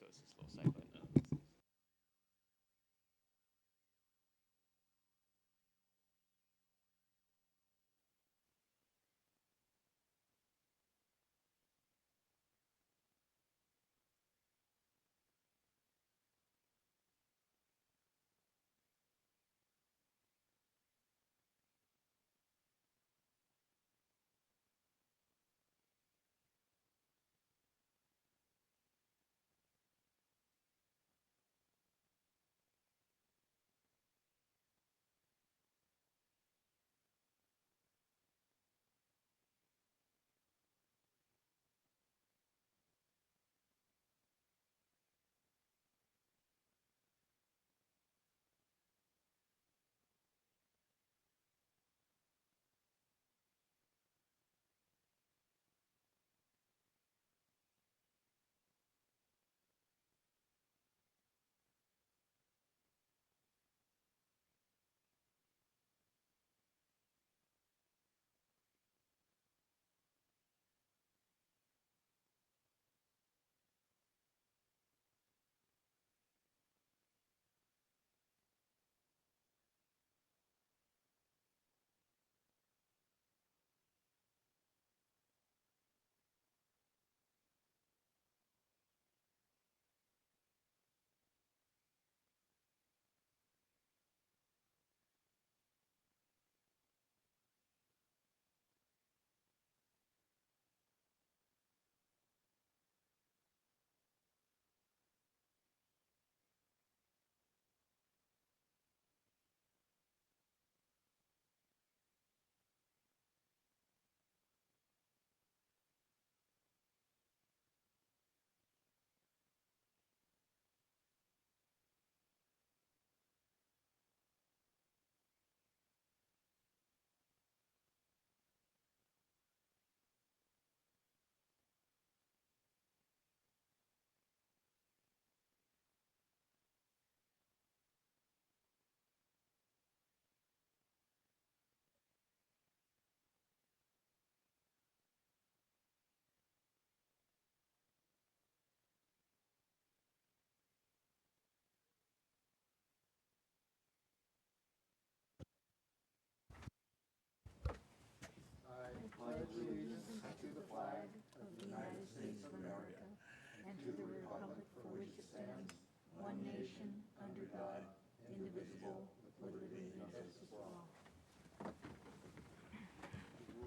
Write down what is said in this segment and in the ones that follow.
it's a slow cycle now.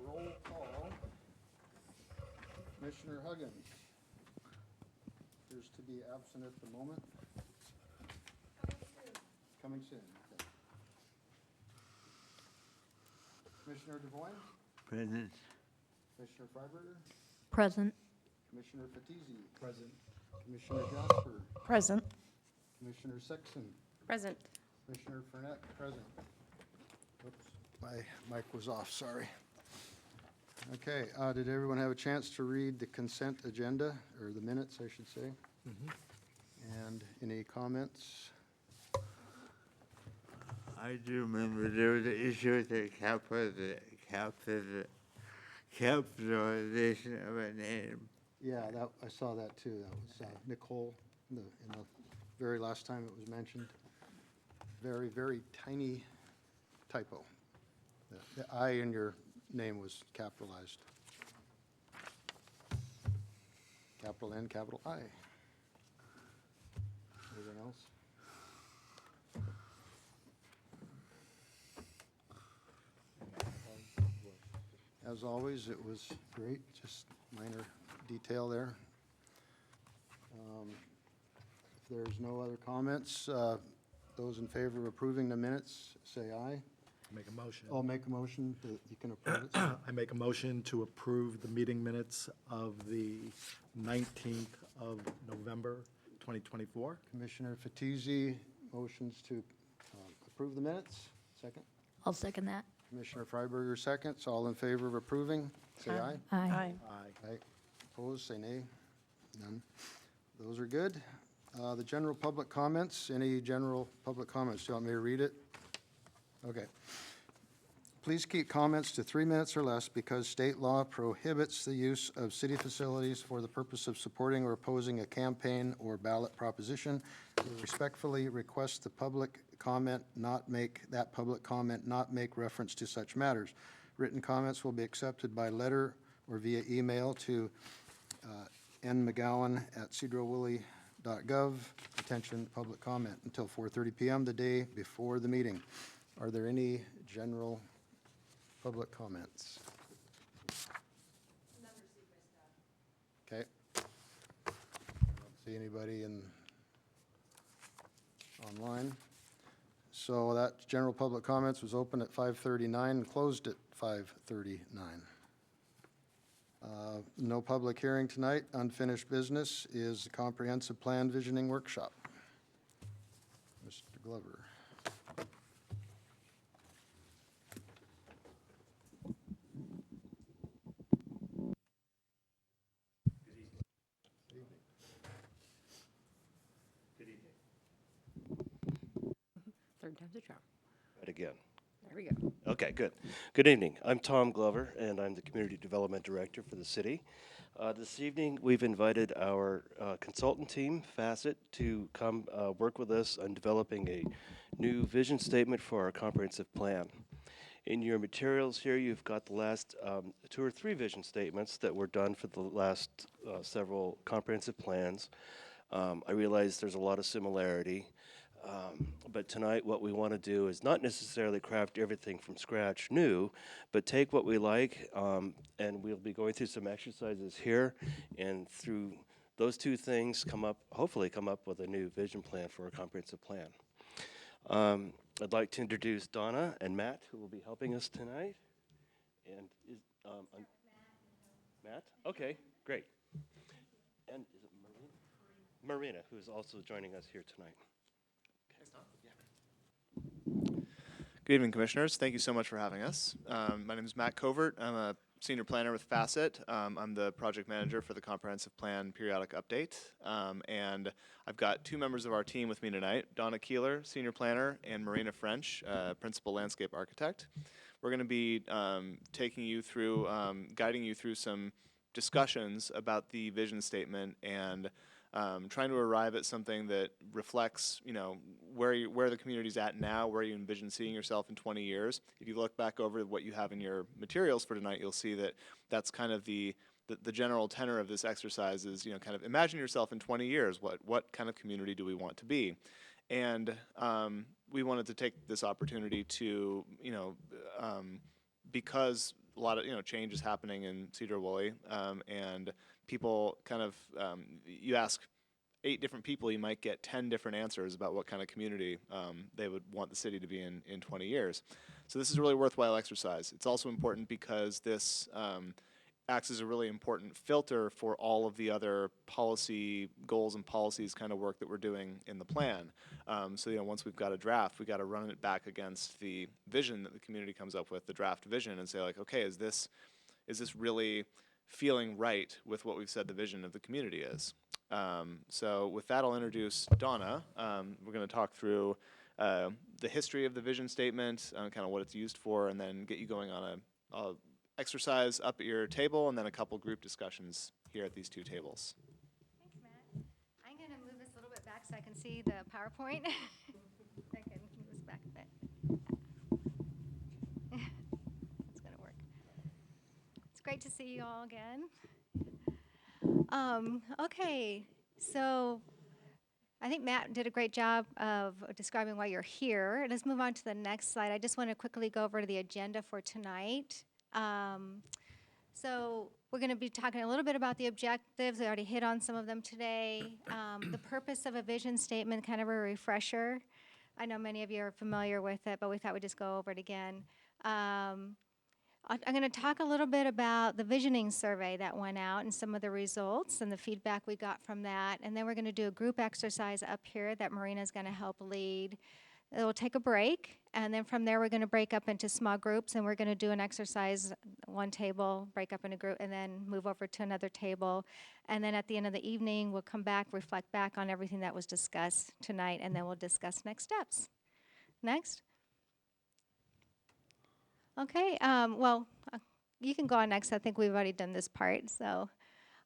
Roll call. Commissioner Huggins appears to be absent at the moment. Coming soon. Okay. Commissioner DeVoyne, Present. Commissioner Freiberger, Present. Commissioner Fatisi. Present. Commissioner Jasper, Present. Commissioner Sexton, Present. Commissioner Fournette, present. Oops, my mic was off, sorry. Okay, did everyone have a chance to read the consent agenda, or the minutes, I should say? And any comments? I do remember there was an issue with the capitalization of a name. Yeah, that, I saw that too. That was Nicole, in the very last time it was mentioned. Very, very tiny typo. The I in your name was capitalized. Capital N, capital I. Anything else? As always, it was great, just minor detail there. If there's no other comments, those in favor of approving the minutes, say aye. Make a motion. I'll make a motion that you can approve it. I make a motion to approve the meeting minutes of the 19th of November, 2024. Commissioner Fatisi motions to approve the minutes. Second. I'll second that. Commissioner Freiberger seconds. All in favor of approving, say aye. Aye. Aye. Aye. Opposed, say nay. None. Those are good. The general public comments, any general public comments? Do you want me to read it? Okay. Please keep comments to 3 minutes or less because state law prohibits the use of city facilities for the purpose of supporting or opposing a campaign or ballot proposition. We respectfully request that public comment not make reference to such matters. Written comments will be accepted by letter or via email to nmcgowan@sedro-woolley.gov. Attention, public comment until 4:30 p.m. the day before the meeting. Are there any general public comments? Okay. I don't see anybody online. So that general public comments was open at 5:39 and closed at 5:39. No public hearing tonight. Unfinished business is the comprehensive plan visioning workshop. Mr. Glover. Third time's a charm. Right again. There we go. Okay, good. Good evening. I'm Tom Glover, and I'm the Community Development Director for the city. This evening, we've invited our consultant team, Facet, to come work with us on developing a new vision statement for our comprehensive plan. In your materials here, you've got the last 2 or 3 vision statements that were done for the last several comprehensive plans. I realize there's a lot of similarity. But tonight what we want to do is not necessarily craft everything from scratch new, but take what we like, and we'll be going through some exercises here, and through those 2 things hopefully come up with a new vision plan for a comprehensive plan. I'd like to introduce Donna and Matt, who will be helping us tonight. And Matt? Okay, great. And is it Marina, who is also joining us here tonight. Good evening, Commissioners. Thank you so much for having us. My name is Matt Covert. I'm a senior planner with Facet. I'm the project manager for the Comprehensive Plan Periodic Update. And I've got 2 members of our team with me tonight, Donna Keeler, senior planner, and Marina French, principal landscape architect. We're going to be taking you through, guiding you through some discussions about the vision statement and trying to arrive at something that reflects, where the community's at now, where you envision seeing yourself in 20 years. If you look back over what you have in your materials for tonight, you'll see that that's kind of the general tenor of this exercise is, kind of imagine yourself in 20 years. What kind of community do we want to be? And we wanted to take this opportunity to, because a lot of change is happening in Sedro-Woolley, and people kind of you ask 8 different people, you might get 10 different answers about what kind of community they would want the city to be in 20 years. So this is a really worthwhile exercise. It's also important because this acts as a really important filter for all of the other policy goals and policies kind of work that we're doing in the plan. So once we've got a draft, we've got to run it back against the vision that the community comes up with, the draft vision, and say like, okay, is this really feeling right with what we've said the vision of the community is? So with that, I'll introduce Donna. We're going to talk through the history of the vision statement, kind of what it's used for, and then get you going on a exercise up at your table, and then a couple group discussions here at these 2 tables. Thanks, Matt. I'm going to move this a little bit back so I can see the PowerPoint. I can move this back a bit. It's going to work. It's great to see you all again. Okay, so I think Matt did a great job of describing why you're here. Let's move on to the next slide. I just want to quickly go over to the agenda for tonight. So we're going to be talking a little bit about the objectives. I already hit on some of them today. The purpose of a vision statement, kind of a refresher. I know many of you are familiar with it, but we thought we'd just go over it again. I'm going to talk a little bit about the visioning survey that went out and some of the results and the feedback we got from that. And then we're going to do a group exercise up here that Marina's going to help lead. We'll take a break, and then from there we're going to break up into small groups, and we're going to do an exercise, 1 table, break up in a group, and then move over to another table. And then at the end of the evening, we'll come back, reflect back on everything that was discussed tonight, and then we'll discuss next steps. Next. Okay, you can go on next. I think we've already done this part, so.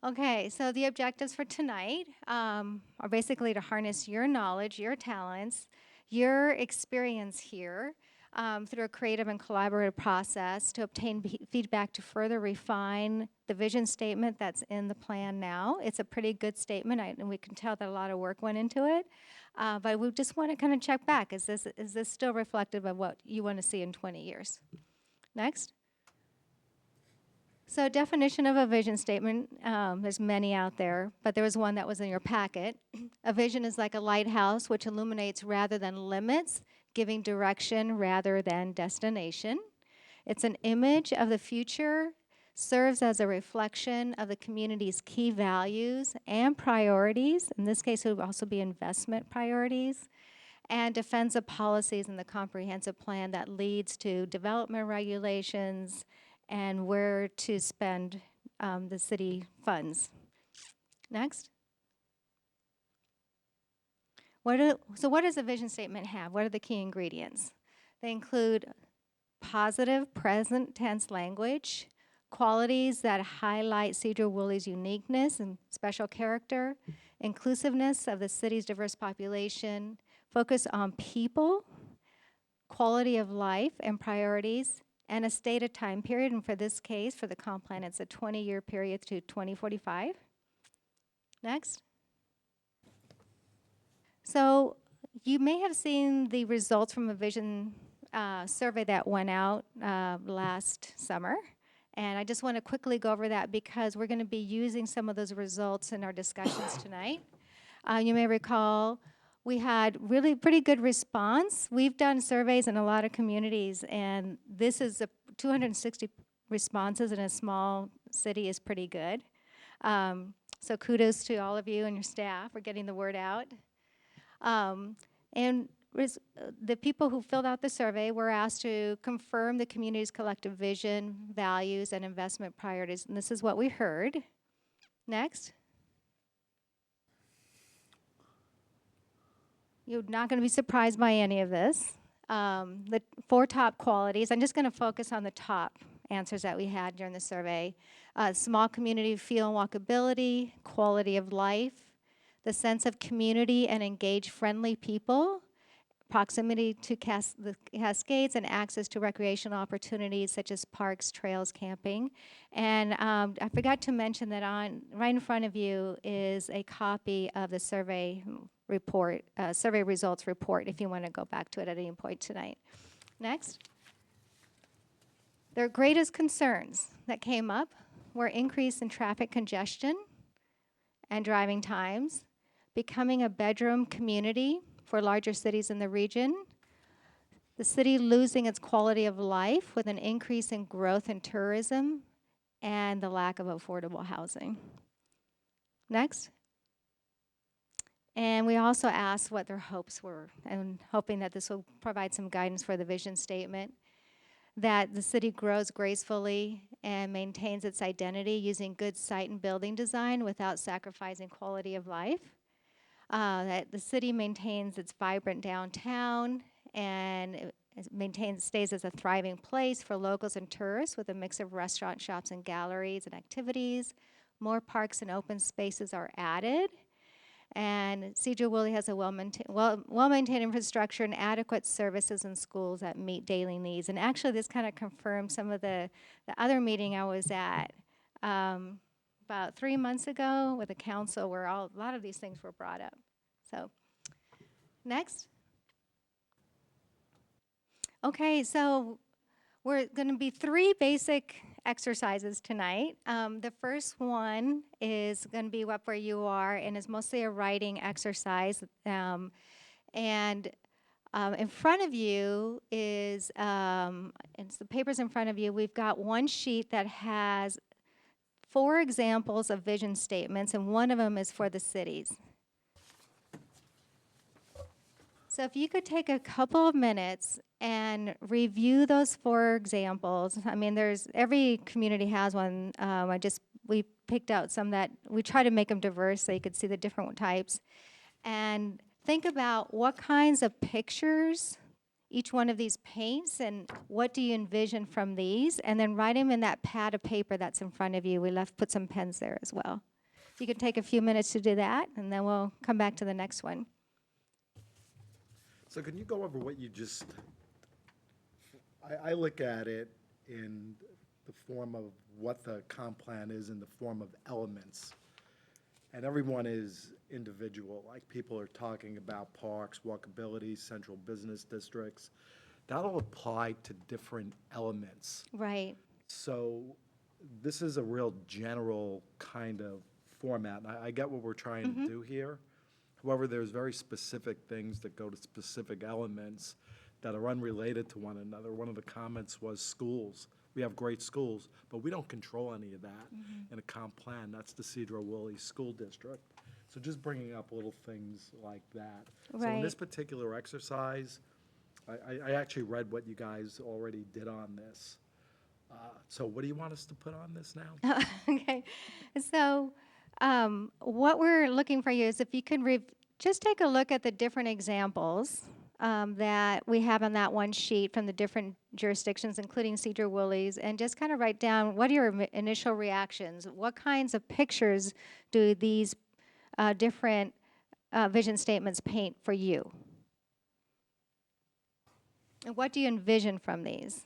Okay, so the objectives for tonight are basically to harness your knowledge, your talents, your experience here through a creative and collaborative process to obtain feedback to further refine the vision statement that's in the plan now. It's a pretty good statement, and we can tell that a lot of work went into it. But we just want to kind of check back. Is this still reflective of what you want to see in 20 years? Next. So definition of a vision statement, there's many out there, but there was one that was in your packet. A vision is like a lighthouse which illuminates rather than limits, giving direction rather than destination. It's an image of the future, serves as a reflection of the community's key values and priorities. In this case, it would also be investment priorities, and defensive policies in the comprehensive plan that leads to development regulations and where to spend the city funds. Next. So what does a vision statement have? What are the key ingredients? They include positive present tense language, qualities that highlight Sedro-Woolley's uniqueness and special character, inclusiveness of the city's diverse population, focus on people, quality of life and priorities, and a stated time period. And for this case, for the comp plan, it's a 20-year period to 2045. Next. So you may have seen the results from a vision survey that went out last summer. And I just want to quickly go over that because we're going to be using some of those results in our discussions tonight. You may recall we had really pretty good response. We've done surveys in a lot of communities, and this is 260 responses in a small city is pretty good. So kudos to all of you and your staff for getting the word out. The people who filled out the survey were asked to confirm the community's collective vision, values, and investment priorities, and this is what we heard. Next. You're not going to be surprised by any of this. The 4 top qualities, I'm just going to focus on the top answers that we had during the survey. Small community feel and walkability, quality of life, the sense of community and engaged friendly people, proximity to the Cascades, and access to recreational opportunities such as parks, trails, camping. And I forgot to mention that right in front of you is a copy of the survey report, survey results report, if you want to go back to it at any point tonight. Next. Their greatest concerns that came up were increase in traffic congestion and driving times, becoming a bedroom community for larger cities in the region, the city losing its quality of life with an increase in growth in tourism, and the lack of affordable housing. Next. And we also asked what their hopes were, and hoping that this will provide some guidance for the vision statement, that the city grows gracefully and maintains its identity using good site and building design without sacrificing quality of life, that the city maintains its vibrant downtown and stays as a thriving place for locals and tourists with a mix of restaurants, shops, and galleries and activities. More parks and open spaces are added. And Sedro-Woolley has a well-maintained infrastructure and adequate services and schools that meet daily needs. And actually, this kind of confirmed some of the other meeting I was at about 3 months ago with the council, where a lot of these things were brought up. So, next. Okay, so we're going to be 3 basic exercises tonight. The first one is going to be up where you are, and is mostly a writing exercise. In front of you is, it's the papers in front of you. We've got one sheet that has 4 examples of vision statements, and one of them is for the cities. So if you could take a couple of minutes and review those 4 examples. I mean, every community has one. We picked out some that we try to make them diverse so you could see the different types. And think about what kinds of pictures each one of these paints and what do you envision from these, and then write them in that pad of paper that's in front of you. Put some pens there as well. So you can take a few minutes to do that, and then we'll come back to the next one. So can you go over what you just, I look at it in the form of what the comp plan is in the form of elements. And everyone is individual, like people are talking about parks, walkability, central business districts. That'll apply to different elements. Right. So this is a real general kind of format. And I get what we're trying to do here. However, there's very specific things that go to specific elements that are unrelated to one another. One of the comments was schools. We have great schools, but we don't control any of that in a comp plan. That's the Sedro-Woolley School District. So just bringing up little things like that. So in this Right. particular exercise, I actually read what you guys already did on this. So what do you want us to put on this now? Okay. So what we're looking for you is if you can just take a look at the different examples that we have on that one sheet from the different jurisdictions, including Sedro-Woolley's, and just kind of write down what are your initial reactions? What kinds of pictures do these different vision statements paint for you? And what do you envision from these?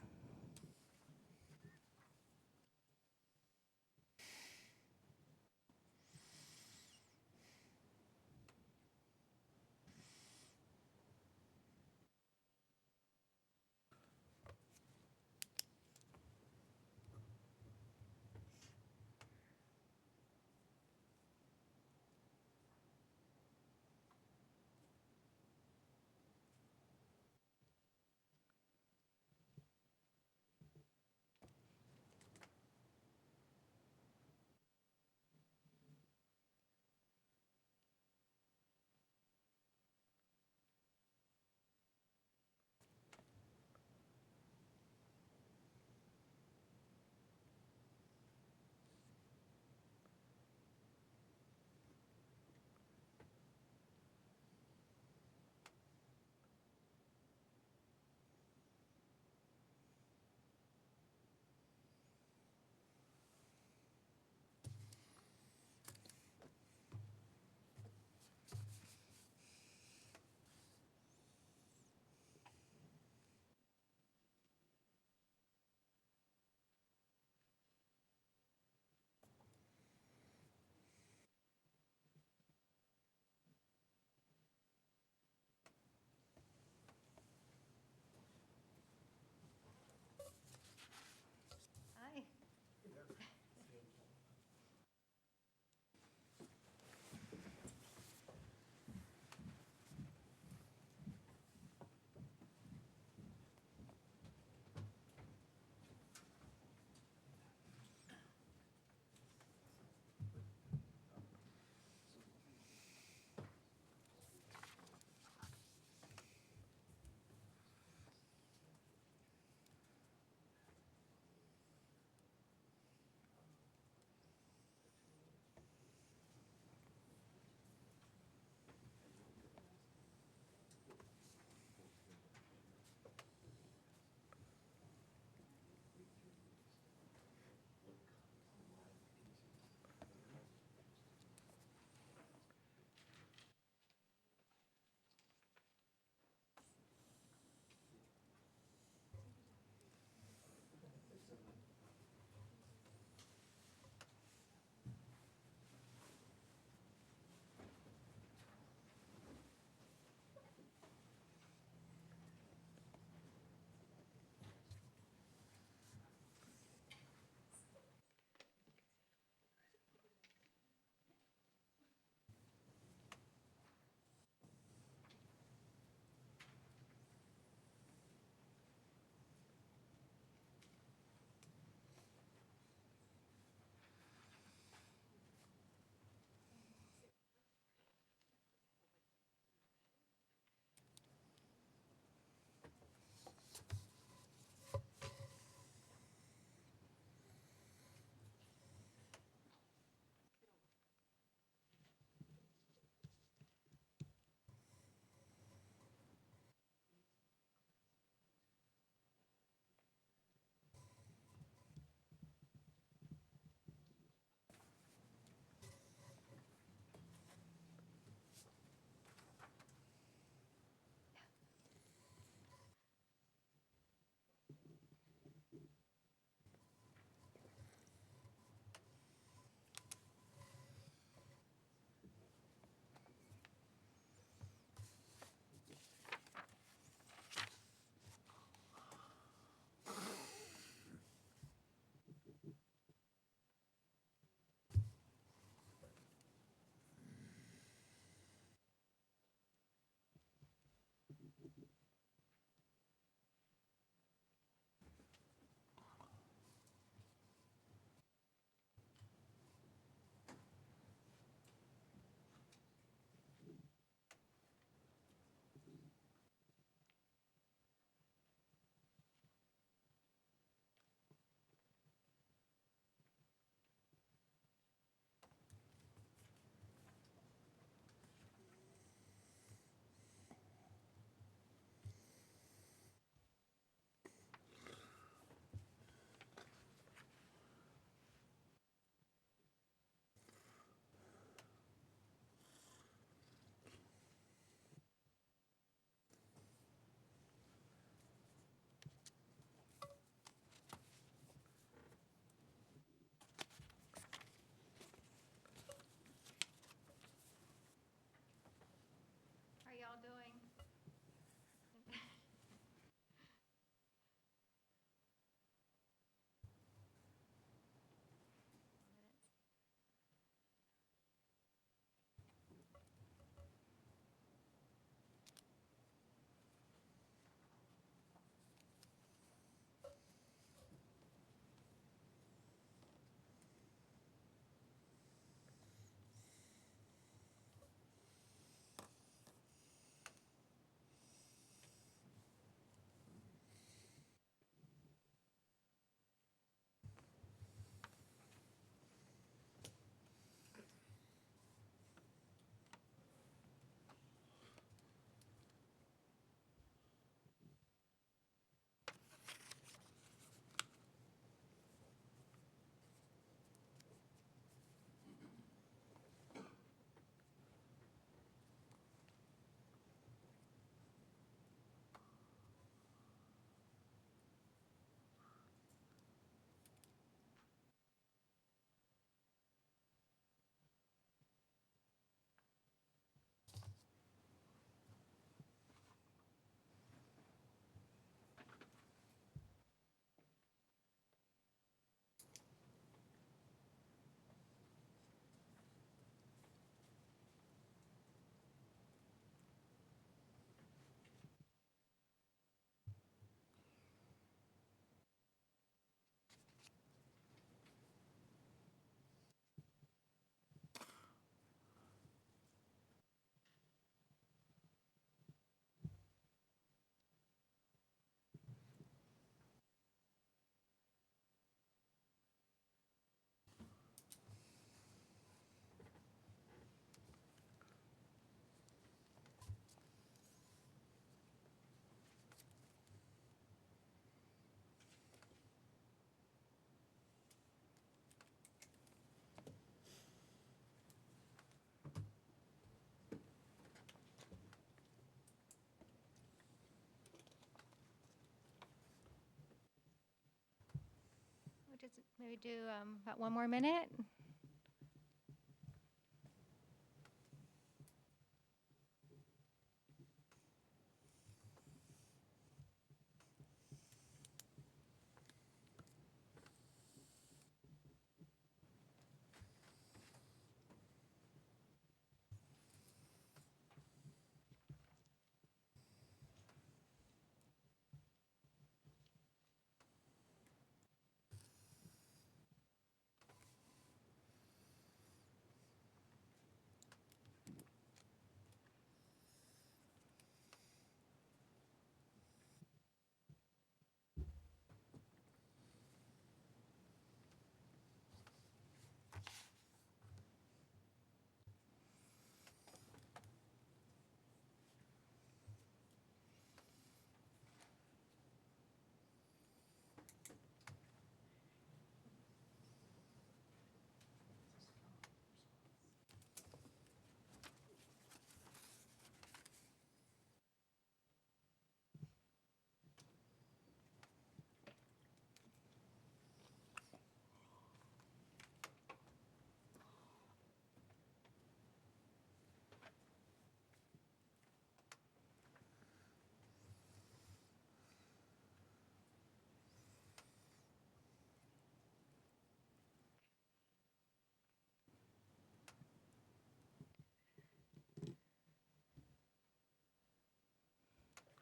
How are y'all doing? We'll just maybe do about 1 more minute.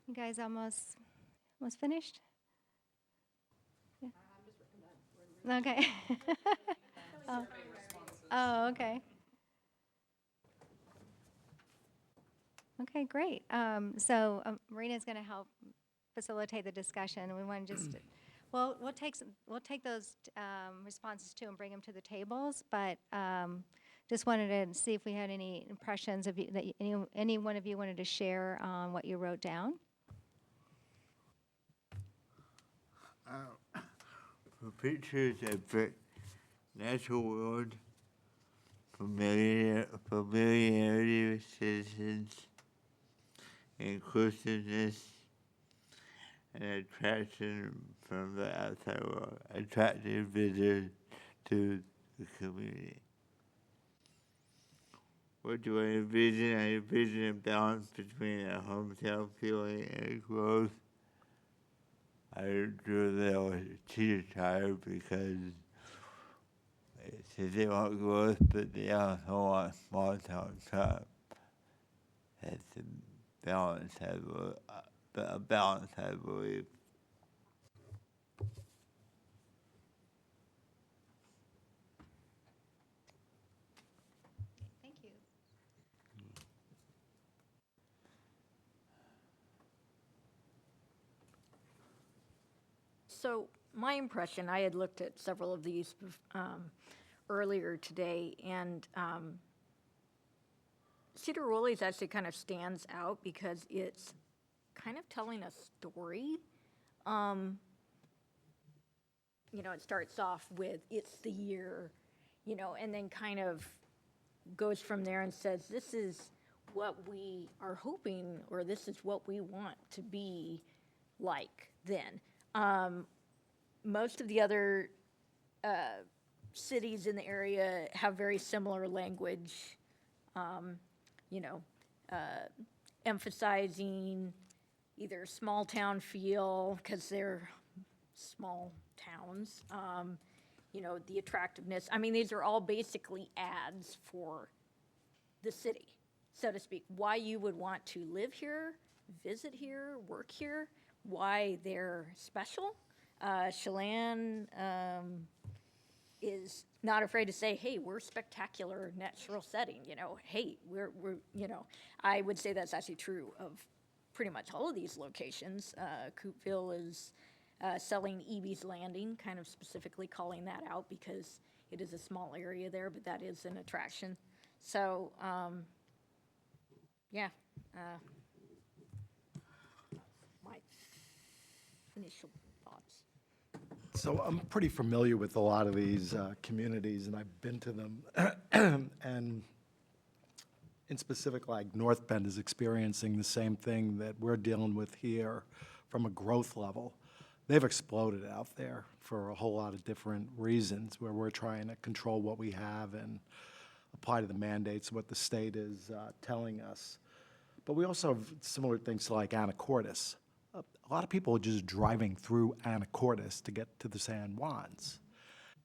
You guys almost finished? Yeah. Okay. Oh, okay. Okay, great. Marina's going to help facilitate the discussion. We want to just, well, we'll take those responses too and bring them to the tables, but just wanted to see if we had any impressions of you, that any one of you wanted to share on what you wrote down. For pictures of the natural world, familiarity with citizens, inclusiveness, and attraction from the outside world, attracting visitors to the community. What do I envision? I envision a balance between a hometown feeling and growth. I drew that was teeter-totter because it says they want growth, but they also want small town charm. That's a balance, I believe. Thank you. So my impression, I had looked at several of these earlier today, and Sedro-Woolley's actually kind of stands out because it's kind of telling a story. It starts off with, it's the year, and then kind of goes from there and says, this is what we are hoping, or this is what we want to be like then. Most of the other cities in the area have very similar language, emphasizing either small town feel, because they're small towns, the attractiveness. I mean, these are all basically ads for the city, so to speak. Why you would want to live here, visit here, work here, why they're special. Chelan is not afraid to say, hey, we're spectacular natural setting, hey, we're I would say that's actually true of pretty much all of these locations. Coopville is selling Evie's Landing, kind of specifically calling that out because it is a small area there, but that is an attraction. So, yeah. My initial thoughts. So I'm pretty familiar with a lot of these communities, and I've been to them. And in specific, like North Bend is experiencing the same thing that we're dealing with here from a growth level. They've exploded out there for a whole lot of different reasons, where we're trying to control what we have and apply to the mandates, what the state is telling us. But we also have similar things like Anacortes. A lot of people are just driving through Anacortes to get to the San Juans.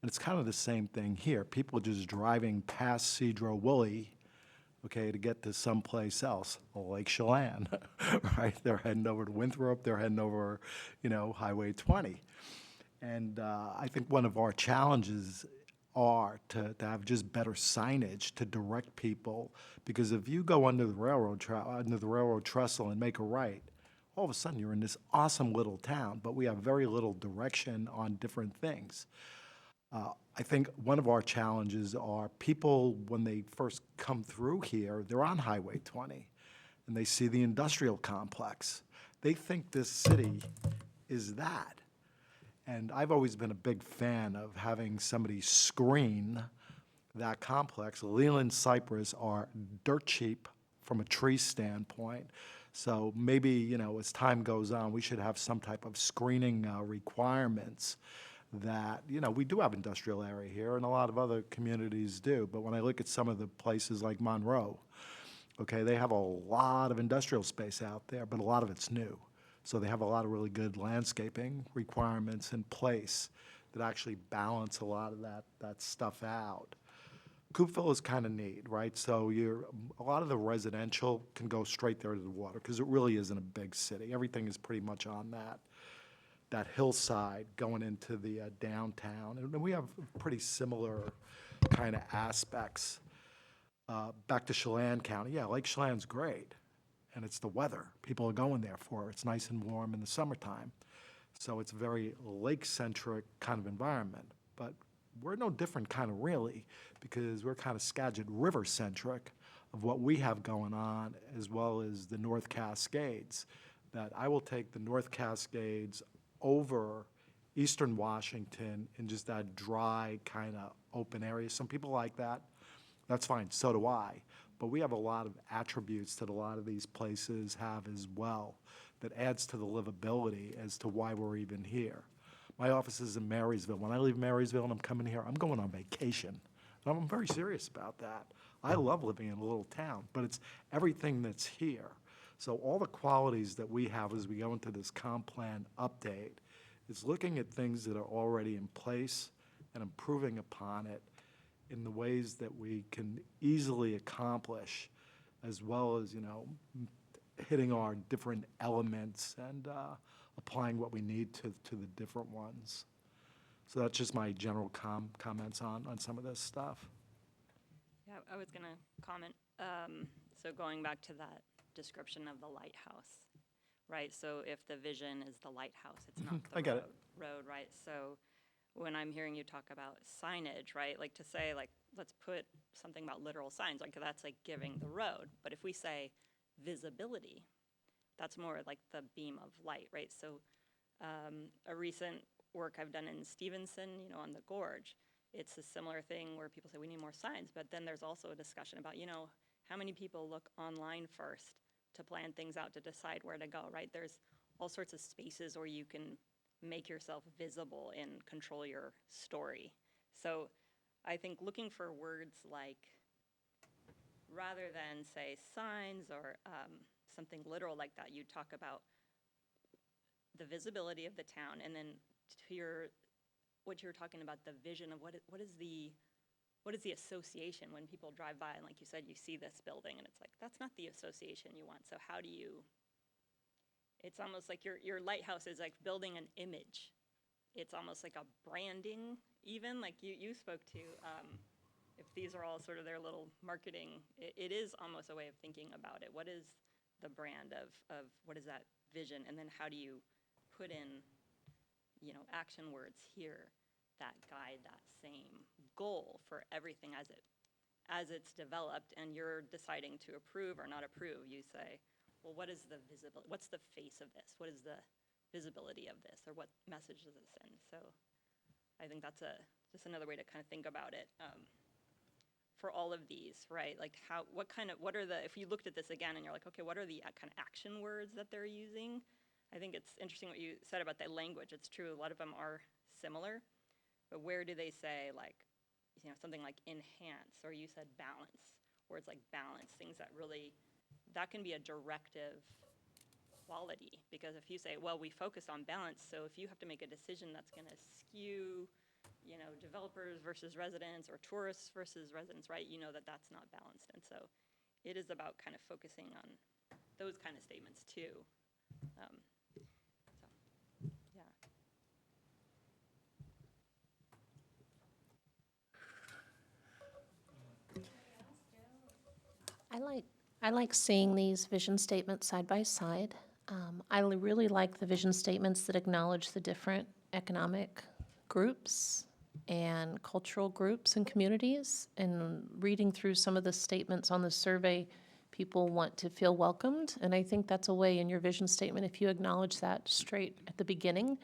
And it's kind of the same thing here. People are just driving past Sedro-Woolley, okay, to get to someplace else, Lake Chelan, right? They're heading over to Winthrop, they're heading over, Highway 20. And I think one of our challenges are to have just better signage to direct people, because if you go under the railroad trestle and make a right, all of a sudden you're in this awesome little town, but we have very little direction on different things. I think one of our challenges are people, when they first come through here, they're on Highway 20, and they see the industrial complex. They think this city is that. And I've always been a big fan of having somebody screen that complex. Leland cypress are dirt cheap from a tree standpoint. So maybe, as time goes on, we should have some type of screening requirements that, we do have industrial area here, and a lot of other communities do. But when I look at some of the places like Monroe, okay, they have a lot of industrial space out there, but a lot of it's new. So they have a lot of really good landscaping requirements in place that actually balance a lot of that stuff out. Coopville is kind of neat, right? So a lot of the residential can go straight there to the water because it really isn't a big city. Everything is pretty much on that hillside going into the downtown. And we have pretty similar kind of aspects. Back to Chelan County, yeah, Lake Chelan's great, and it's the weather. People are going there for it. It's nice and warm in the summertime. So it's a very lake-centric kind of environment. But we're no different kind of really, because we're kind of Skagit River-centric of what we have going on, as well as the North Cascades. That I will take the North Cascades over eastern Washington in just that dry kind of open area. Some people like that. That's fine, so do I. But we have a lot of attributes that a lot of these places have as well that adds to the livability as to why we're even here. My office is in Marysville. When I leave Marysville and I'm coming here, I'm going on vacation. And I'm very serious about that. I love living in a little town, but it's everything that's here. So all the qualities that we have as we go into this comp plan update is looking at things that are already in place and improving upon it in the ways that we can easily accomplish, as well as, hitting our different elements and applying what we need to the different ones. So that's just my general comments on some of this stuff. Yeah, I was going to comment. So going back to that description of the lighthouse, right? So if the vision is the lighthouse, it's not the I get it. road, right? So when I'm hearing you talk about signage, right? Like to say, like, let's put something about literal signs, like that's like giving the road. But if we say visibility, that's more like the beam of light, right? So a recent work I've done in Stevenson, on the gorge, it's a similar thing where people say we need more signs, but then there's also a discussion about, how many people look online first to plan things out, to decide where to go, right? There's all sorts of spaces where you can make yourself visible and control your story. So I think looking for words like, rather than say signs or something literal like that, you talk about the visibility of the town, and then to what you're talking about, the vision of what is the association when people drive by, and like you said, you see this building, and it's like, that's not the association you want. So how do you, it's almost like your lighthouse is like building an image. It's almost like a branding, even, like you spoke to, if these are all sort of their little marketing, it is almost a way of thinking about it. What is the brand of what is that vision? And then how do you put in, action words here that guide that same goal for everything as it's developed, and you're deciding to approve or not approve? You say, well, what is the visibility? What's the face of this? What is the visibility of this? Or what message does it send? So I think that's just another way to kind of think about it. For all of these, right? Like what are if you looked at this again and you're like, okay, what are the kind of action words that they're using? I think it's interesting what you said about that language. It's true, a lot of them are similar, but where do they say, like, something like enhance, or you said balance, words like balance, things that really, that can be a directive quality, because if you say, well, we focus on balance, so if you have to make a decision that's going to skew, developers versus residents or tourists versus residents, right? That's not balanced. And so it is about kind of focusing on those kind of statements too. Yeah. I like seeing these vision statements side by side. I really like the vision statements that acknowledge the different economic groups and cultural groups and communities. And reading through some of the statements on the survey, people want to feel welcomed. And I think that's a way in your vision statement, if you acknowledge that straight at the beginning,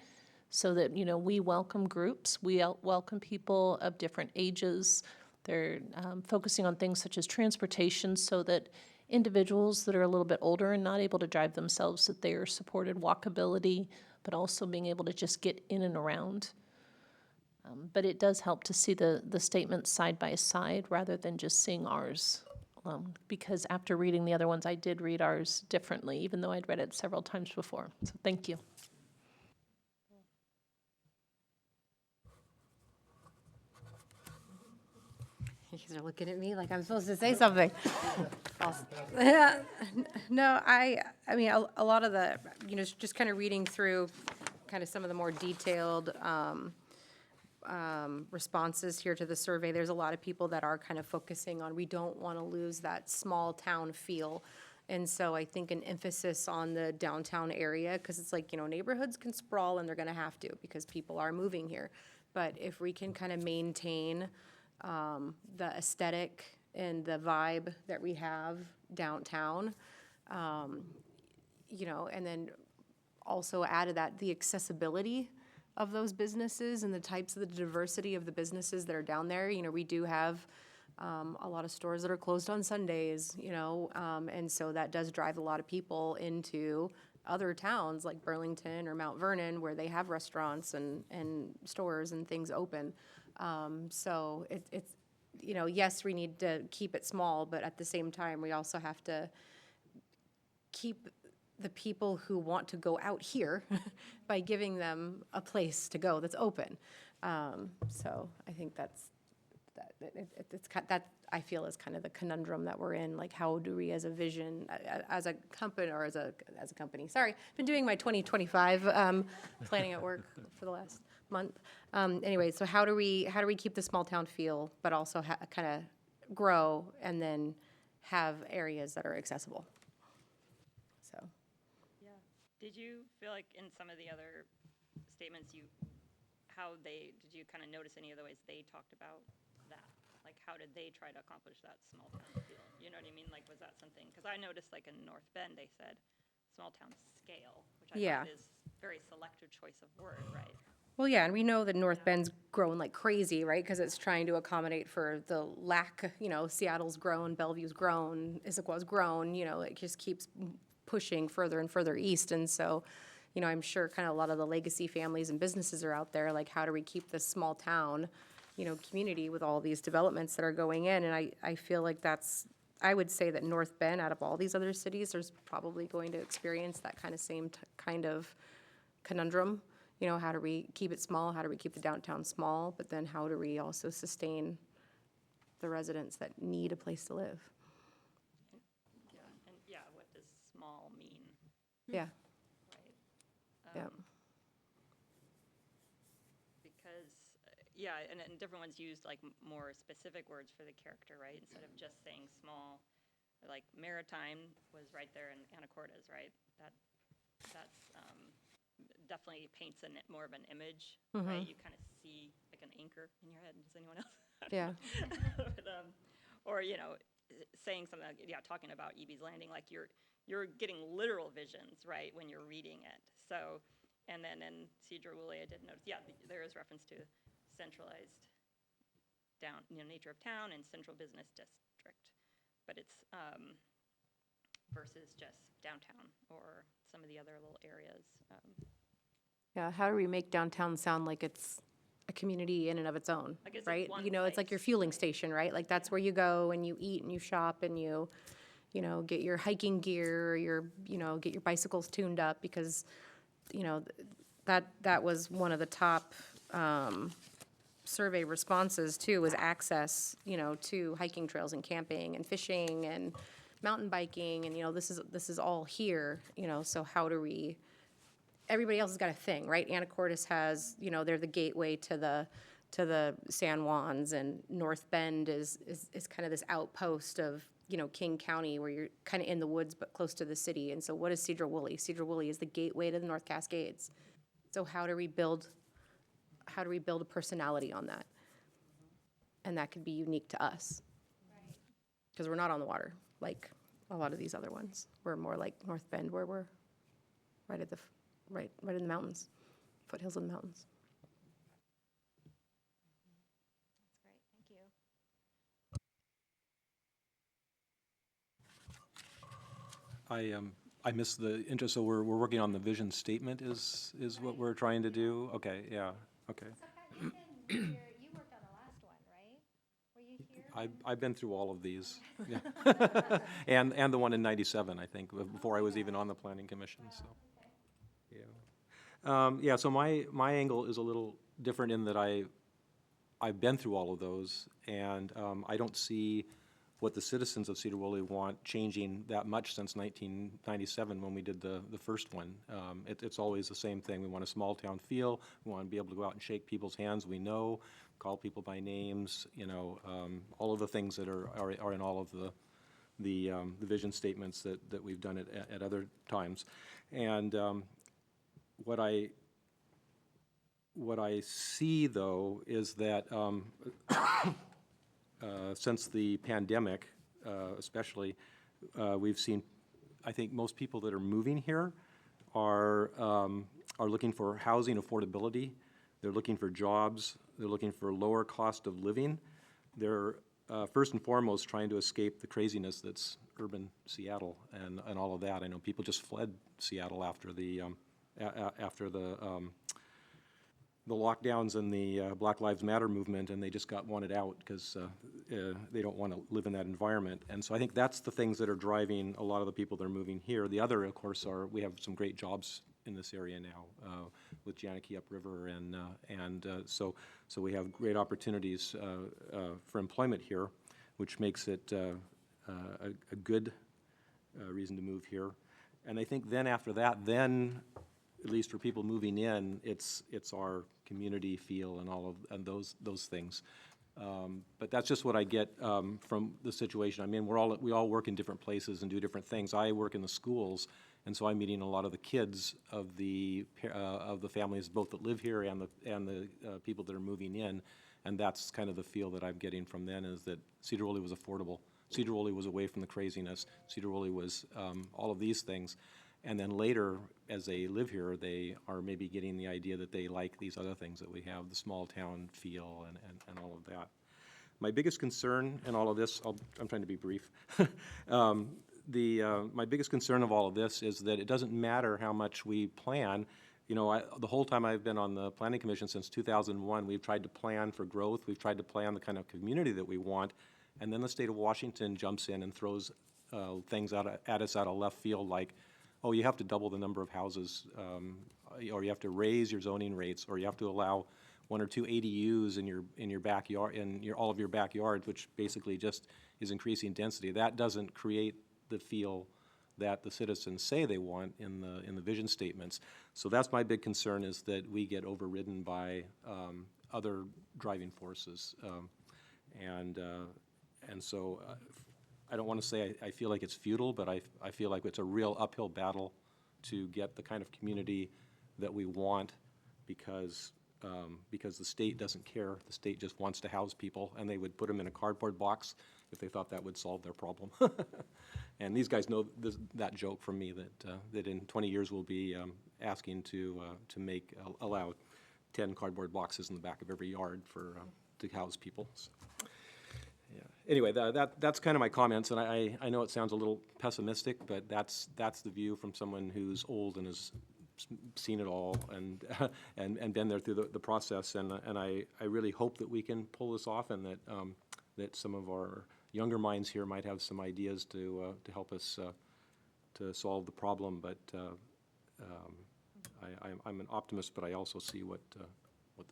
so that, we welcome groups, we welcome people of different ages. They're focusing on things such as transportation, so that individuals that are a little bit older and not able to drive themselves, that they are supported, walkability, but also being able to just get in and around. But it does help to see the statements side by side rather than just seeing ours. Because after reading the other ones, I did read ours differently, even though I'd read it several times before. So thank you. guys are looking at me like I'm supposed to say something. No, I mean, a lot of the, just kind of reading through kind of some of the more detailed responses here to the survey, there's a lot of people that are kind of focusing on, we don't want to lose that small town feel. And so I think an emphasis on the downtown area, because it's like, neighborhoods can sprawl and they're going to have to because people are moving here. But if we can kind of maintain the aesthetic and the vibe that we have downtown, and then also add to that the accessibility of those businesses and the types of the diversity of the businesses that are down there. We do have a lot of stores that are closed on Sundays, and so that does drive a lot of people into other towns like Burlington or Mount Vernon where they have restaurants and stores and things open. So it's, yes, we need to keep it small, but at the same time, we also have to keep the people who want to go out here by giving them a place to go that's open. So I think that I feel is kind of the conundrum that we're in. Like, how do we, as a vision, as a company, or as a company? Sorry, been doing my 2025 planning at work for the last month. Anyway, so how do we keep the small town feel, but also kind of grow and then have areas that are accessible? So. Yeah. Did you feel like in some of the other statements, did you kind of notice any of the ways they talked about that? Like, how did they try to accomplish that small town feel? You know what I mean? Like, was that something? Because I noticed, like, in North Bend, they said small town scale, which I thought is very selective choice of word, right? Well, yeah, and we know that North Bend's growing like crazy, right? Because it's trying to accommodate for the lack, Seattle's grown, Bellevue's grown, Issaquah's grown, it just keeps pushing further and further east. And so, I'm sure kind of a lot of the legacy families and businesses are out there, like, how do we keep this small town, community with all these developments that are going in? And I feel like I would say that North Bend, out of all these other cities, there's probably going to experience that kind of same kind of conundrum. How do we keep it small? How do we keep the downtown small? But then how do we also sustain the residents that need a place to live? Yeah, and what does small mean, Yeah, right? yeah. Because, and different ones used like more specific words for the character, right? Instead of just saying small, like Maritime was right there in Anacortes, right? That's definitely paints more of an image, right? You kind of see like an anchor in your head. Does anyone else? Yeah. But, or saying something like, talking about E.B.'s Landing, like you're getting literal visions, right, when you're reading it. So, and then in Sedro-Woolley, I did notice, there is reference to centralized nature of town and central business district, but it's versus just downtown or some of the other little areas. Yeah, how do we make downtown sound like it's a community in and of its own, Like it's right? one It's like your place, fueling station, right? Like, that's where you go and you eat and you shop and you get your hiking gear, or get your bicycles tuned up, because, that was one of the top survey responses too, was access, to hiking trails and camping and fishing and mountain biking, and, this is all here, so how do we, everybody else has got a thing, right? Anacortes has, they're the gateway to the San Juans, and North Bend is kind of this outpost of, King County, where you're kind of in the woods but close to the city. And so what is Sedro-Woolley? Sedro-Woolley is the gateway to the North Cascades. So how do we build a personality on that? And that could be unique to us. Because we're not on the water like a lot of these other ones. We're more like North Bend, where we're right at right in the mountains, foothills of the mountains. That's great, thank you. I missed the intro, so we're working on the vision statement is what we're trying to do? Okay, yeah, okay. So Pat, you worked on the last one, right? Were you here? I've been through all of these, yeah. And the one in 97, I think, before I was even on the planning commission, so, yeah. So my angle is a little different in that I've been through all of those, and I don't see what the citizens of Sedro-Woolley want changing that much since 1997 when we did the first one. It's always the same thing. We want a small town feel. We want to be able to go out and shake people's hands we know, call people by names, all of the things that are in all of the vision statements that we've done at other times. And what I see, though, is that since the pandemic, especially, we've seen, I think most people that are moving here are looking for housing affordability. They're looking for jobs. They're looking for lower cost of living. They're first and foremost trying to escape the craziness that's urban Seattle and all of that. I know people just fled Seattle after the lockdowns and the Black Lives Matter movement, and they just wanted out because they don't want to live in that environment. And so I think that's the things that are driving a lot of the people that are moving here. The other, of course, we have some great jobs in this area now with Janaki upriver, and so we have great opportunities for employment here, which makes it a good reason to move here. And I think then after that, at least for people moving in, it's our community feel and those things. But that's just what I get from the situation. I mean, we all work in different places and do different things. I work in the schools, and so I'm meeting a lot of the kids of the families both that live here and the people that are moving in, and that's kind of the feel that I'm getting from then, is that Sedro-Woolley was affordable. Sedro-Woolley was away from the craziness. Sedro-Woolley was all of these things. And then later, as they live here, they are maybe getting the idea that they like these other things that we have, the small town feel and all of that. My biggest concern in all of this, I'm trying to be brief. My biggest concern of all of this is that it doesn't matter how much we plan. The whole time I've been on the Planning Commission since 2001, we've tried to plan for growth. We've tried to plan the kind of community that we want. And then the state of Washington jumps in and throws things at us out of left field, like, oh, you have to double the number of houses, or you have to raise your zoning rates, or you have to allow 1 or 2 ADUs in your backyard, all of your backyards, which basically just is increasing density. That doesn't create the feel that the citizens say they want in the vision statements. So that's my big concern, is that we get overridden by other driving forces, and so. I don't want to say I feel like it's futile, but I feel like it's a real uphill battle to get the kind of community that we want, because the state doesn't care. The state just wants to house people, and they would put them in a cardboard box if they thought that would solve their problem. And these guys know that joke from me, that in 20 years we'll be asking to allow 10 cardboard boxes in the back of every yard to house people. So. Yeah. Anyway, that's kind of my comments, and I know it sounds a little pessimistic, but that's the view from someone who's old and has seen it all and been there through the process, and I really hope that we can pull this off, and that some of our younger minds here might have some ideas to help us to solve the problem. But I'm an optimist, but I also see what the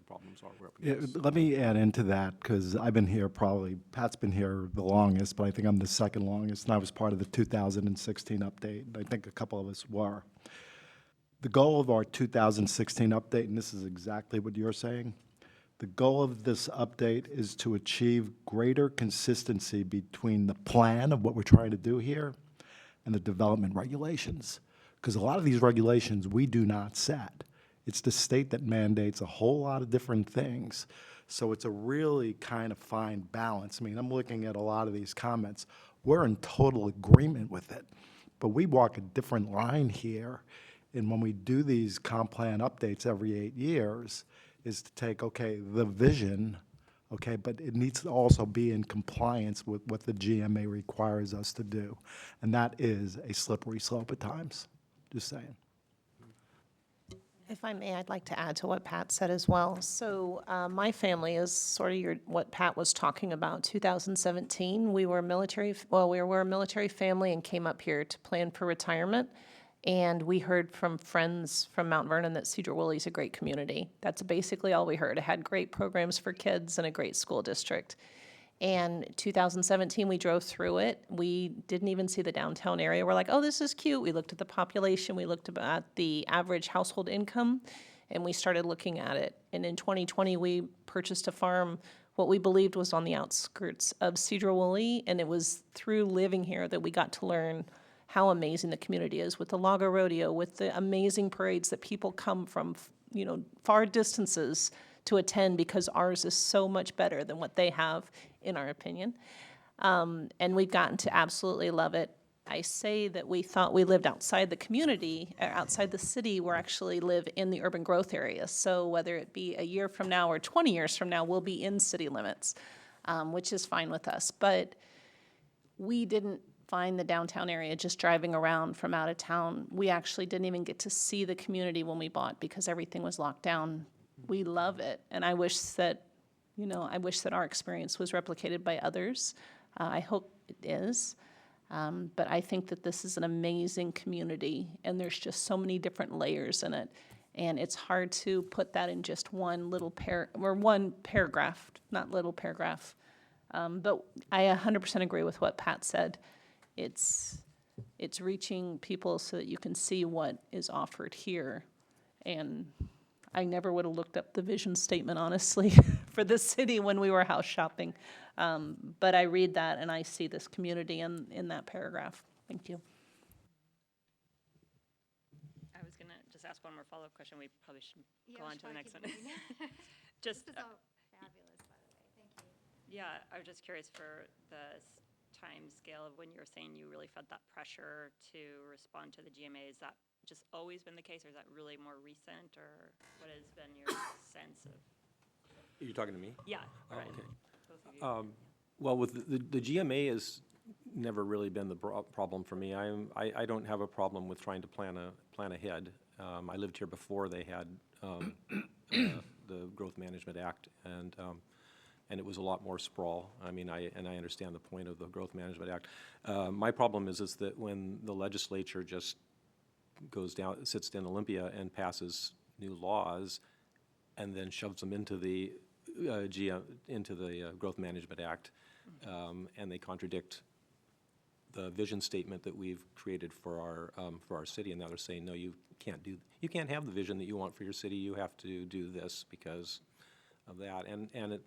problems are. Yeah, let me add into that, because I've been here Pat's been here the longest, but I think I'm the second longest, and I was part of the 2016 update, and I think a couple of us were. The goal of our 2016 update, and this is exactly what you're saying, the goal of this update is to achieve greater consistency between the plan of what we're trying to do here and the development regulations, because a lot of these regulations we do not set. It's the state that mandates a whole lot of different things. So it's a really kind of fine balance. I mean, I'm looking at a lot of these comments. We're in total agreement with it, but we walk a different line here. And when we do these comp plan updates every 8 years, is to take, okay, the vision, okay, but it needs to also be in compliance with what the GMA requires us to do. And that is a slippery slope at times, just saying. If I may, I'd like to add to what Pat said as well. So my family is sort of what Pat was talking about. 2017, we were a military family and came up here to plan for retirement. And we heard from friends from Mount Vernon that Sedro-Woolley is a great community. That's basically all we heard. It had great programs for kids and a great school district. And 2017, we drove through it. We didn't even see the downtown area. We're like, oh, this is cute. We looked at the population. We looked at the average household income, and we started looking at it. And in 2020, we purchased a farm, what we believed was on the outskirts of Sedro-Woolley, and it was through living here that we got to learn how amazing the community is with the Lago Rodeo, with the amazing parades that people come from, far distances to attend because ours is so much better than what they have, in our opinion. And we've gotten to absolutely love it. I say that we thought we lived outside the community, or outside the city. We actually live in the urban growth area. So whether it be a year from now or 20 years from now, we'll be in city limits, which is fine with us. But we didn't find the downtown area just driving around from out of town. We actually didn't even get to see the community when we bought because everything was locked down. We love it, and I wish that, our experience was replicated by others. I hope it is, but I think that this is an amazing community, and there's just so many different layers in it, and it's hard to put that in just one little one paragraph, not little paragraph. But I 100% agree with what Pat said. It's reaching people so that you can see what is offered here. And I never would have looked up the vision statement, honestly, for the city when we were house shopping. But I read that and I see this community in that paragraph. Thank you. I was gonna just ask one more follow-up question. We probably should Yeah, go we on should to the probably next keep one. moving. Just, This is all fabulous, by the way. Thank you. yeah, I was just curious for the time scale of when you were saying you really felt that pressure to respond to the GMA. Is that just always been the case, or is that really more recent, or what has been your sense of? You're talking to me? Yeah, Oh, right. okay. Both of you. Well, with the GMA has never really been the problem for me. I don't have a problem with trying to plan ahead. I lived here before they had the Growth Management Act, and it was a lot more sprawl. I mean, I understand the point of the Growth Management Act. My problem is that when the legislature just goes down, sits in Olympia and passes new laws, and then shoves them into the Growth Management Act, and they contradict the vision statement that we've created for our city, and now they're saying, no, you can't have the vision that you want for your city. You have to do this because of that, and it,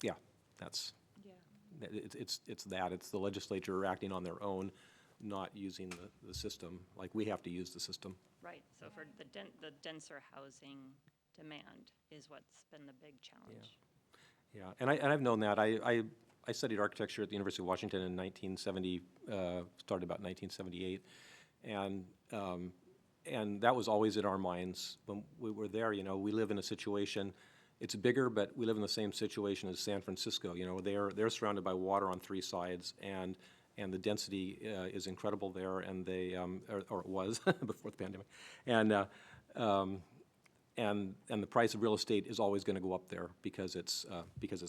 yeah, that's. Yeah. It's that. It's the legislature acting on their own, not using the system like we have to use the system. Right, so for the denser housing demand is what's been the big challenge. Yeah, and I've known that. I studied architecture at the University of Washington in 1970, started about 1978, and that was always in our minds when we were there. We live in a situation. It's bigger, but we live in the same situation as San Francisco. They're surrounded by water on three sides, and the density is incredible there, and or it was before the pandemic, and the price of real estate is always going to go up there because it's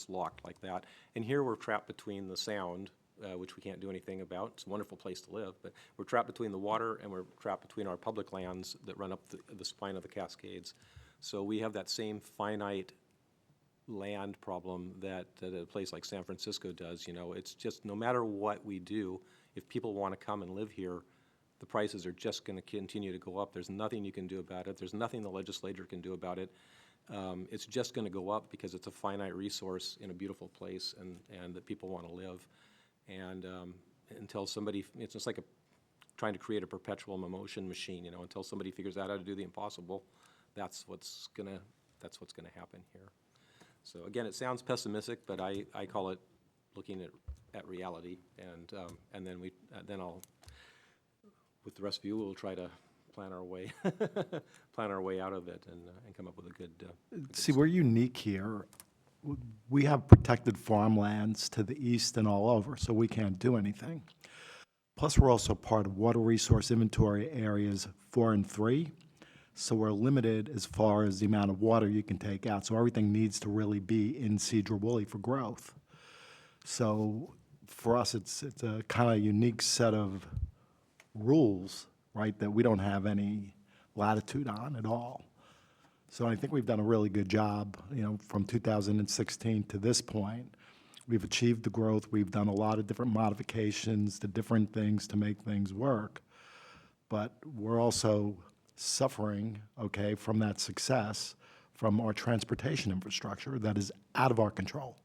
locked like that. And here we're trapped between the sound, which we can't do anything about. It's a wonderful place to live, but we're trapped between the water and we're trapped between our public lands that run up the spine of the Cascades. So we have that same finite land problem that a place like San Francisco does. It's just no matter what we do, if people want to come and live here, the prices are just going to continue to go up. There's nothing you can do about it. There's nothing the legislature can do about it. It's just going to go up because it's a finite resource in a beautiful place and that people want to live. And until somebody, it's just like trying to create a perpetual motion machine. Until somebody figures out how to do the impossible, that's what's going to happen here. So again, it sounds pessimistic, but I call it looking at reality, and then I'll, with the rest of you, we'll try to plan our way out of it and come up with a good. See, we're unique here. We have protected farmlands to the east and all over, so we can't do anything. Plus, we're also part of water resource inventory areas 4 and 3. So we're limited as far as the amount of water you can take out. So everything needs to really be in Sedro-Woolley for growth. So for us, it's a kind of unique set of rules right, that we don't have any latitude on at all. So I think we've done a really good job, from 2016 to this point. We've achieved the growth. We've done a lot of different modifications to different things to make things work. But we're also suffering, okay, from that success, from our transportation infrastructure that is out of our control.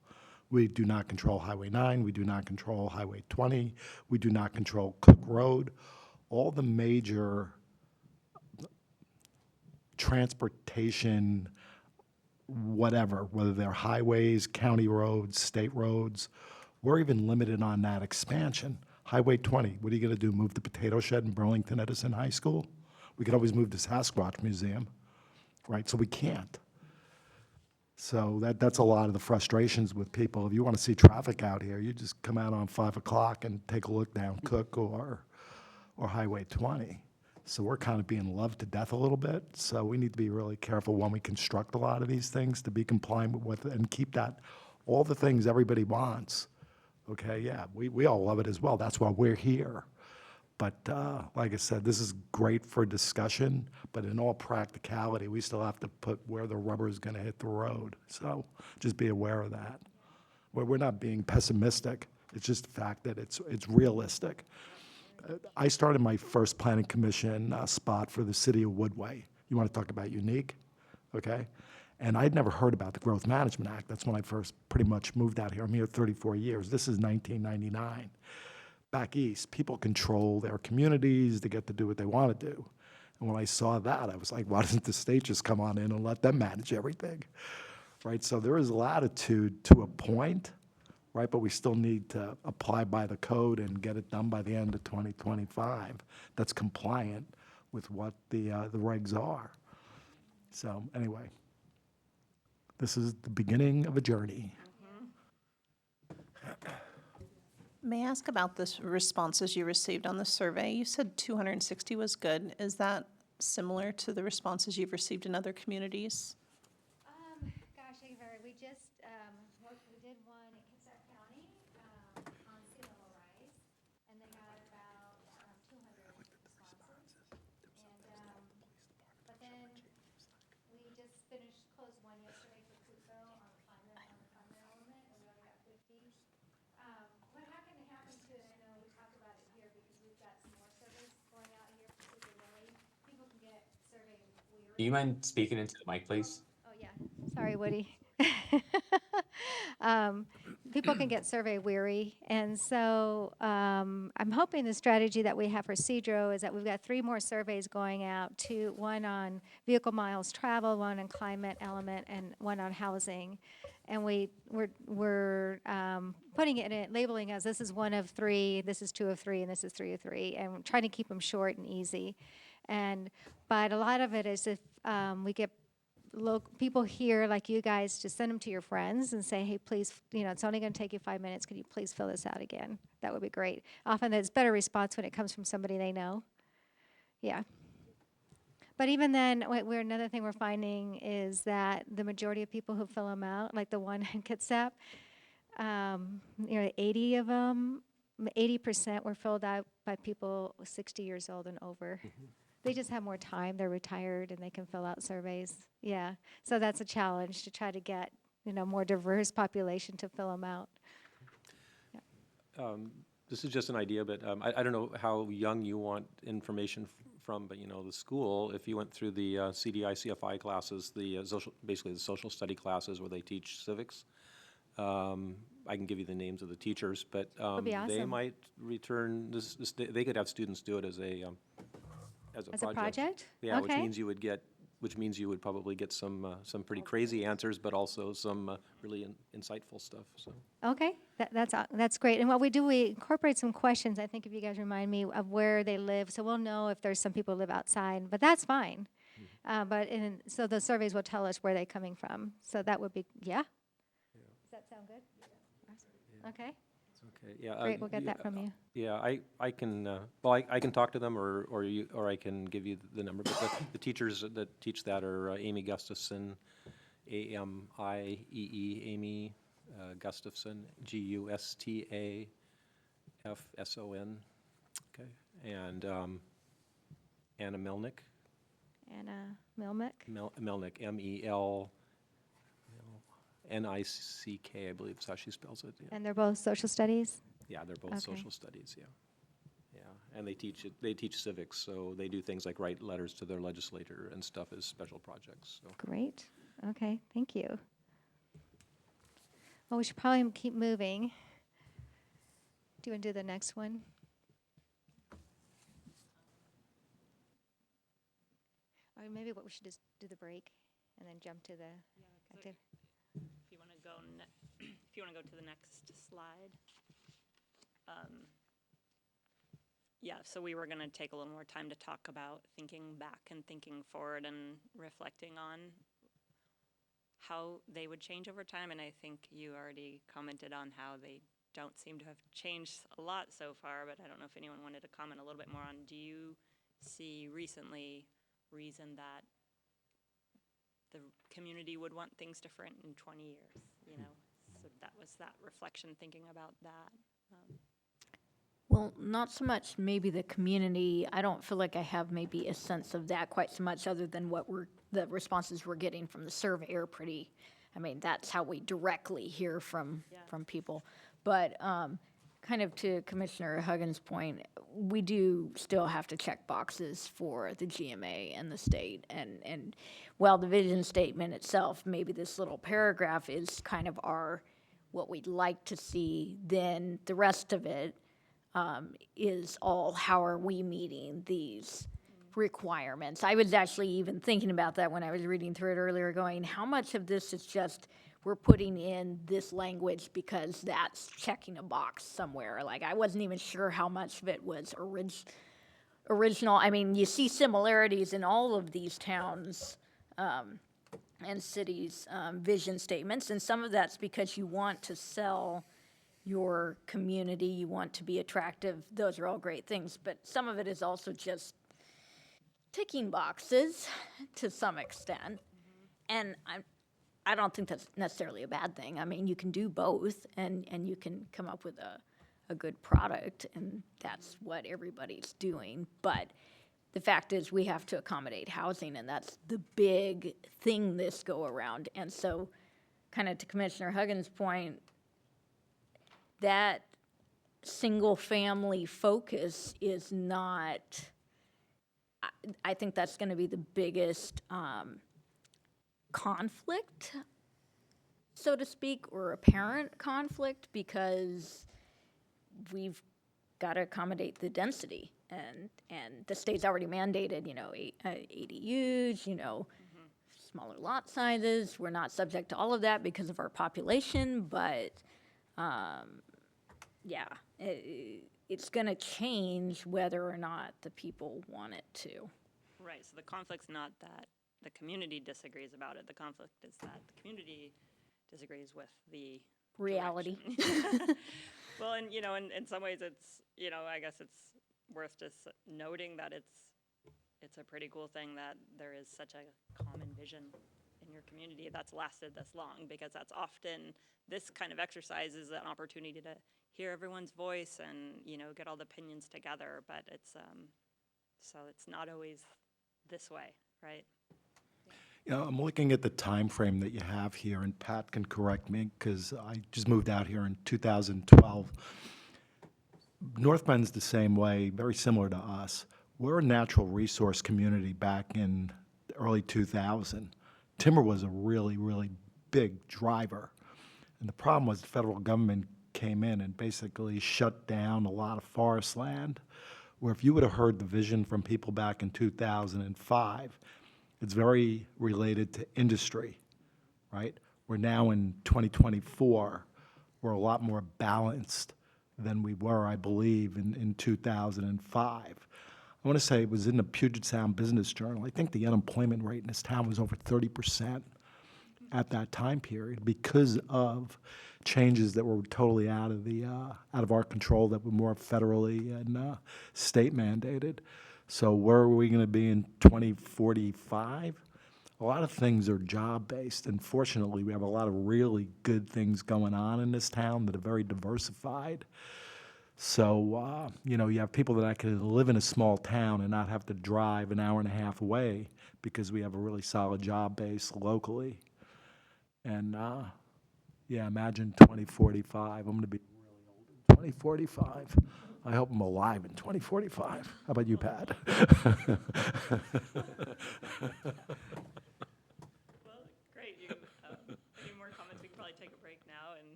We do not control Highway 9, we do not control Highway 20, we do not control Cook Road. All the major transportation, whatever, whether they're highways, county roads, state roads, we're even limited on that expansion. Highway 20, what are you going to do, move the potato shed in Burlington Edison High School? We could always move the Sasquatch Museum, right? So we can't. So that's a lot of the frustrations with people. If you want to see traffic out here, you just come out on 5 o'clock and take a look down Cook or Highway 20. So we're kind of being loved to death a little bit. So we need to be really careful when we construct a lot of these things to be compliant with and keep that, all the things everybody wants. Okay, yeah, we all love it as well. That's why we're here. But like I said, this is great for discussion, but in all practicality, we still have to put where the rubber is going to hit the road. So just be aware of that. We're not being pessimistic. It's just the fact that it's realistic. I started my first planning commission spot for the city of Woodway. You want to talk about unique? Okay. And I'd never heard about the Growth Management Act. That's when I first pretty much moved out here. I'm here 34 years. This is 1999. Back east, people control their communities. They get to do what they want to do. And when I saw that, I was like, why doesn't the state just come on in and let them manage everything? Right? So there is latitude to a point, right? But we still need to apply by the code and get it done by the end of 2025. That's compliant with what the regs are. So anyway, this is the beginning of a journey. May I ask about the responses you received on the survey? You said 260 was good. Is that similar to the responses you've received in other communities? Gosh, Avery, we just, we did one in Kitsap County, on sea level rise, and they got about, 200 responses. And, but then we just closed one yesterday for Kuko on climate element, and we only got 50. What happened to, I know we talked about it here because we've got some more surveys going out here for Sedro-Woolley. People can get survey weary. Do you mind speaking into the mic, please? Oh, yeah. Sorry, Woody. People can get survey weary. And so I'm hoping the strategy that we have for Sedro is that we've got 3 more surveys going out, one on vehicle miles traveled, one on climate element, and one on housing. And we're putting it in it, labeling as this is 1 of 3, this is 2 of 3, and this is 3 of 3, and we're trying to keep them short and easy. But a lot of it is if we get people here like you guys, just send them to your friends and say, hey, please, it's only going to take you 5 minutes. Can you please fill this out again? That would be great. Often there's better response when it comes from somebody they know. Yeah. But even then, another thing we're finding is that the majority of people who fill them out, like the one in Kitsap, 80 of them, 80% were filled out by people 60 years old and over. They just have more time. They're retired and they can fill out surveys. Yeah. So that's a challenge to try to get, more diverse population to fill them out. Yeah. This is just an idea, but I don't know how young you want information from, but the school, if you went through the CDI, CFI classes, basically the social study classes where they teach civics, I can give you the names of the teachers, but Would be awesome. they might return this. They could have students do it as a project. Yeah, Okay. which means you would probably get some pretty crazy answers, but also some really insightful stuff. So. Okay, that's great. And what we do, we incorporate some questions. I think if you guys remind me of where they live, so we'll know if there's some people who live outside. But that's fine. So the surveys will tell us where they're coming from. So that would be Does that sound good? Awesome. Okay. Okay. Yeah. Great. We'll get that from you. Yeah. I can. I can talk to them, or I can give you the number. But the teachers that teach that are Amy Gustafson, AMIEE, Amy Gustafson, GUSTAFSON. Okay. And Anna Melnick, Anna Milnick. Melnick, Melnick, I believe is how she spells it. Yeah, And they're both social studies? yeah, they're both Okay. social studies. Yeah, yeah, and they teach civics, so they do things like write letters to their legislator and stuff as special projects. So. Great. Okay, thank you. Well, we should probably keep moving. Do you want to do the next one? Or maybe what we should just do the break and then jump to the active. If you want to go, if you want to go to the next slide. Yeah, so we were going to take a little more time to talk about thinking back and thinking forward and reflecting on how they would change over time. And I think you already commented on how they don't seem to have changed a lot so far, but I don't know if anyone wanted to comment a little bit more on, do you see recently reason that the community would want things different in 20 years, you know? So that was that reflection, thinking about that. Well, not so much maybe the community. I don't feel like I have maybe a sense of that quite so much, other than the responses we're getting from the survey are pretty, I mean, that's how we directly hear from people. But kind of to Commissioner Huggins' point, we do still have to check boxes for the GMA and the state. And while the vision statement itself, maybe this little paragraph is kind of what we'd like to see, then the rest of it is all how are we meeting these requirements. I was actually even thinking about that when I was reading through it earlier, going, how much of this is just we're putting in this language because that's checking a box somewhere. Like, I wasn't even sure how much of it was original. I mean, you see similarities in all of these towns and cities' vision statements, and some of that's because you want to sell your community, you want to be attractive. Those are all great things, but some of it is also just ticking boxes to some extent. And I don't think that's necessarily a bad thing. I mean, you can do both, and you can come up with a good product, and that's what everybody's doing. But the fact is, we have to accommodate housing, and that's the big thing this go around. And so, kind of to Commissioner Huggins' point, that single-family focus is not, I think that's going to be the biggest conflict, so to speak, or apparent conflict, because we've got to accommodate the density. And the state's already mandated, ADUs, smaller lot sizes. We're not subject to all of that because of our population, but it's going to change whether or not the people want it to. Right, so the conflict's not that the community disagrees about it. The conflict is that the community disagrees with the Reality. direction. Well, and, in some ways it's, I guess it's worth just noting that it's a pretty cool thing that there is such a common vision in your community that's lasted this long, because that's often, this kind of exercise is an opportunity to hear everyone's voice and, get all the opinions together, but it's, so it's not always this way, right? I'm looking at the time frame that you have here, and Pat can correct me, because I just moved out here in 2012. North Bend's the same way, very similar to us. We're a natural resource community back in the early 2000. Timber was a really, really big driver. And the problem was the federal government came in and basically shut down a lot of forest land, where if you would have heard the vision from people back in 2005, it's very related to industry, right? We're now in 2024, we're a lot more balanced than we were, I believe, in 2005. I want to say it was in the Puget Sound Business Journal. I think the unemployment rate in this town was over 30% at that time period, because of changes that were totally out of our control, that were more federally and state mandated. So where are we going to be in 2045? A lot of things are job-based, and fortunately, we have a lot of really good things going on in this town that are very diversified. So, you have people that actually live in a small town and not have to drive an hour and a half away because we have a really solid job base locally. And, yeah, imagine 2045. I'm going to be really old in 2045. I hope I'm alive in 2045. How about you, Pat? Well, great, you, any more comments, we can probably take a break now and.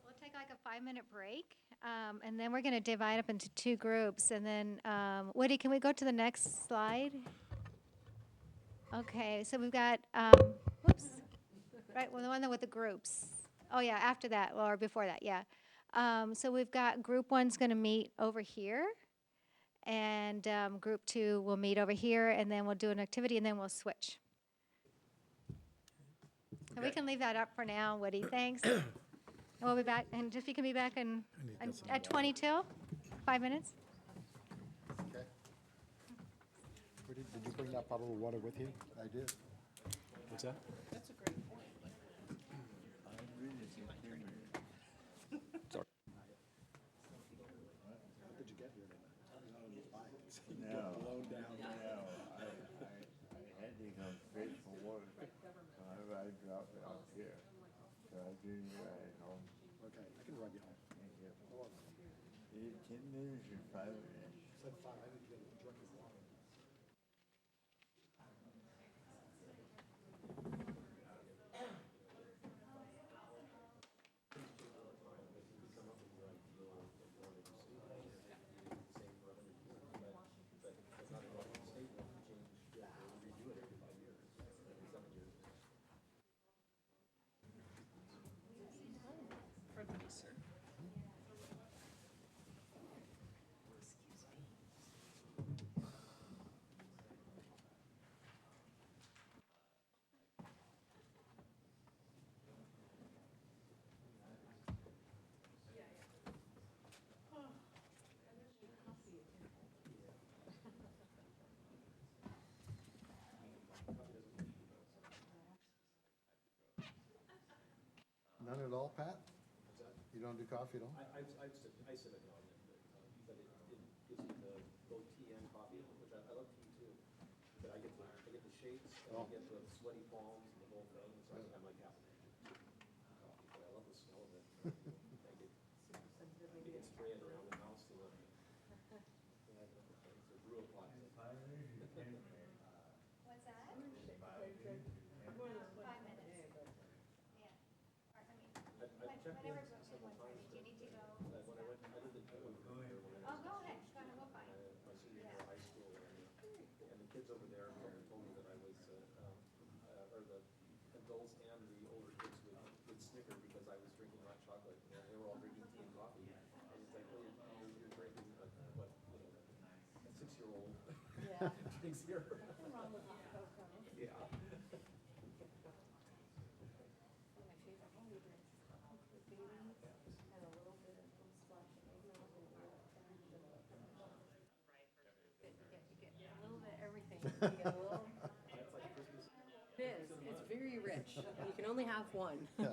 We'll take like a 5-minute break, and then we're going to divide up into 2 groups. And then, Woody, can we go to the next slide? Okay, so we've got, whoops, right, well, the one with the groups. Oh, yeah, after that, or before that, yeah. So we've got group 1's going to meet over here, and group 2 will meet over here, and then we'll do an activity, and then we'll switch. So we can leave that up for now, Woody, thanks. And we'll be back, and if you can be back at 22, 5 minutes? Okay. Did you bring that bottle of water with you? I did. What's that? I had to come straight from work, so I dropped it off here. So I didn't ride home. Okay, I can run you home. Thank you. 10 minutes or 5 minutes? Said 5, I need to get a drink of water. None at all, Pat? You don't do coffee at all? I sit it now and then, but it gives me both tea and coffee, which I love tea too. But I get the shakes, and I get the sweaty palms and the whole thing, so I'm like half an coffee, but I love the smell of it. Thank you. You can spray it around the house, it's a brew pot. What's that? 5 minutes. Yeah. Or, I've checked in whatever several times. do you need to go? When I lived in Poland for a year when I Oh, go ahead, we'll find it. my senior year of high school, and the kids over there told me that I was, or the adults and the older kids would snicker because I was drinking hot chocolate, and they were all drinking tea and coffee. And it's like, well, you're drinking, a 6-year-old drinks here. Yeah. A little bit of everything. It is, it's very rich. You can only have one. The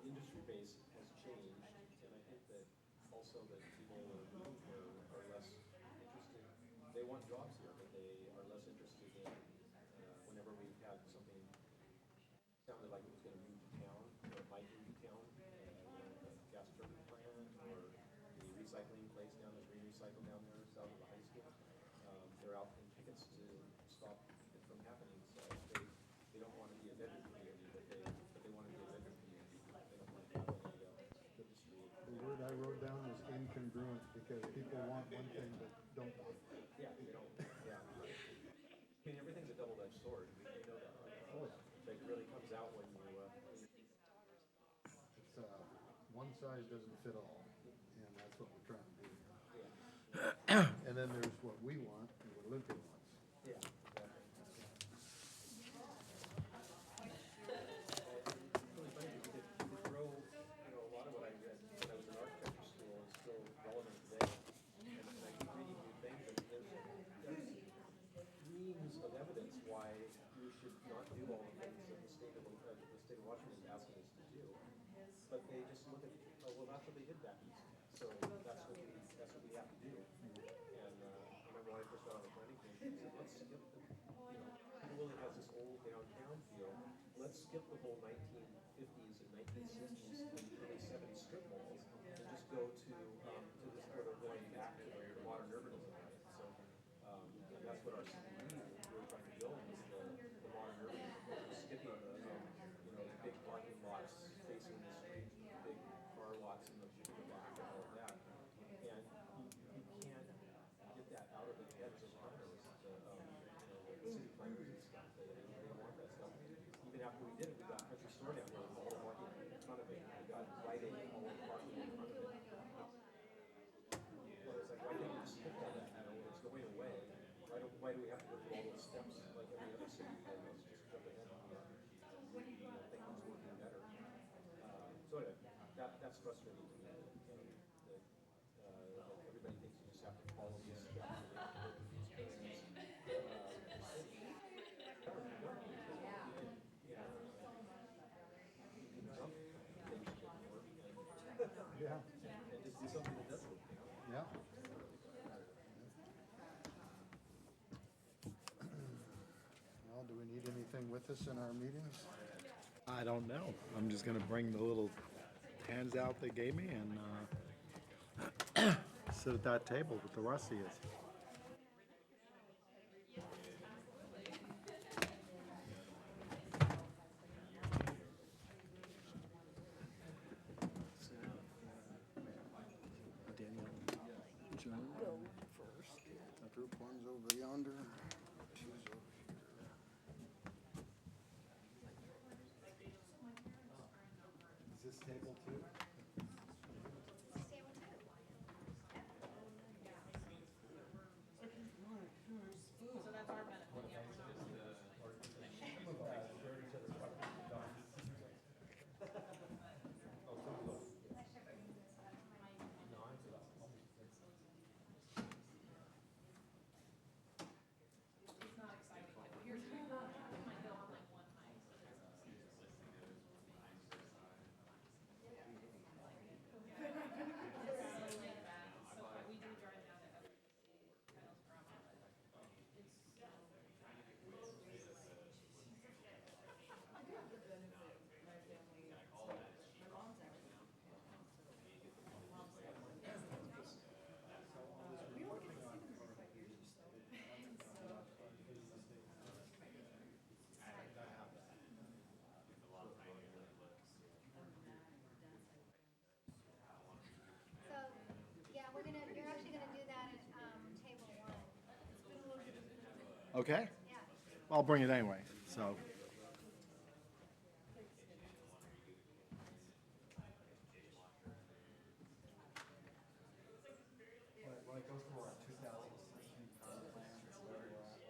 industry base has changed, and I think that also that people that move here are less interested. They want jobs here, but they are less interested in, whenever we've had something sounded like it was gonna move to town, or it might move to town, the gas turbine plant, or the recycling place down, the green recycle down there south of the high school. They're out in tickets to stop it from happening, so they don't wanna be a bedroom community, but they wanna be a bedroom community. They don't wanna have any, industry. The word I wrote down was incongruent, because people want one thing but don't want it. Yeah, they don't, yeah. I mean, everything's a double-edged sword, we know that. Oh, It really comes out when you, it's, one size doesn't fit all, and that's what we're trying to do here. And then there's what we want and what Olympia wants. yeah. Really funny, because if you throw, a lot of what I read when I was in architecture school is still relevant today. And I keep reading new things, and let's skip the whole 1950s and 1960s and early 70s strip malls and just go to this where they're going back to the modern urbanism. Right? So and that's what our CBD is really trying to build is the modern urbanism. We're skipping the big parking lots facing the street, the big car lots in the back and all of that. And you can't get that out of the heads of planners, the city planners and stuff. They don't want that stuff. Even after we did it, we got country store down there with all the parking in front of it. We got Rite Aid, all the parking in front of it. Well, it's like, why can't we just skip all that? It's going away. Why do we have to go through all those steps like every other city? Let's just jump ahead and think it's working better. So anyway, that's frustrating to me. That everybody thinks you just have to follow these steps. Yeah. And just do something that does work. Yeah. Well, do we need anything with us in our meetings? I don't know. I'm just gonna bring the little hands out they gave me and sit at that table with the Russians. The group one's over yonder. Two's over here. Is this table too? So, yeah, you're actually gonna do that at, table one. Okay. Yeah. I'll bring it anyway, so. When it goes to our 2016 power plans, it's where we're at right now.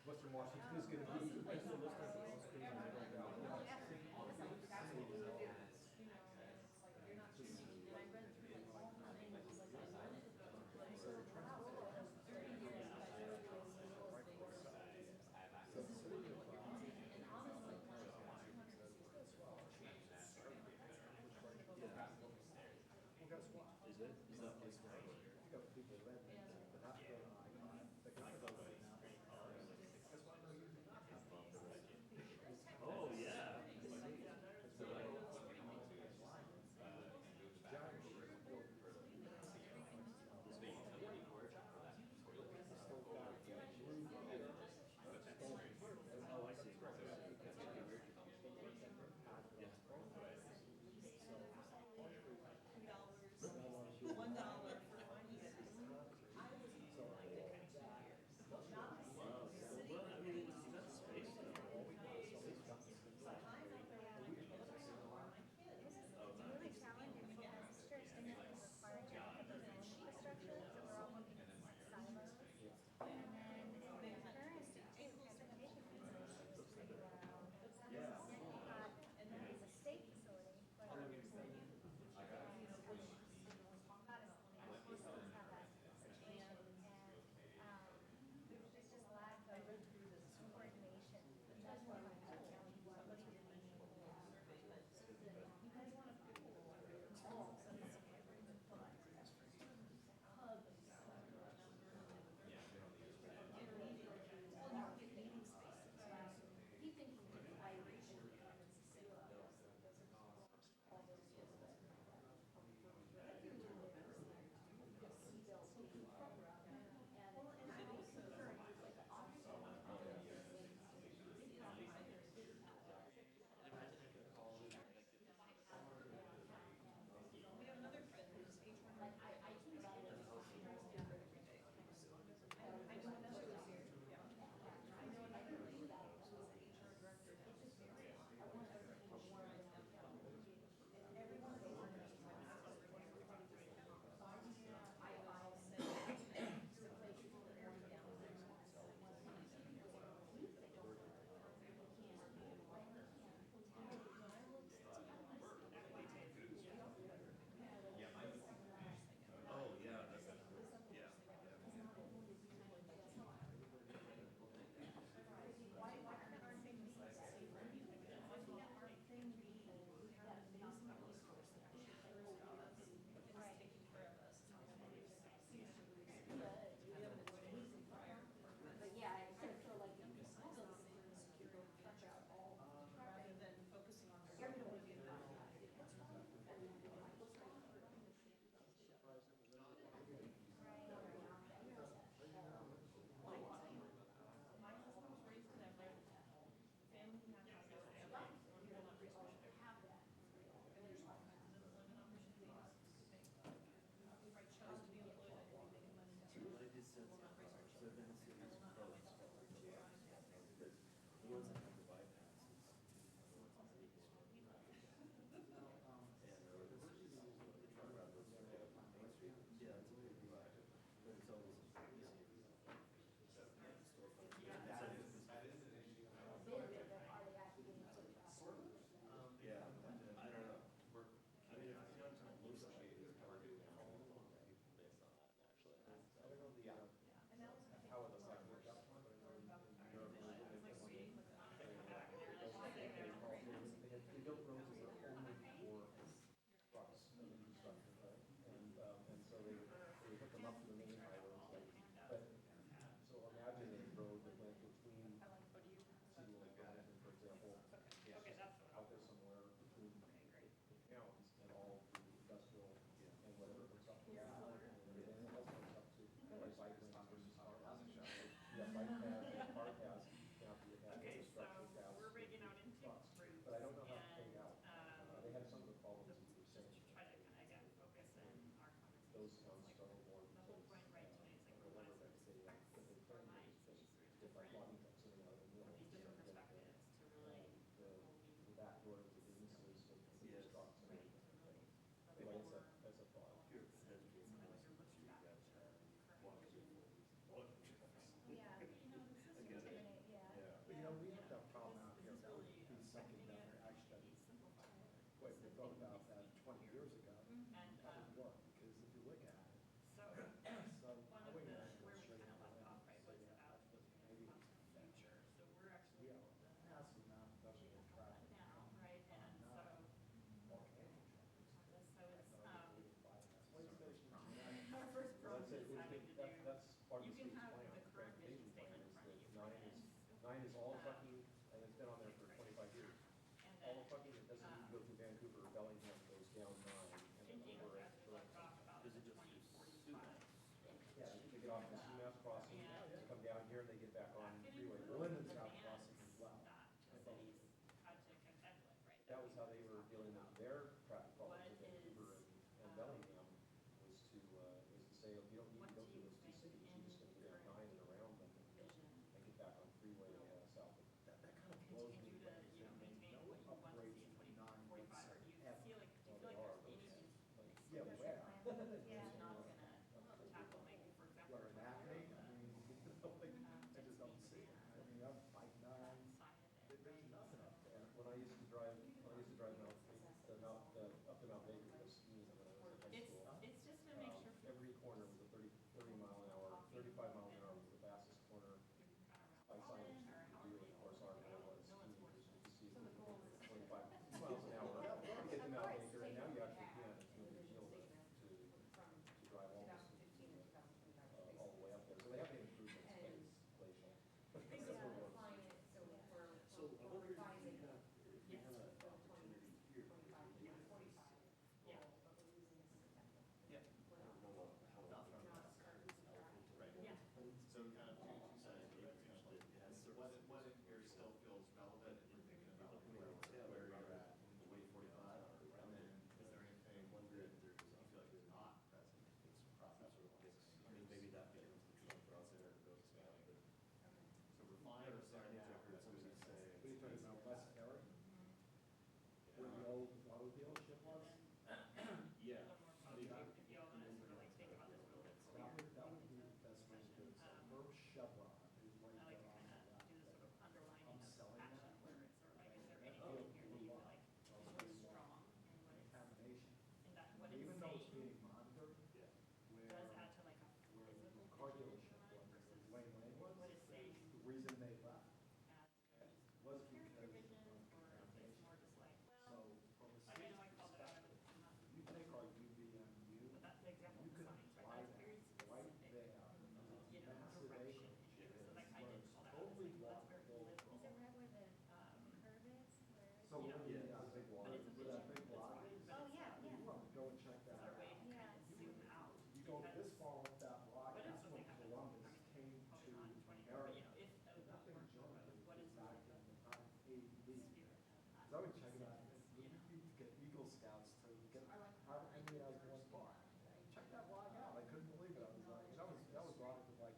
Western Washington is going to be Nine is all trucking, and it's been on there for 25 years. All the trucking that doesn't need to go through Vancouver or Bellingham goes down 9 and then over at Burlington. Yeah, they get off the Sumas crossing, they come down here, and they get back on freeway. Berlinden's got crossing as well. That was how they were dealing with their traffic problems in Vancouver and Bellingham, was to say, you don't need to go through those two cities, you just need to go down 9 and around them and get back on freeway south of. That kind of blows me away. No upgrades from 9 whatsoever. Yeah, where? Where in Acme? I mean, I just don't see it. I mean, up Bike 9, there's nothing up there. When I used to drive up to Mount Baker to go skiing when I was in high school. It's just to make sure. Every corner was a 30 mile an hour, 35 miles an hour was the fastest corner by signage that you could do. And of course, our goal was skiing, because you could see 25 miles an hour to get to Mount Baker, and now you actually can. It's no big deal to drive all this, all the way up there. So they have the improvements, but it's glacial. That's what it was. So I wonder if you have an opportunity here. Yeah. Right. So kind of two sides of it, usually. What if your still feels relevant and you're thinking about where you're at in the way 45? And then is there anything that you feel like is not present? I mean, maybe that becomes the truck processor to go expand. So refine or signage, I heard somebody say. What are you talking about, West Ferry? Where the old auto dealership was? Yeah. That would be the best way to do it. So Merck Chevron is right there on the left. I'm selling that. Contamination. Even though it's being monitored, where the car dealership was, Wayne Lane was, the reason they left was because of contamination. So from a safety perspective, you take our UVMU, you could fly that right there. Massive acreage. It's totally walkable. Is it right where the curve is? So where the big water, where that big rock is. Oh, yeah, You yeah. want to go and check that out. Yeah. You go this far up that rock, that's when Columbus came to America. Nothing jumped back in the time AD. Because I would check it out, you could get Eagle Scouts to get, have any as one bar. Check that rock out, I couldn't believe it, I was like, that was rotted to like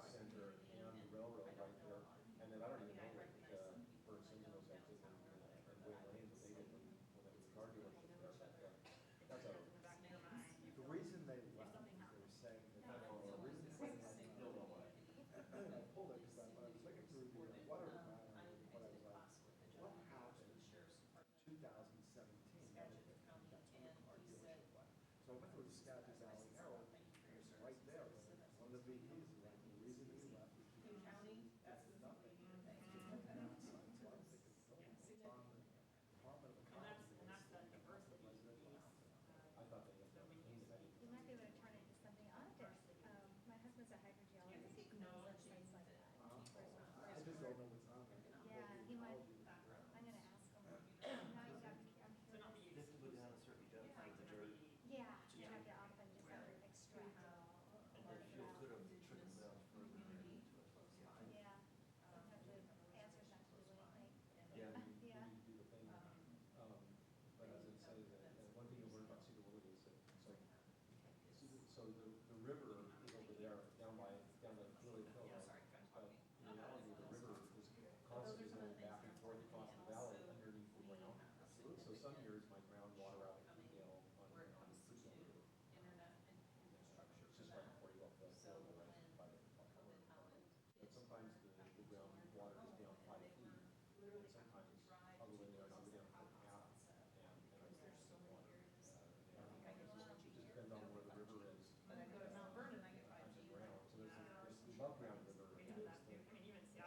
center and the railroad right there. And then I don't even know what Burn Signals exit and Wayne Lane, what they did when it was a car dealership there, but that's a. The reason they left, they were saying that, the reason they left, and I pulled it because when I was looking through the water environment, what I was like, what happened in 2017? That's when the car dealership left. So I went through the Skagit Valley Herald, and it was right there, one of the VPs was like, the reason he left is because he did nothing. So I'm thinking, it's on the Department of Economy. I thought they had done clean it anyway. You might be able to turn it into something. I have to, my husband's a hydrogeologist. He knows things like that. I just don't know what's on there. Yeah, he might, I'm gonna ask him. Now you got, I'm sure. You have to go down a certain depth for the dirt, Yeah, you have to often just extract it all. and then she'll put a trickle down further into it. Yeah, don't have to, answers not to do anything. Yeah, Yeah. we need to do the thing. But as I say, that one thing you learn about Sedro-Woolley is that, so the river is over there, down like Willie Hill, right? But in reality, the river is constantly going back and forth across the valley underneath the ground. So some years my groundwater out at Creedale on Crusoe River. It's just right before you go up the hill, right by the cover of the park. But sometimes the groundwater is down 5 feet. And sometimes I'll go in there and I'll go down 4.5 and I still see water. It just depends on where the river is. And I go to Mount Vernon, I get 5 feet. Ground. So there's the above ground river and there's the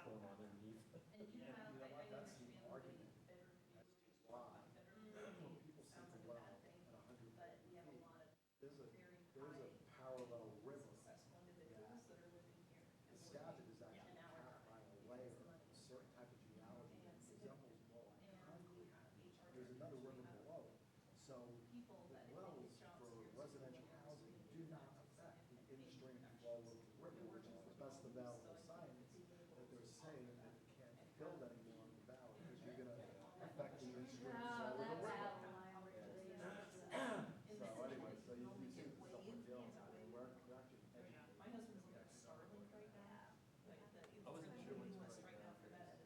going on underneath. And you know what, that's the argument as to why people say, well, at 100 feet, there's a parallel river. The Skagit is actually capped by a layer of a certain type of geology that resembles more like concrete. There's another river below it. So the wells for residential housing do not affect the in-stream flow of the river, which is the best available science that they're saying that you can't build anymore in the valley because you're gonna affect the in-stream flow of the river. So anyway, so you see the stuff we're dealing with, and we're actually educated. My husband's looking at Starlink right now. I wasn't sure what's right now for that.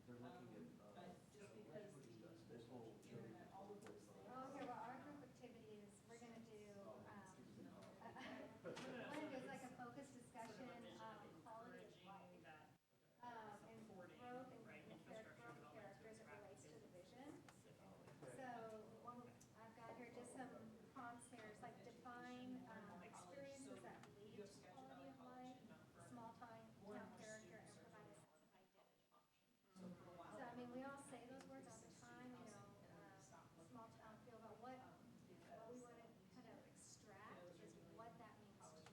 They're looking at, Just because this whole internet, all of those things. Oh, okay, well, our group activity is, we're gonna do, we're gonna do like a focused discussion on quality of life. And growth and growth characters that relates to the vision. So, I've got here just some prompts here, it's like define, experiences that lead to quality of life, small town character, and provide a sense of identity. So, I mean, we all say those words all the time, you know, small town feel, but what we want to kind of extract is what that means to you.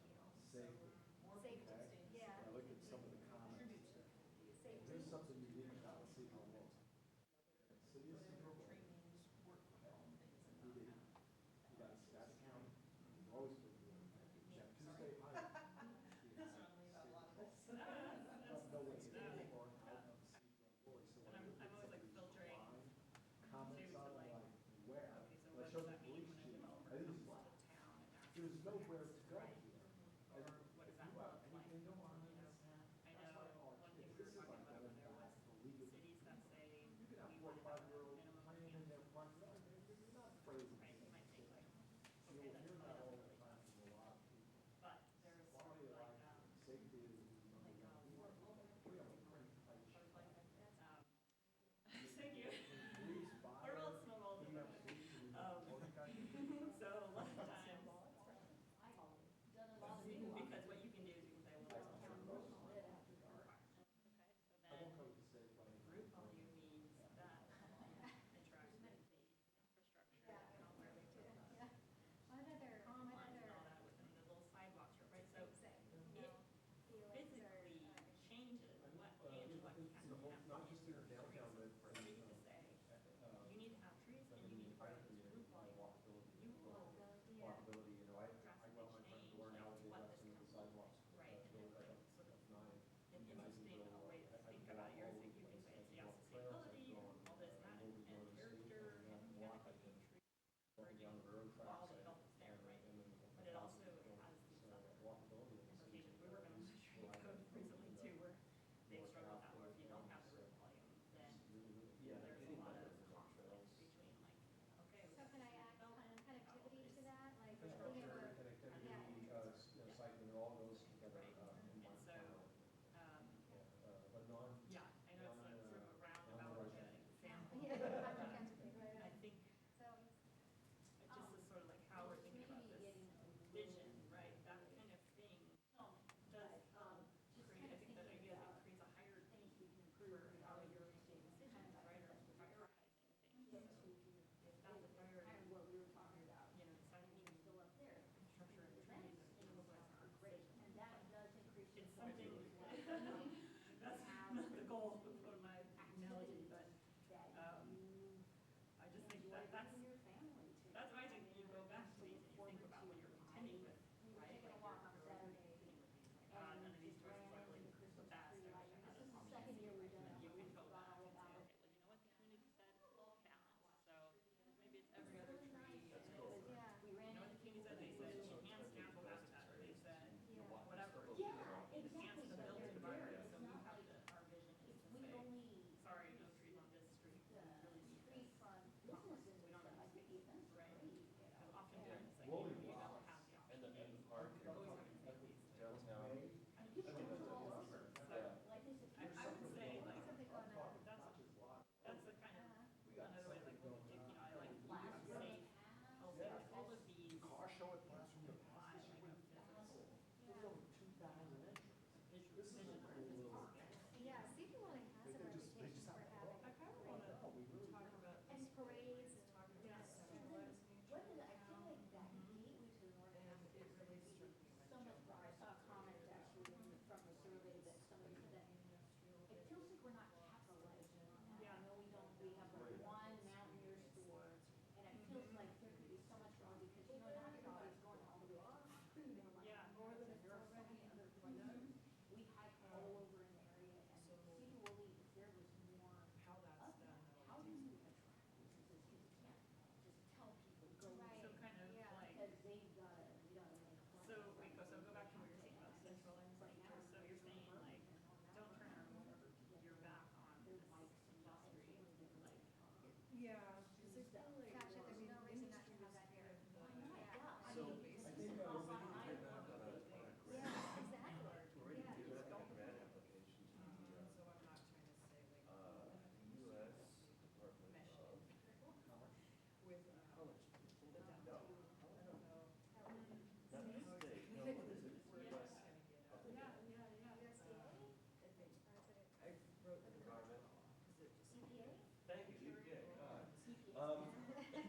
Safety. Safety, yeah. I looked at some of the comments. Safety. There's something unique about Sedro-Woolley. City of Sedro-Woolley. You got Skagit County, you've always been doing that. You got two state highways. You have no way to get more out of Sedro-Woolley. So when I look at some of these line comments on like where, I showed the police chief, I think it's like, there's nowhere to go here. And if you have anything to learn, that's why our kids, this is like going back to League of you can have 4 or 5-year-olds playing in their front yard, you're not afraid of anything. You'll hear that all the time from a lot of people. Quality of life and safety is number one. We have a pretty tight ship. Thank you. Police, fire, We're all snowballed. EMC, all you guys. So last time,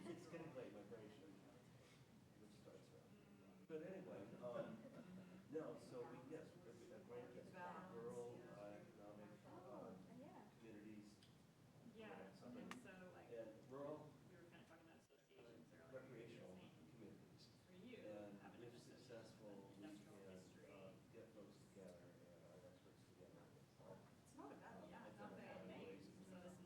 It's getting late, my brain should, which starts around. But anyway, no, so we, yes, a grant gets rural, economic, communities. Something. And rural. We were kind of talking about associations earlier. Recreational communities. And if successful, we can, get folks together and our experts together. It's not a bad, identify ways in which,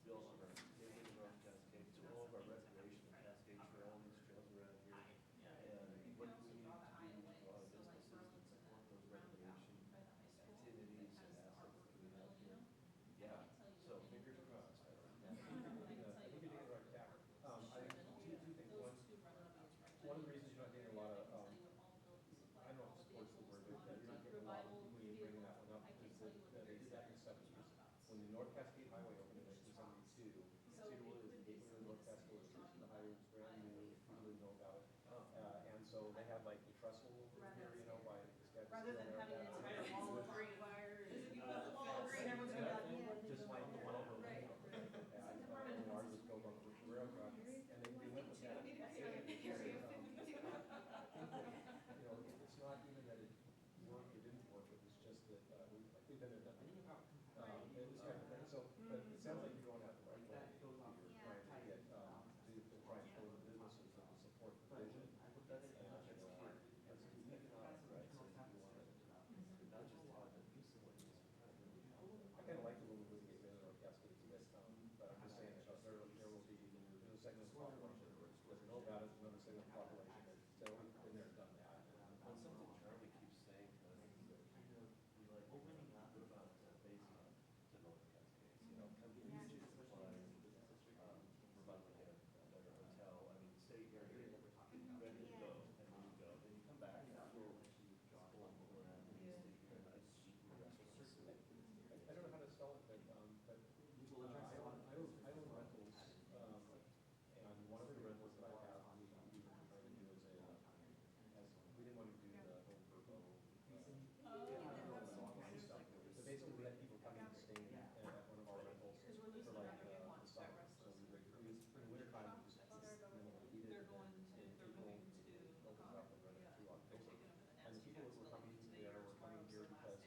build on our Canadian Rock Cascade, to all of our recreation and Cascade Trail, these trails around here. And what we need to do with a lot of businesses that support those recreation activities and assets that we have here. Yeah, so fingers crossed. I think you're doing the right track. I think two things. One of the reasons you're not getting a lot of, I don't know if support's the word, but you're not getting a lot of, when you bring that one up, is that they did that in the 70s. When the North Cascade Highway opened in 1972, Sedro-Woolley was the gateway to the North Cascade. The highway was brand new, people didn't know about it. And so they had like the trestle over here, you know, by this guy. Rather than having an entire wall of green wires. Just like the one over there. And ours was built on the railroad, and they went with that. You know, it's not even that it worked or didn't work, it was just that, we've been there, done that. And this kind of thing, so, but it sounds like you're going out the right way. You're trying to get, to try and pull the businesses that will support the vision. That's key. That's key economic, right? So you want to, not just have the facilities. I kind of like the little bit of gateway of Cascades, but I'm just saying that there will be, there's a segment of the population that doesn't know about it, another segment of the population that said, oh, we've been there, done that. And something Charlie keeps saying to us is that, we like opening up about basing on to North Cascades, you know, come to the supplies, we're about to get a better hotel, I mean, stay here, you're ready to go, and then you go, then you come back, and we'll pull around and stay here, and nice cheap restaurants. I don't know how to spell it, but I own rentals, and one of the rentals that I have, we were trying to do is we didn't want to do the whole Verbo. Online stuff. But basically, we had people coming and staying at one of our rentals for like the summer. So in the wintertime, we just minimally heated, and in April, opened up and rented through October. And the people that were coming there were coming here because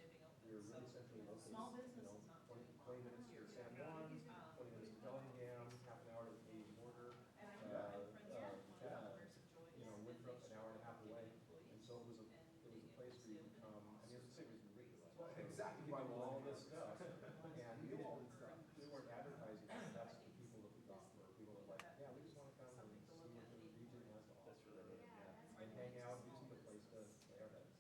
we were really centrally located. Small business, you know, 20 minutes to San Juan, 20 minutes to Bellingham, half an hour to the Canadian border. You know, Winthrop, an hour and a half away. And so it was a place where you could come. I mean, the city was ridiculous. Exactly. Why all this stuff. And we weren't advertising it. That's the people that we got were people that like, yeah, we just want to come and see what the region has to offer. And hang out, use the place to lay our heads.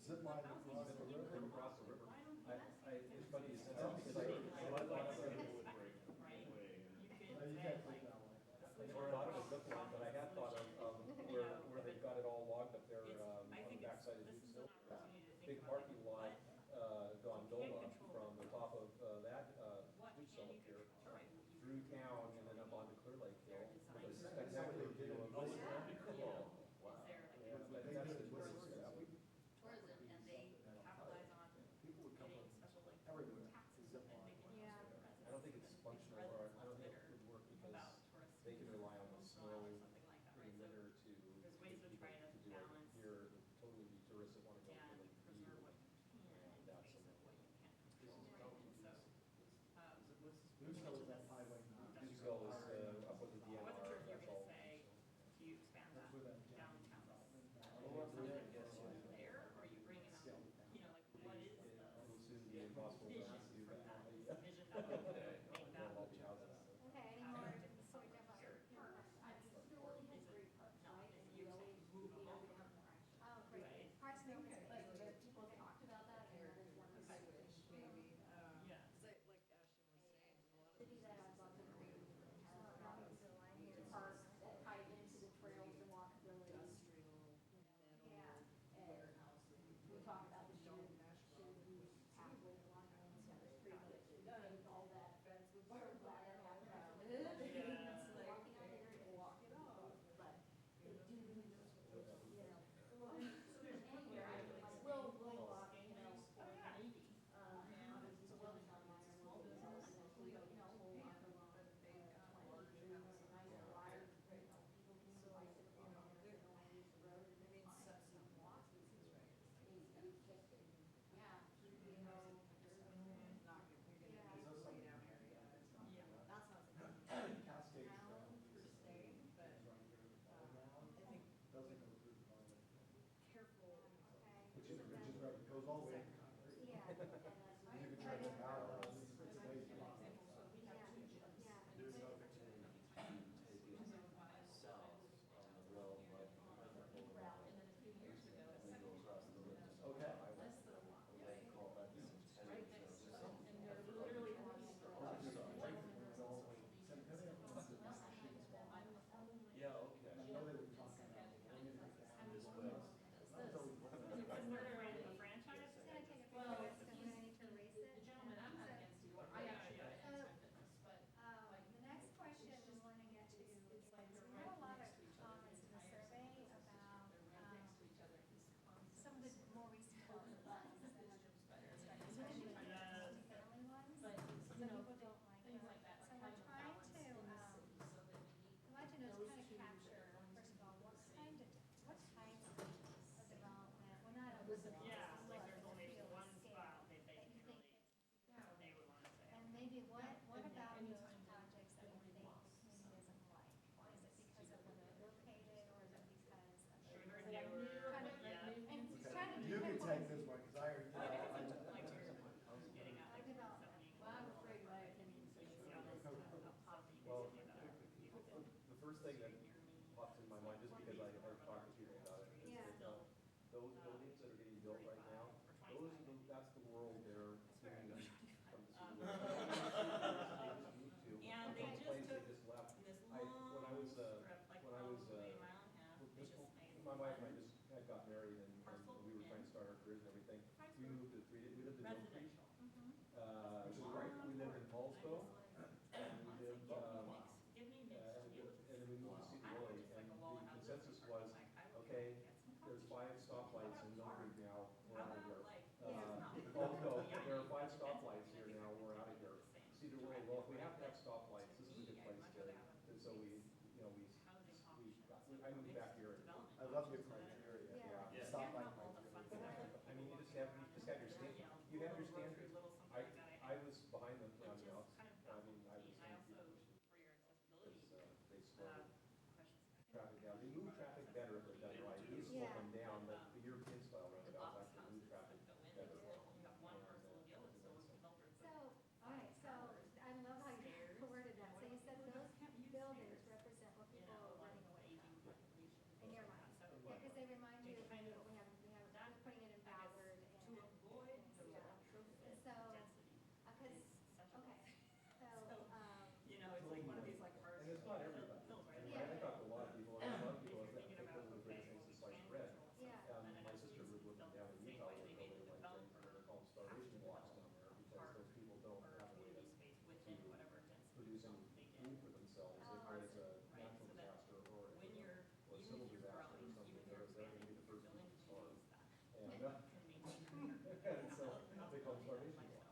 zip line across the river. Across the river. It's funny you said that because I thought of it. You can't take that one. I never thought of a zip line, but I had thought of where they've got it all logged up there on the backside of Duke's Hill. Big parking lot, gondola from the top of that Duke's Hill up here, through town and then up onto Clear Lake Hill. And that would give you a wow. Yeah, I think that's the tourist stuff. Tourism, and they capitalize on People would come getting from special like everywhere to taxes zip and line. making Yeah. sure residents. I don't think it's functional, or I don't think it would work because they can rely on the snow Or something like that, in right? the winter to There's get ways to people try to to do it. balance Here, it would totally be tourists that want to go for and the view. preserve what you can in That's face of what you can't control, This is right? And so, Duke's Hill is that highway now. Duke's Hill is up with the I DNR, wasn't sure if you that's were all. gonna say, do you expand that That's where that downtown? Oh, Something yeah. there, or are you bringing up, you know, like, what is the It will soon be impossible for us to do for that. that vision that we could make that There'll all be houses. Okay, any more? not if you say move all of them. Oh, great. Parks and Open Space. People have talked about that, and that is one of the switch, maybe, Yeah. like Ashton was saying, a lot of City that has lots of green, parks that tie into the trails and walkability. yeah. And we talk about the shared pathway along the street, and all that fence with barbed wire all around it. It's like, walking out there and walk it off, but they do, you know, anywhere, we'll walk, you know, maybe, it's a well done minor, small business, and we, you know, we'll walk along, but they, nice wide, you know, people can use bicycle, you know, they don't wanna use the road, and they set some walk pieces, right? Yeah, you know, Not, you're gonna Yeah. be way down area, it's not, yeah, that's not something Cascade town Trail per se, but, I think doesn't go through the valley. careful. Okay. Which is right, it goes all the way to concrete. Yeah. You can try to parallel, it's amazing. So we have two gyms. Yeah. There's an opportunity to take it south on the rail, right? And then a few years ago, And then go across the river. Okay. less than a block. What they call that, Right next to it, and they're literally on the Yeah, okay. I know they were talking about bringing it down this way. a franchise? It's gonna take a few minutes, because we're gonna need to erase it. The gentleman, I'm not against you, I actually, I enjoy fitness, but The next question we want to get to is, we had a lot of comments in the survey about, next to each other, these concepts. some of the more recent ones that have been constructed, especially the multifamily ones. But, Some you know, people don't like things that. like that, So like we're having a trying balance to, in the city, so that we I'd like to know, those kind of two capture, ones first of all, what the kind of, what types of development, well, not a Yeah, like look, there's but only feel, one scale, style they that you think, they would wanna say. and maybe what about those anytime projects that you think maybe doesn't like? Is it because of where they're located, or is it because of the? Shorter, is it a newer, kind of- yeah. And it's trying to You can pinpoint take this one, because I already, you know, Getting at like development. zoning. Well, I'm afraid my opinion is. Well, the first thing that pops in my mind, just because I've talked to people about it, is Yeah. that those buildings that are getting built right now, that's the world they're moving from the city. And they just Place they took just left. this When I long was, strip, like when I was, probably a mile and a half, they just, just made. my wife and I just had got married and Parcel we were trying to start our careers and everything. We moved to we lived in Mill Creek. Residential. We lived in Paulsville, and we lived, Give me and then we moved to Sedro-Woolley, and the consensus was, okay, there's 5 stoplights in Mill Creek now, we're out of here. Paulsville, there are 5 stoplights here now, we're out of here. Sedro-Woolley, well, if we have to have stoplights, this is a good place to, so we, you know, I moved back here. I love your criteria. Yeah. Stop like criteria. I mean, you just have your standard, you have your standards. I was behind the roundabout, I mean, I was I saying also, people for your accessibility, they slowed questions. traffic down. They move traffic better if they're done right. These slow Yeah. them down, but the European style roundabouts actually move traffic Go in, better. you got one parcel of deal with, so developers. So, all right, so I love how you worded that. So you said those buildings represent what people are running away from in your mind. Yeah, because they remind you of what we have, we're putting it in Ballard, producing food for themselves if there's a natural disaster or a civil disaster or something, they're going to be the first ones to starve. And, and so they call them starvation laws.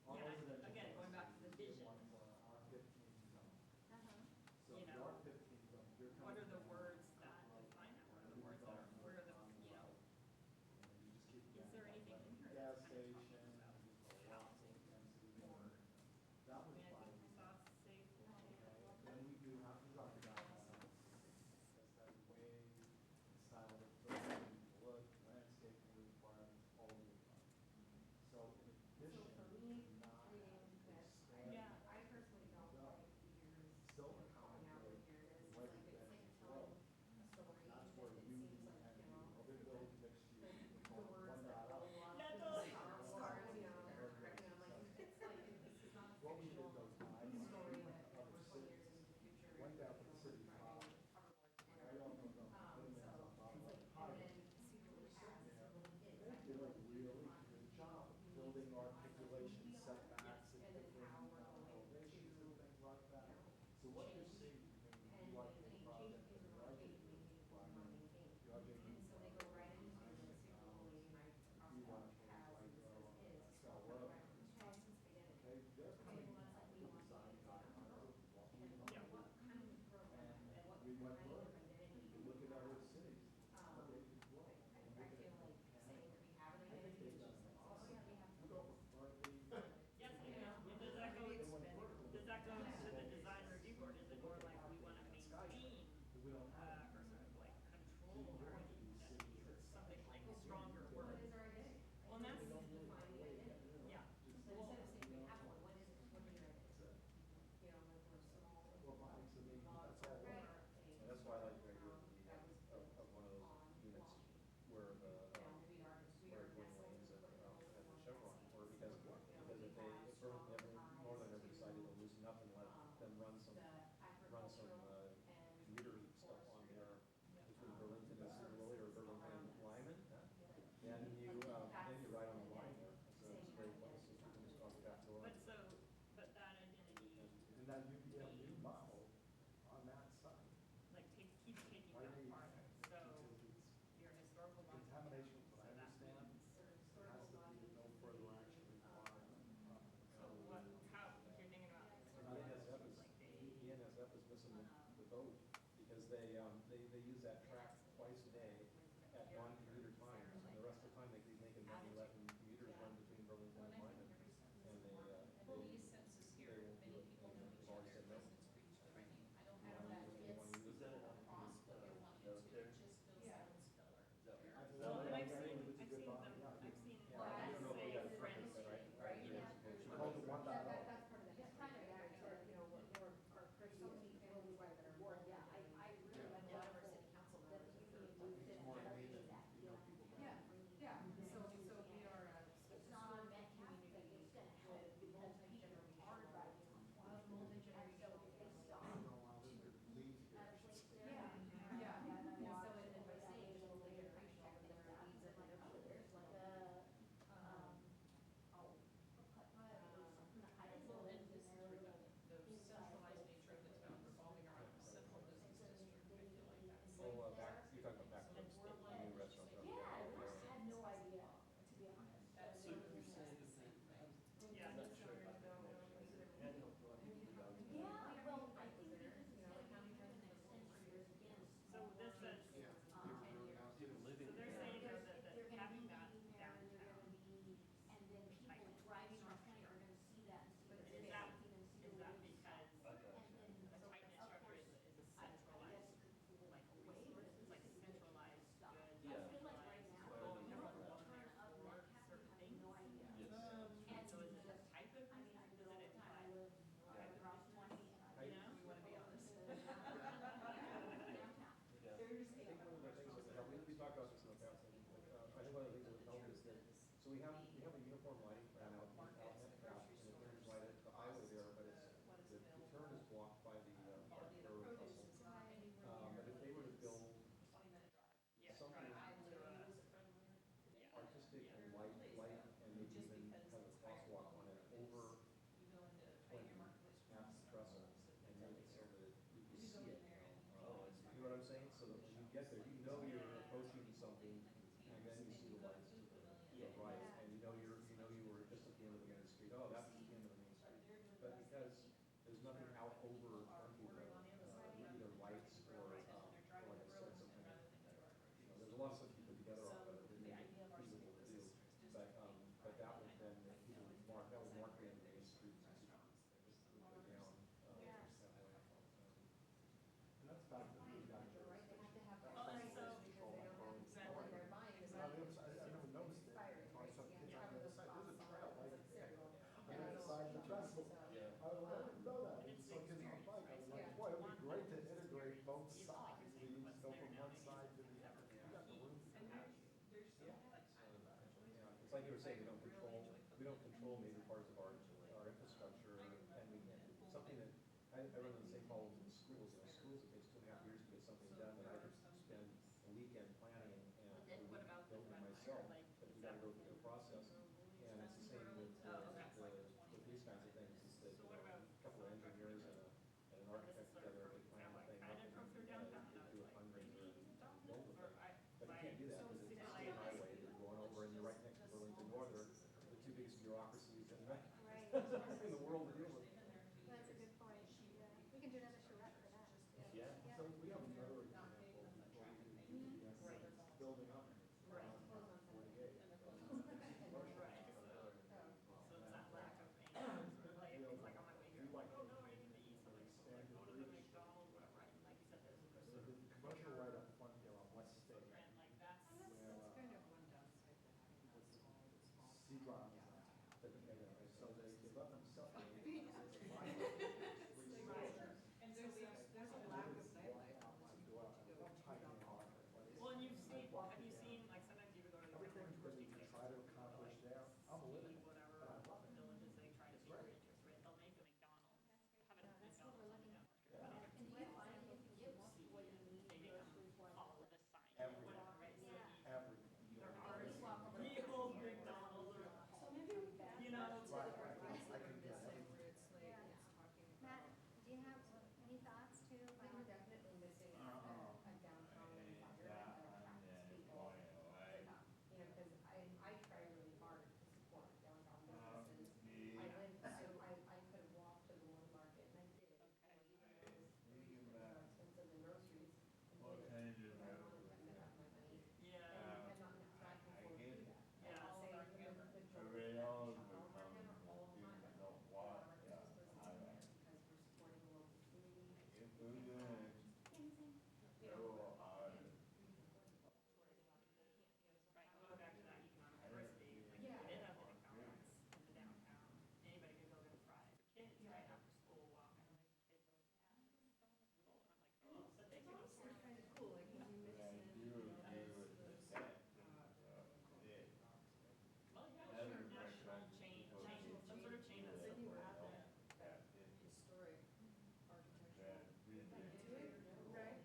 Again, going back to the vision, what are the words that define that? What are the words that are, where are the, is there anything in here that's kind of talking about housing or, I mean, I think we saw safe. Then we do have to talk about that way, style of building, look, landscaping requirements, all of the above. So in addition, not expand. Yeah. I personally don't like years Still coming out with accommodate here, this is what like, you it's like guys telling want. a story, That's that where it you seems like, and you know, other building mixed use, we the call it words that 1.0. build a lot of That's things, all. Star Wars, you know, they're correcting, I'm like, it's like, this is not a What we did fictional those guidelines story of that other we're 20 years cities. into the future, Went you down know, to the we're city trying hall. to cover I don't know about so it's like, and then Sedro-Woolley has little kids that They can did a like really good job building articulation setbacks and and then different how we're going elevations and to, things like that. you know, So what you're change. seeing when you And do like they a change project things and around, you change, maintain, maintain. you are getting. And so they go right into the Sedro-Woolley, and I across the board has, and it says is, so right from since the beginning. Okay, they're Okay, coming well, that's like me wanting design to get guidelines of what we want. and what kind of growth, and what We went kind of further. identity If do you we look at other have? cities, what they do well. I feel like saying that we have an identity is just like, oh yeah, we have. You go from Berkeley. Yes, and does that go, does that go to the design review board? Is it more like we want to maintain, We don't have. or sort of like control our identity, or something like stronger What words? is our identity? Well, that's, Define the identity. yeah. But instead of saying we have one, what is your identity? You know, like we're small. Well, Mike's, I mean, Logs that's all are right. a, And that's why I like the idea that was built of one of those on units walking. where the, And we are where Dwayne nestled Lane's in at, the at the one Chevron, that or seems, because you know, if we have Burlington, strong ever, Northern ever ties decided to to, loosen up and let them run some the agricultural and commuter stuff on there between Burlington and Sedro-Woolley or Burlington and Lyman, then you, right on the line there, so it's a great place, so you can just walk back door. But so, but that identity, And then you get a new model on that site. like, keep taking Why that do you- farther, so Because it's your historical lots. contamination, from what I So that understand, means- has to be no further action required. So what, how, if you're thinking about like, sort of ENSF is, like a, ENSF is missing the boat, because they use that track twice a day at non-commuter times, and the rest of the time they keep making money letting commuters run between Burlington and Lyman. And police census here, many people know each other, residents for each other, I mean, I don't have that, it's across, but you're wanting to just build silence filler. well, and I've seen them, say, friends, Right? She called it 1.0. That's part of that, it's primary, you know, we're, our personal multi-family that are, yeah, I really like a lot of our city council members get there, you know you're approaching something, and then you see the lights to the right, and you know you were just at the end of the main street, oh, that's the end of the main street. But because there's nothing out over twenty, either lights or like I said, something, there's a lot of stuff you put together on it, but it didn't make it feasible to do. But that would then, that would mark the end of the main street, just put down, that way. And that's about the thing that You're right, they have to have. I prices never because they don't have to know what they're buying is like. noticed it. Expiring, right? So you have to cover those costs on trail it. right there. on And I the know side of the it's trestle. so- I was like, I didn't know that. And so kids on bike, I was like, boy, it'd be great to integrate both sides. You just go from one side to the other. You got the room for that. It's like you were saying, we don't control major parts of our infrastructure, and something that, I run into the same problems in schools. In schools, it takes 2.5 years to get something done, and I could spend a weekend planning and a week building it myself, but you gotta go through the process. And it's the same with these kinds of things, is that, a couple of engineers and an architect together, they plan the thing up, and do a fundraiser and build the thing. But you can't do that, because it's a state highway, you're going over, and you're right next to Burlington Northern, the two biggest bureaucracies in the world to deal with. That's a good point. Yeah. We can do another charrette for that. Yeah. So we have another example before we do building up. 48. Commercial right up front here on West State. Sedro-Woolley. So they let them separate. And there's a lack of nightlife. Well, and have you seen, like, sometimes you would go to the Everything that we try to accomplish there, I'm a little. whatever villages, they try to take pictures, right? They'll make a McDonald's, have a That's what we're looking at. And do you find if you get what you need they groceries become wise? all of a sign. Everything. Right? So Yeah. Everything. there are real McDonald's, So maybe we back you know, to the Right, part right. where I can do that. it's like, Yeah. it's talking Matt, about. do you have any thoughts too? I think we're definitely missing a downtown environment that attracts people. You know, because I try really hard to support downtown businesses. I live, I could walk to the Woolly Market, and I did, even though it's more expensive than groceries. I did it, because I wanted to have my money. yeah. And not, I can afford to do that. Yeah. I'll say the majority of the shop market all the time, but our business is because we're supporting the local community. Right, going back to that economic diversity, like, if we did have an economics in the downtown, anybody could go get a fry for kids, right, after school walk, and like, kids are like, yeah, McDonald's full, and I'm like, oh, so they can It's kind of cool, like when you mix in well, yeah, sure, national chain, some sort of chain of support. historic architectural right?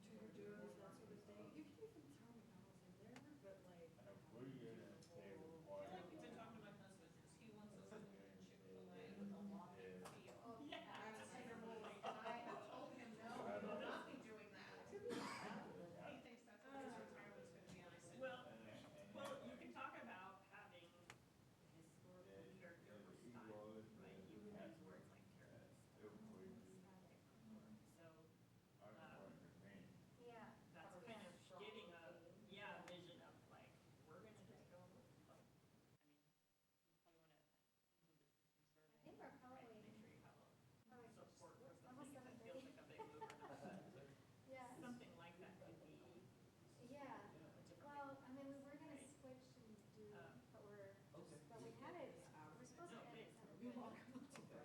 Trader Joe's, that sort of thing. You can even throw McDonald's in there, but like. I think we've been talking to my husband, because he wants us to do Chick-fil-A with a walking field. Yeah. I told him, no, we'll not be doing that. He thinks that's what his retirement's gonna be, and I said, well, you can talk about having historical character or style, right? You can use words like character. So, Yeah. that's kind of getting a, vision of like, we're gonna just go with, like, I mean, you probably want to include this in some survey. I think we're right, probably, make sure you have probably support for almost something, if it feels 7:30. like a big mover. Yeah. Something like that could be Yeah. a different. Well, I mean, we were gonna switch and do, but we had it, we're supposed to end at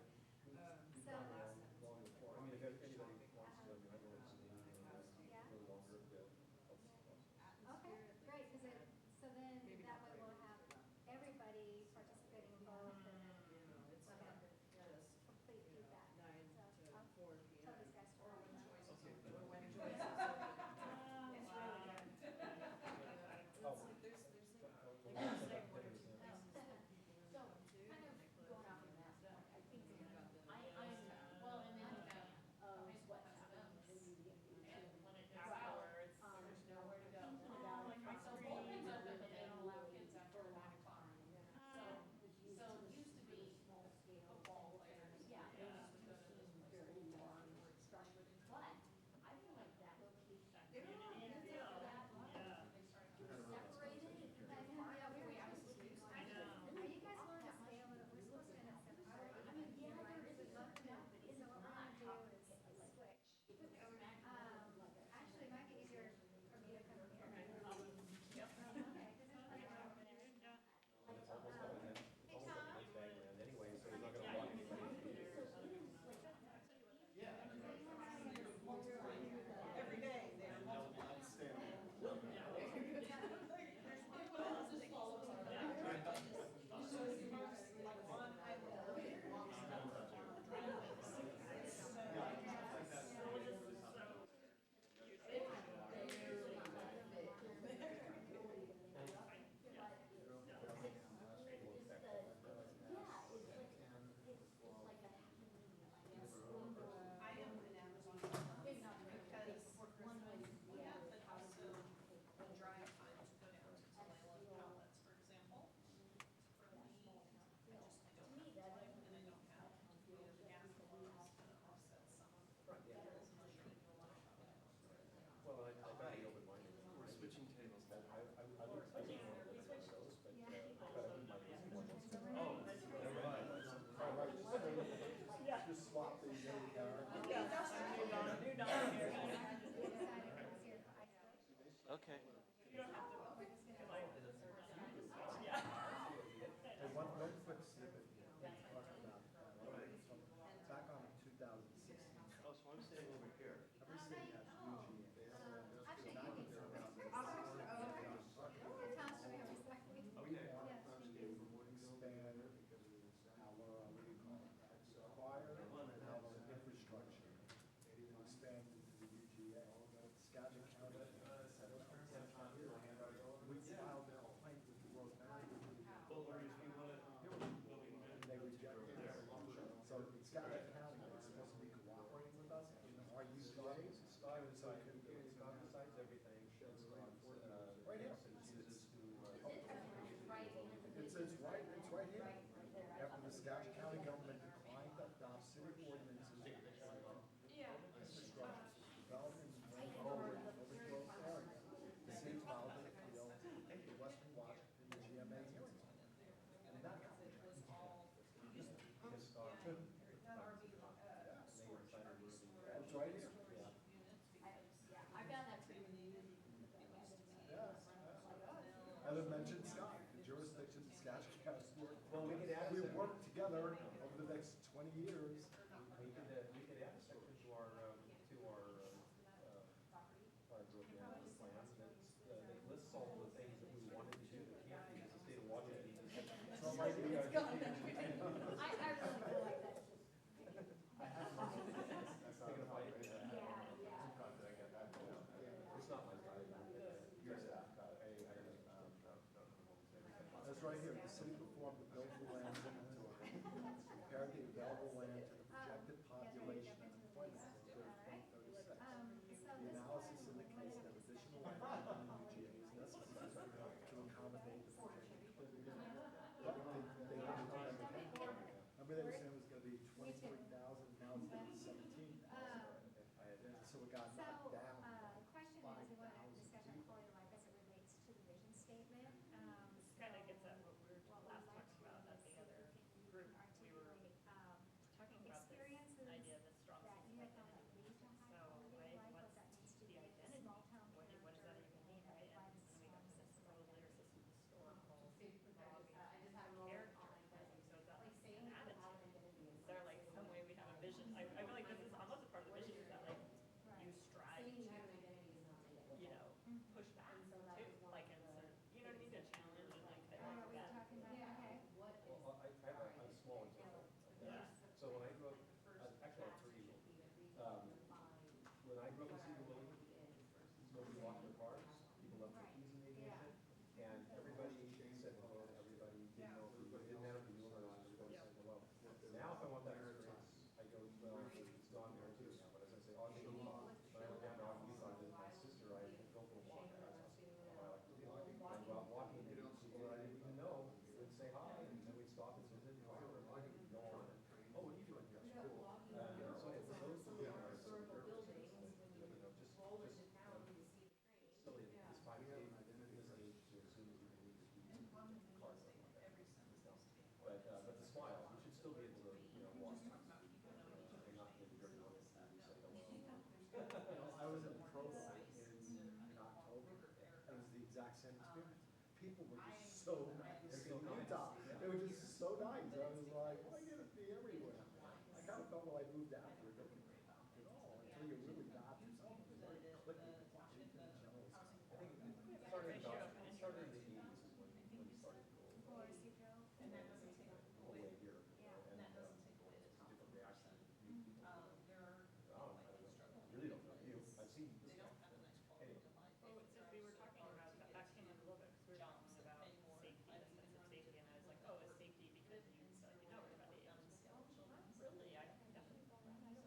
7:30. So, I mean, if anybody wants to, I know it's Yeah. a little longer, okay, great, because so then that way we'll have everybody participating in both and then we'll have complete feedback. So I'll tell these guys to work on that. So, kind of going off of that, Skagit County government declined to adopt city ordinances requiring infrastructure for development and overgrowth area. The city filed an appeal at the Western Washington GMA hearing. And that got rejected. It's right here. I've done that too. As I mentioned, Scott, the jurisdiction of Skagit County. Well, we work together over the next 20 years. We could add a section to our group management plans that lists all the things that we wanted to do that can't be, because the state of Washington. So my idea is- I really feel like that. It's not my style. That's right here, the city performed the buildable land inventory, compared the available land to the projected population and employment growth rate for 2036. The analysis indicates that additional land in the UGA is necessary to accommodate the projected population. Remember they were saying it was gonna be 23,000, now it's gonna be 17,000. So it got knocked down. The question is, we want to discuss our quality of life as it relates to the vision statement. This kind of gets at what we were last talking about at the other group. We were talking about this idea of the strong sense of identity. So, right, what's the identity? What does that even mean, right? And we have system layers, system historical, character. So is that like an attitude? Is there like some way we have a vision? I feel like this is almost a part of the vision, is that like you strive to, you know, push back too, like instead of, you know what I mean, to challenge and like I like that. Well, I have a small example of that. So when I grew up, actually I have three. When I grew up in Sedro-Woolley, nobody walked their cars, people left their keys in the ignition, and everybody said hello to everybody, didn't know who, but it didn't matter if you knew or not, everybody said hello. Now if I want that experience, I go, well, it's gone there too now, but as I say, on the Utah, when I went down to Utah to visit my sister, I would go for a walk, I like to do. I'd go out walking, and people that I didn't even know would say hi, and then we'd stop and visit, and go on, and, oh, what are you doing here? It's cool. So it's those to me are some purposes, you know, just silly at this time, this age to assume that you can leave your keys in the car, something like that. But the smile, you should still be able to, you know, walk, and not maybe very well, say hello. I was in Provo in October, and it was the exact same experience. People were just so nice in Utah. They were just so nice. I was like, why can't it be everywhere? I kind of felt when I moved out here, it all until you really got to something. It was very clicky. Washington in general. I think it started in the 80s is when we started to go For Sedro. the whole way here. And it's a different reaction. I really don't know you. I've seen this guy. Anyway. Well, it's just, we were talking about, that came up a little bit, because we were talking about safety, the sense of safety, and I was like, oh, it's safety because you know everybody. And not really, I definitely don't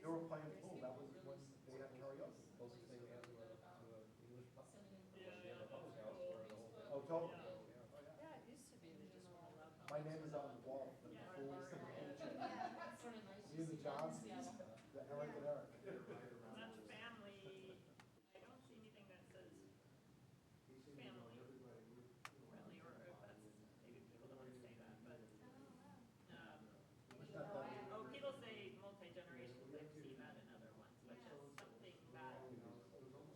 They were playing pool, that was when they had karaoke, closest thing they had to a English pub. They had a public house for the whole thing. Oh, totally, oh, yeah, oh, yeah. Yeah, it used to be they just weren't allowed. My name is on the wall, for the fools and the foolish. Me and the Johnsons, the Eric and Eric. That's family. I don't see anything that says family friendly, or if that's, maybe people don't want to say that, but. Oh, people say multi-generational, I've seen that in other ones, but just something that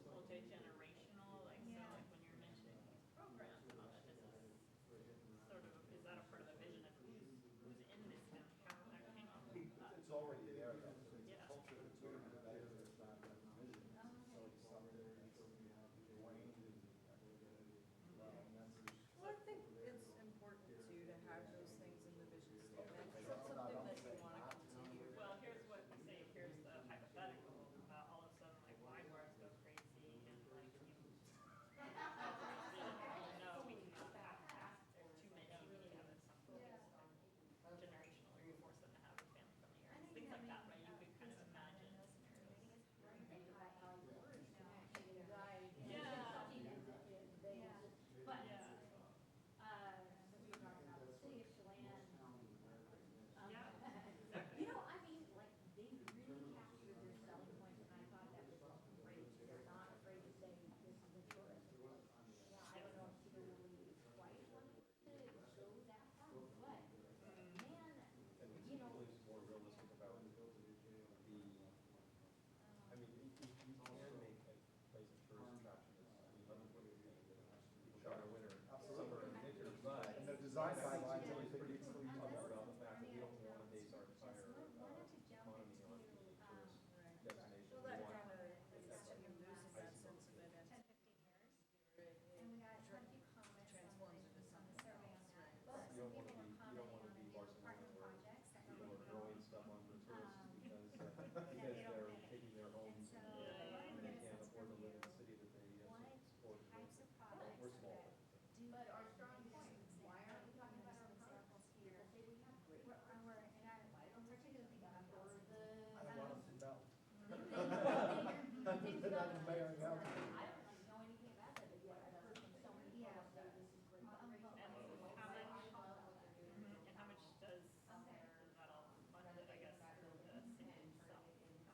multi-generational, like, so like when you're mentioning these programs and all that, this is sort of, is that a part of the vision of who's in this town? How that came up? It's already there, though. It's Yeah. culture, it's sort of embedded, it's not a vision. So it's something that needs to be ingrained and members. Well, I think it's important too to have those things in the vision statement. Is that something that you want to continue? Well, here's what we say, here's the hypothetical, all of a sudden, like, wine bars go crazy, and like, you, no, we cannot have that, there's too many, we need to have it something generational, or you force them to have a family-friendly areas, things like that, right? You could kind of imagine scenarios. But, Yeah. we were talking about the city of Chelan. Yeah, You know, I mean, like, they really captured their selling points, and I thought that was great. They're not afraid to say, this is a tourist. Yeah, I don't know if Sedro-Woolley quite wanted to go that far, but, man, you know. It's more realistic about the, I mean, you can make a place a tourist attraction that's 11-foot thing that people show in the winter, summer and winter, but. And the design guidelines, everything needs to be talking about the fact that we don't want to base our entire economy on being a tourist destination. Well, We that want- kind of is losing that sense of it and transforms into something else, right? You don't want to be, Barcelona where people are throwing stuff on the tourists because they're taking their homes and they can't afford to live in the city that they support. We're small. But our strong point, why aren't we talking about our parks? People say we have great parks. Why don't we take them for the? I don't want them to know. Things They're not the mayor and council. I don't know anything about that, but yet I've heard from so many people say this is great. and how much does, is that all funded, I guess, through the city itself?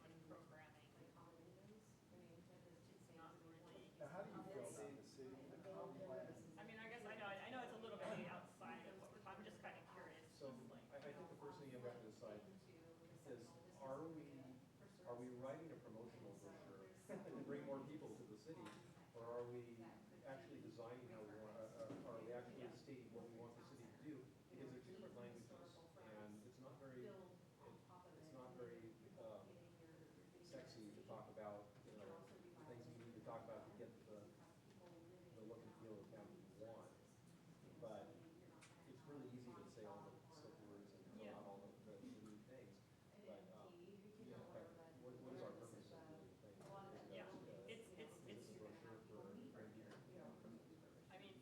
How much programming? It's not really. Now, how do you feel about the city, the comp plan? I mean, I guess, I know it's a little bit outside of what we're talking, I'm just kind of curious, So just like. I think the first thing you have to decide is, are we writing a promotional brochure to bring more people to the city? Or are we actually designing how we want, are we actually stating what we want the city to do? Because they're two different languages, and it's not very sexy to talk about, you know, the things you need to talk about to get the look and feel of town you want. But it's really easy to say all the silk words and throw out all the new things. But, you know, but what is our purpose of doing things? Yeah, it's, Is this a brochure for people? I mean,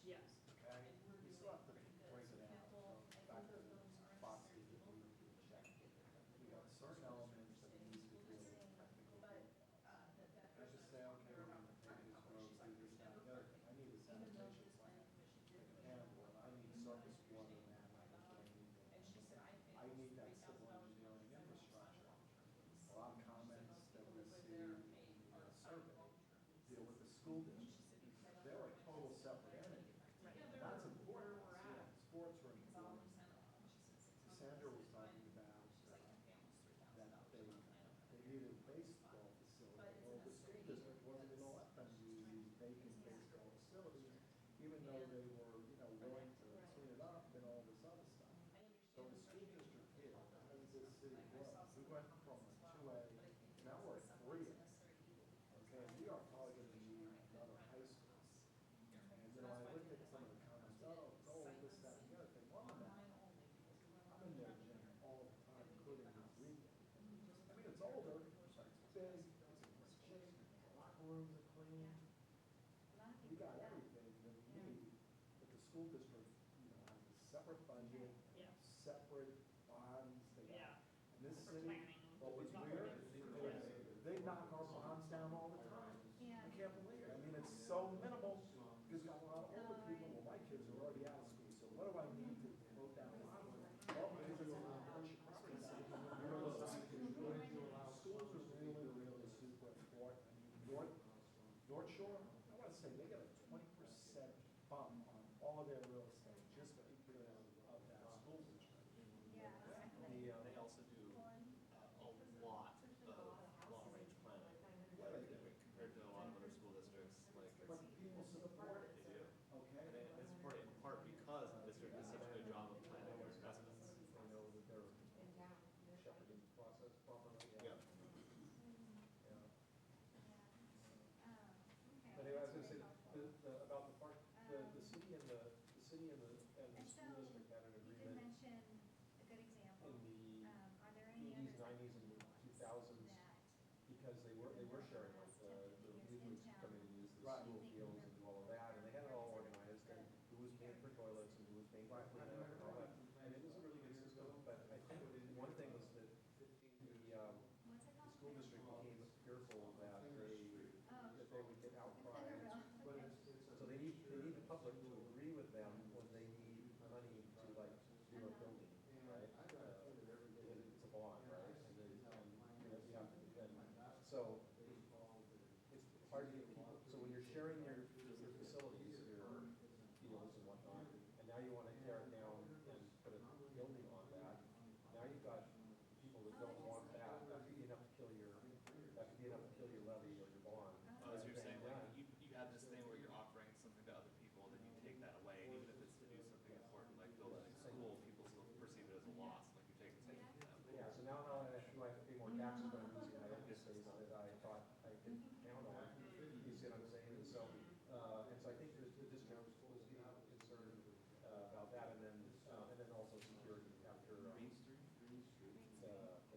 Yes. okay? We still have to break it out, so back to the boxes that we check. We got certain elements that we need to do technical. I just say, okay, we're gonna take this road, do this, that, and the other thing. I need a sanitation plan, like a handle, and I need surface water management, I need that civil engineering infrastructure. A lot of comments that we see in the survey deal with the school district. They're a total separate entity. And that's important. Yeah, sports are important. Sandra was talking about that they needed a baseball facility. Well, the school district wasn't going to let them use these vacant baseball facilities, even though they were, willing to clean it up and all this other stuff. So the school district here, as this city grows, we went from a 2A, now we're at 3A. Okay, we are probably going to need another high school. And, I looked at some of the comments, this, that, and the other thing. Well, I'm in their gym all the time, including this weekend. I mean, it's older, it's big, it's cheap, locker rooms are clean. We got everything that we need, but the school district, has a separate budget, separate bonds, they got. And this city, well, what's weird, they knock our bonds down all the time. I can't believe it. I mean, it's so minimal, because got a lot of older people, well, my kids are already out of school, so what do I need to vote down bond? Well, because it's schools are really, really super important. I mean, North Shore, I want to say they got a 20% bump on all of their real estate just because of that school district. They also do a lot of long-range planning. Compared to a lot of other school districts, But people support it. they do. Okay. And they support it in part because the district does such a good job of planning their investments. They know that they're shepherding the process properly. Yeah. But anyway, I was gonna say, about the park, the city and the school district had an You did agreement mention a good example. in the Are there any 80s, others 90s, and 2000s, because they were sharing, like, the youth would come in and use the school fields and do all of that, and they had it all organized, and who was paying for toilets, and who was paying for cleanup and all that, and it was a really good system, but I think one thing was that the school district became fearful that they would get outcries. So they need the public to agree with them when they need money to, like, do a building, right? It's a bond, right? And then, you have to, so it's hard to get people, so when you're sharing your facilities, your fields and whatnot, and now you want to tear it down and put a building on that, now you've got people that don't want that, that could be enough to kill your levy or your bond. As you're saying, like, you have this thing where you're offering something to other people, then you take that away, and even if it's to do something important like building a school, people still perceive it as a loss, like you're taking something from them. Yeah, so now not only do I have to pay more taxes, but I'm losing my open space that I thought I could count on. You see what I'm saying? And so I think the district was getting concerned about that, and then also security after. I can't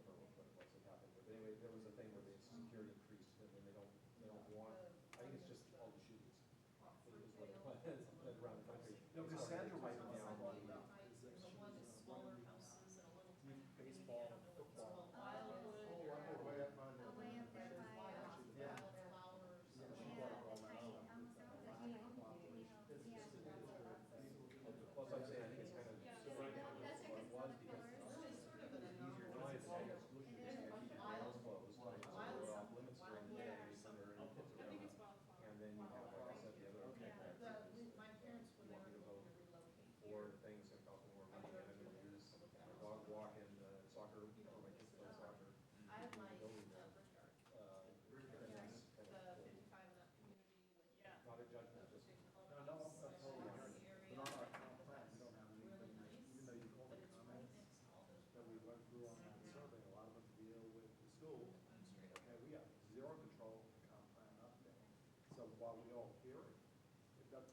remember what it was that happened, but anyway, there was a thing where the security increased, and then they don't want. I think it's just all the shootings. Is what it was around the country. No, because Sandra was down The one is smaller houses and a little tiny. baseball, football. Wildwood. Oh, I'm way up on the. Way up there by, Wildflowers. Yeah, she brought up all that stuff. Well, so I'm saying, I think it's kind of right now what it was, because it's easier to say school shootings, keep your house closed, like, so we're off limits during the day, when there are any kids I think around. it's wildflower. And then you have, like I said, the other. My parents, when You they want were me to going vote to relocate for things in Falcon War meeting, and I'm gonna use a dog walk and soccer, for my kids play soccer. I like Building the that. Brickyard. And that's kind The of, 55 and up community with. not a judgment, just. No, No, I'm totally Lots honest. of area. But on our comp plan, we don't have Really anything, nice, even though you call but the it's right comments next to all those. that we went through on that survey, a lot of them deal with the school. Okay, we have zero control of the comp plan update. So while we all hear it,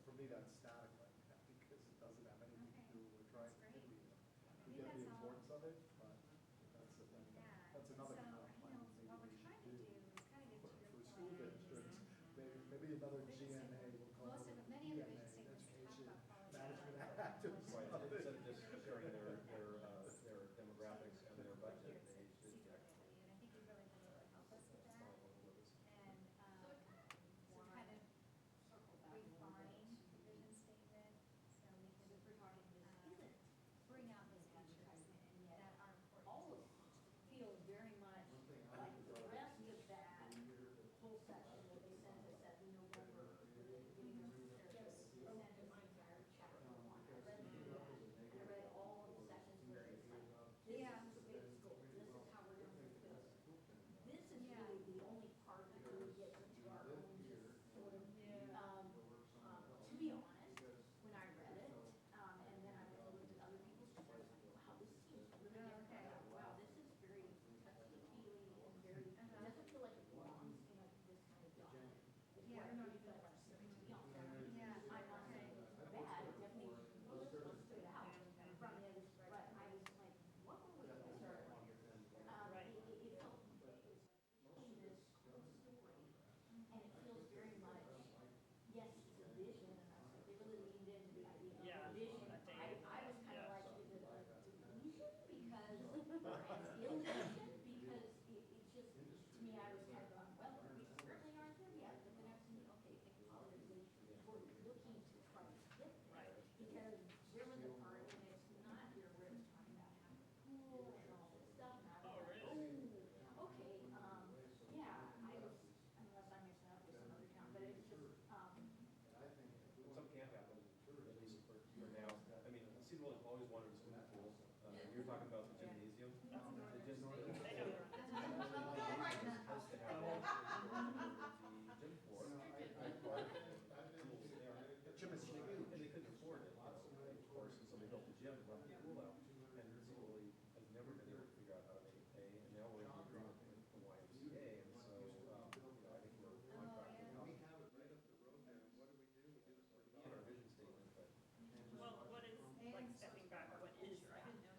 for me, that's static like that, because it doesn't have anything to do with trying to do it. We get the importance of it, but that's the thing, that's another comp plan maybe we should do. For school districts, maybe another GNA, we'll call it Many of ENA, the statements education Right, instead of just sharing their demographics and their budget, they should. And I think you really want to help us with that. And, to kind of refine the vision statement, so we can, bring out those features that are important. All of it feels very much like the rest of that whole section that they sent us at the November, the beginning of their, they sent us the entire chapter one. I read through that. I read all of the sections where it's like, this is the big scope, this is how we're gonna do this. This is really the only part that really gets into our own sort of, to be honest, when I read it, and then I went and looked at other people's stuff, I was like, wow, this seems really different. Wow, this is very touchy-feely and very, it doesn't feel like it belongs in this kind of document. It's what it really felt like to me, to be honest. I'm not saying it's bad, it definitely stood out from the others, but I was like, what were we concerned with? It felt, it was like telling this story, and it feels very much, yes, it's a vision, and I was like, they really leaned into the idea of a vision. I was kind of like, is it a delusion because, or an illusion, because it's just, to me, I was kind of going, well, we certainly aren't there yet, but then I was thinking, okay, acknowledging we're looking to try to get there. Because there was a part, and it's not here, where it's talking about having a pool and all this stuff, and I was like, oh, okay, yeah, I was, unless I'm mixing up with some other town, but it's just, Some can't happen, at least for now. I mean, Sedro-Woolley always wanted a swimming pool. You were talking about the gymnasium. The gym has to have the gym floor. And they couldn't afford it, of course, and so they built the gym to run the pool out. And Sedro-Woolley has never been able to figure out how to make it pay, and now we're in agreement with the YMCA, and so, I think we're on track to We have it right up the road there, and what do? We do this for in our vision statement, but. Well, what is, like, stepping back, what is that vision?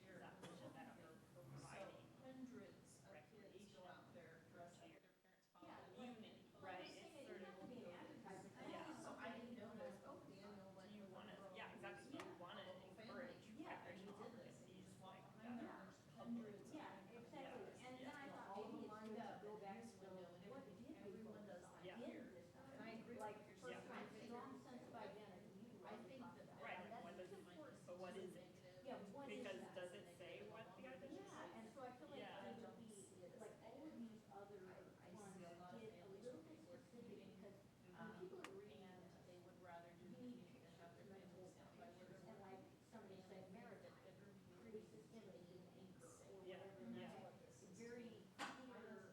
Is that vision that you're providing Hundreds of kids recreation go out there dressed like their parents' yeah, community. right? It's It's saying it sort didn't have to be an advertisement. Yeah. So I didn't know this, oh, Daniel went. Do you want to, yeah, exactly, do you want to encourage recreational opportunities like Behind them, that? there's hundreds. Yeah, exactly, and then I thought All maybe it's lined good to up go in back this to window, and what did we everyone focus does on that in here. this time? And I agree Like, with first your time, statement. strong sense of identity, you I already think talked that about Right, that, that's what does it, important. but what is it? Yeah, what is Because that? does it say what the identity is? Yeah, and so I feel like Yeah. it would be, like, all of these other ones see a lot of get a families little where bit people are specific, commuting, because when people are reading and this, they would rather do you the need meeting than pictures, have their you need families whole down by where pictures, they're and like somebody said, maritime, creates this image of an anchor or Yeah, whatever, and yeah. that's like, it's very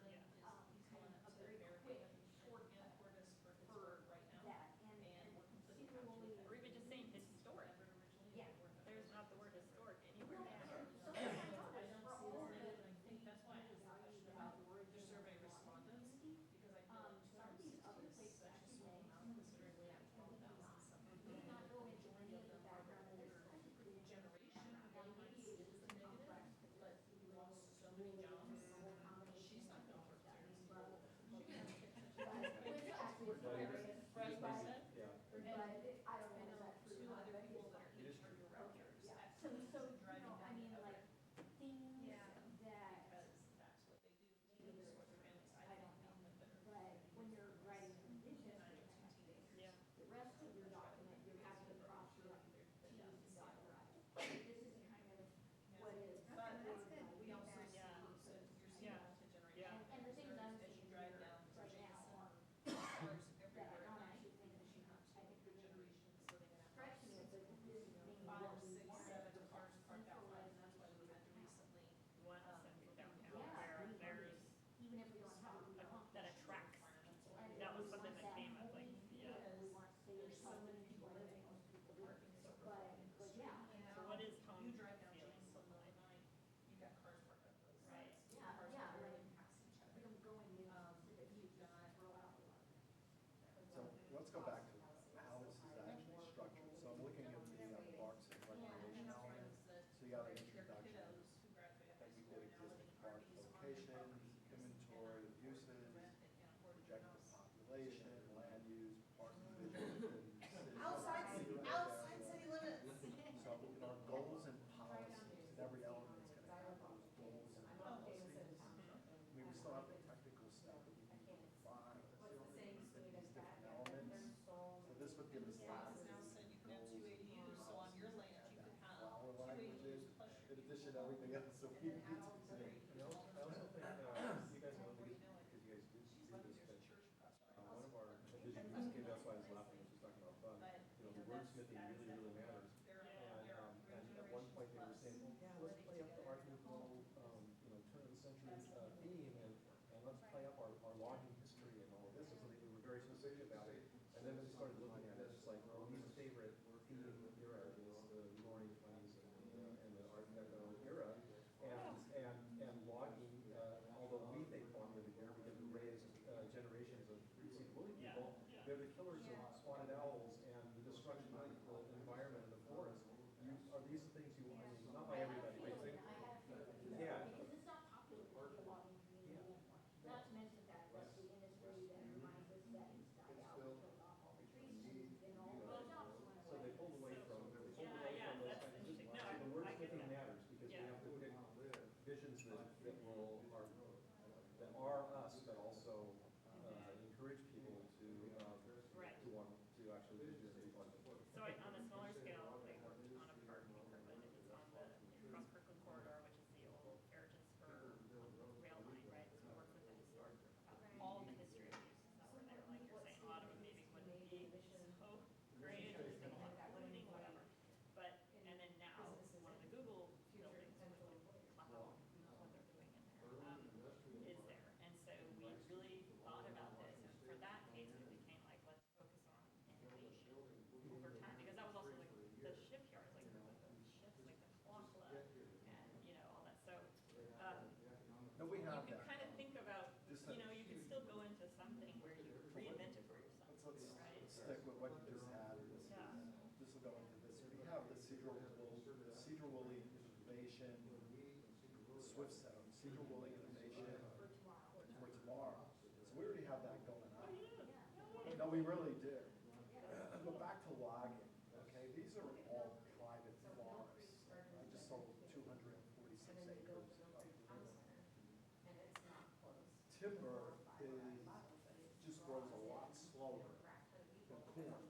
clear, kind of a very quick shortcut for his for work right now. that, and we're completely Sedro-Woolley. Or even just saying historic. Yeah. There's not the word historic anywhere. So I don't see this in it, and I think that's why I asked the question about the origin survey respondents, because I feel like some of these other places such a actually small say, amount considering we have 12,000 something. we did not go into any of the background, and it's actually pretty Generation, Now, maybe it is is the complex, negative, but but we lost so many jobs. She's not going to that upstairs. level. She can have pictures. Which actually is hilarious, Right, but, said? Yeah. but I don't I know if know that's true. two or not, other but people it's that are fine. HR directors. Yeah, at so, times you know, I mean, down like, things Yeah. that, because that's what they do. They do support their families. I don't know, but when you're writing a vision statement, Yeah. the rest of your document, you're having to cross your T's and dot your I's. This is kind of what is. But that's good we also feedback. see, Yeah. so you're seeing Yeah. multi-generational. Yeah. And the things I'm as you seeing drive here down right now Jameson, are cars that I everywhere. still have the technical stuff that we need to define these different elements. So this would give us that. Now said you can have two ADUs, so on your land, you could have Flower two languages, ADUs plus in addition to everything else that we need to do. I also think, you guys know, because you guys do this, but one of our vision use, that's why I was laughing, I was just talking about fun, you know, the wordsmithing really, really matters. And at one point they were saying, well, yeah, let's play up the Art Nouveau, you know, turn of the century theme, and let's play up our logging history and all of this, and so they were very specific about it. And then they started looking at it, it's like, well, Lee's favorite theme era is the Roaring Twenties and the Art Deco era. And logging, although we think formula here because we raised generations of Sedro-Woolley people, they're the killers of spotted owls and the destruction of the environment and the forest. Are these things you, I mean, not by everybody, but you think, yeah. Because it's not popular to be a logging community anymore. Not to mention that that's the industry that reminds us that it's died out, we killed off all the trees, and all the jobs went away. So they pulled away from those kinds of things. So the wordsmithing matters because we have to pick visions that are us, but also encourage people to want to actually do this. So on a smaller scale, I worked on a park in Kirkland, and it's on the Cross-Kirkland corridor, which is the old Heritage Spur rail line, right? So we worked with the historic group about all the history of uses that were there. Like you're saying, autumn maybe wouldn't be so great, or there's been a lot of cloning, whatever. But, and then now, one of the Google buildings, with Cloud, what they're doing in there, is there. And so we really thought about this, and for that case, it became like, let's focus on innovation over time, because that was also like the shipyard, like the ships, like the Clawla, and, you know, all that. So, No, we you have can that. kind of think about, you know, you can still go into something where you reinvent it for yourself, Let's right? stick with what you just had. This will go into this. We have the Sedro-Woolley Innovation, Swift Sound, Sedro-Woolley Innovation for tomorrow. So we already have that going on. No, we really do. But back to logging, okay? These are all private forests. I just sold 246 acres of timber just grows a lot slower than corn.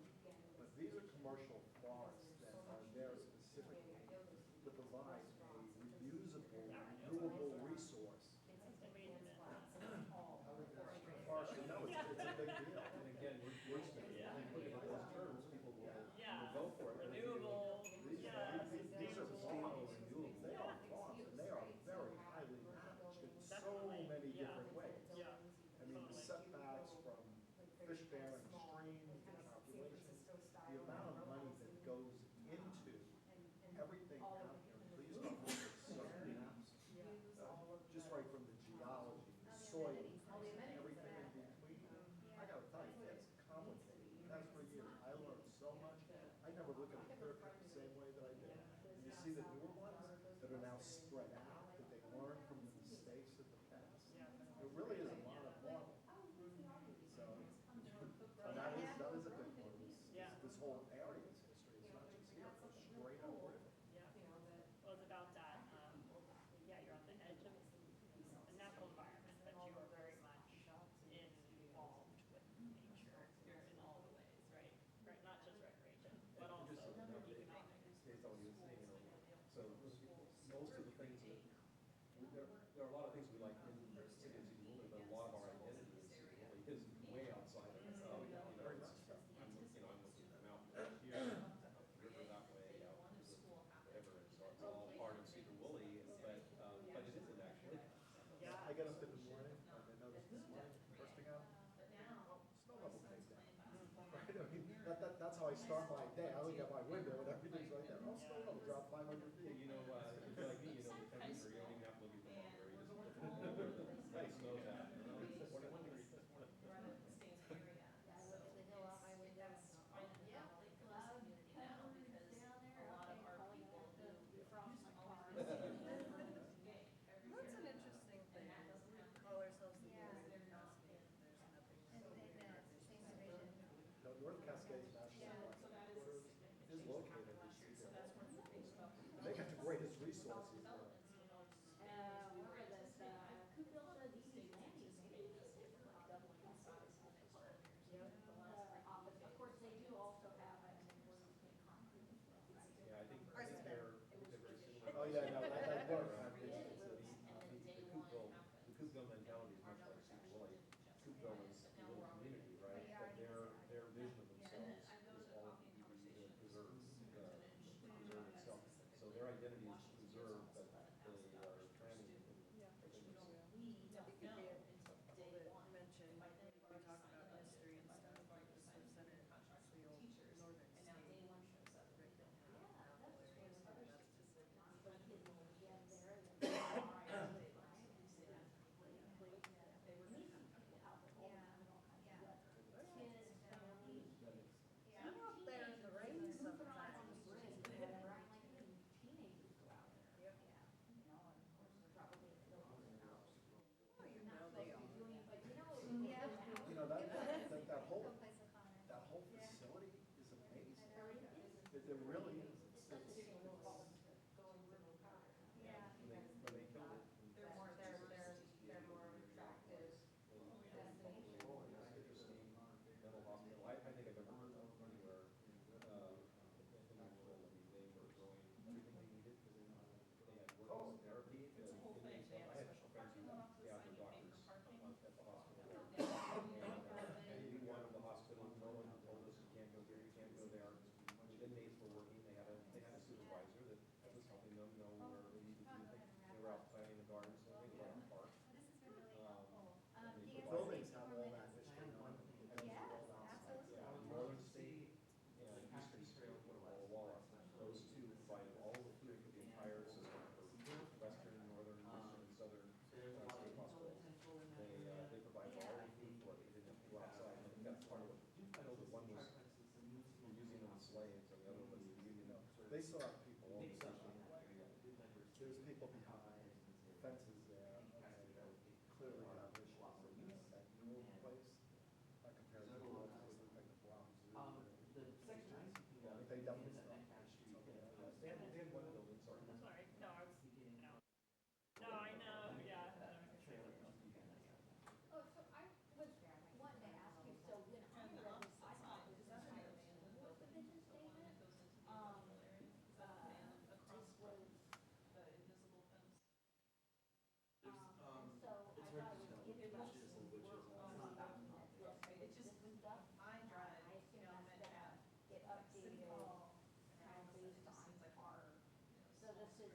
But these are commercial forests that are there specifically to provide a renewable resource. Forestry, no, it's a big deal. And again, we're looking at those terms, people will vote for it. Renewable, These are farms, they are farms, and they are very highly managed in so many different ways. I mean, the setbacks from fish-bearing streams, the calculations, the amount of money that goes into everything out here, please don't look at so many maps. Just right from the geology, the soil, everything in between. I gotta tell you, it's complicated. That's for years. I learned so much. I never look at the clear cut the same way that I did. And you see the newer ones that are now spread out, that they learned from the mistakes of the past. It really is a lot of model. So, and that is a big one. This whole area's history is not just here, it's straight up river. Well, it's about that, you're on the edge of a natural environment, but you are very much involved with nature in all the ways, right? Right, not just recreation, but also economic. Based on what you were saying, you know, so most of the things that, there are a lot of things we like in the city of Sedro-Woolley, but a lot of our identity in Sedro-Woolley is way outside of the arts stuff. I'm looking at the mountain here, river that way, out to the whatever, and so it's all part of Sedro-Woolley, but it isn't actually. I get up in the morning, and I notice this morning, first thing out, snow level came down. Right, I mean, that's how I start my day. I look at my window and everything's right there. Oh, snow level dropped 500 feet. You know, if you're like me, you know the temperature, you don't even have to look at the thermometer, you just look at the weather, it snows out, you know, it's 21 degrees this morning. That's an interesting thing. We call ourselves the Northern Cascade, and there's nothing. No, North Cascades National Park headquarters is located in Sedro-Woolley. And they got the greatest resources there. Where the Kupilta, these their identity is preserved, but they are tranny. You know, that whole facility is amazing. It really is. Mental hospital, I think I've ever heard of anywhere, in actual, I mean, they were growing everything they needed, because they had workers therapy, I had friends who, yeah, were doctors at the hospital. And we wanted the hospital, no one told us you can't go here, you can't go there. Inmates were working, they had a supervisor that was helping them know where they needed to be. They were out planting the gardens, so they were out in the park. The buildings have all that history on them. Northern State And Eastern State, Walla, those two provided all the food for the entire system for western, northern, eastern, and southern state hospitals. They provided all the food for it, they didn't have to go outside, and I think that's part of it. I know that one was using them as slaves, and the other was the union. They still have people all the time. There's people behind fences there, okay, that clearly have issues. That new place, compared to the old, like the Brown Zoo. They definitely still have issues over there. They had one building, sorry. That's all right. No, I was, no, I know, yeah. Oh, so I was wanting to ask you, so when I read this, I thought this was kind of was the vision statement. This was, and so I thought it was interesting. Document this, this stuff. I assume that's gonna get updated, kind of based on our, so this was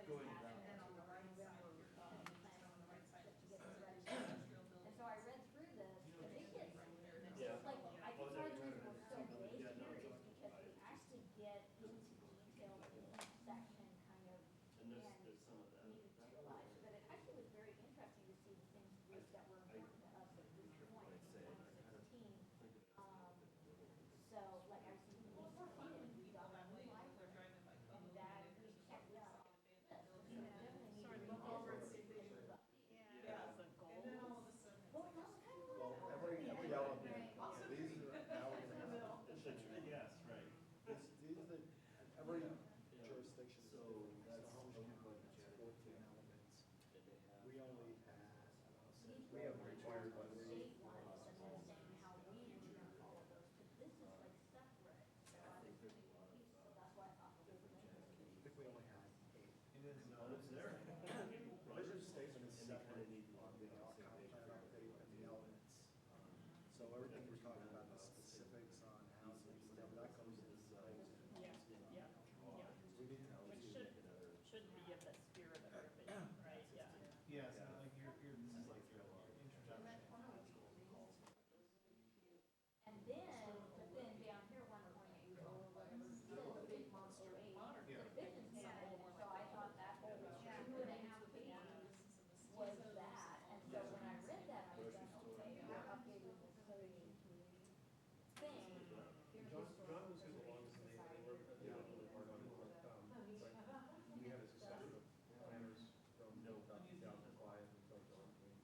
going and on the right side, to get this ready. And so I read through this, and it gets, like, I think part of the reason we're so vague here is because we actually get into detail in each section, kind of, and need to realize, but it actually was very interesting to see the things that were important to us at this point in 2016. So, like, I was thinking, well, we're fine, we got a new library, and that we checked out. So we definitely need to look over and see things. Yeah, the goals. Well, no, kind of. Well, every element, these are, now we're gonna have. Yes, right. These are, every jurisdiction is different. That's 14 elements. We only have, we have required by the State ones, and then saying how we use all of those, because this is like separate. So I was thinking, so that's why I thought the whole thing was. I think we only have 8. There. Vision statement is separate on the comp plan update and the elements. So everything we're talking about, the specifics on housing, whatever, that goes into the goals. Yeah, yeah, yeah. We need to. Which should be in the spirit of your vision, right? Yeah. Yes, like this is like your introduction. And then, but then down here, 1.8 or whatever, it says the big monster 8, the vision statement, and so I thought that whole 2.5 pages was that, and so when I read that, I was like, okay, we're updating this whole thing. John was who belongs to me, they were really hard on it. We had a succession of planners from 2005 until John came.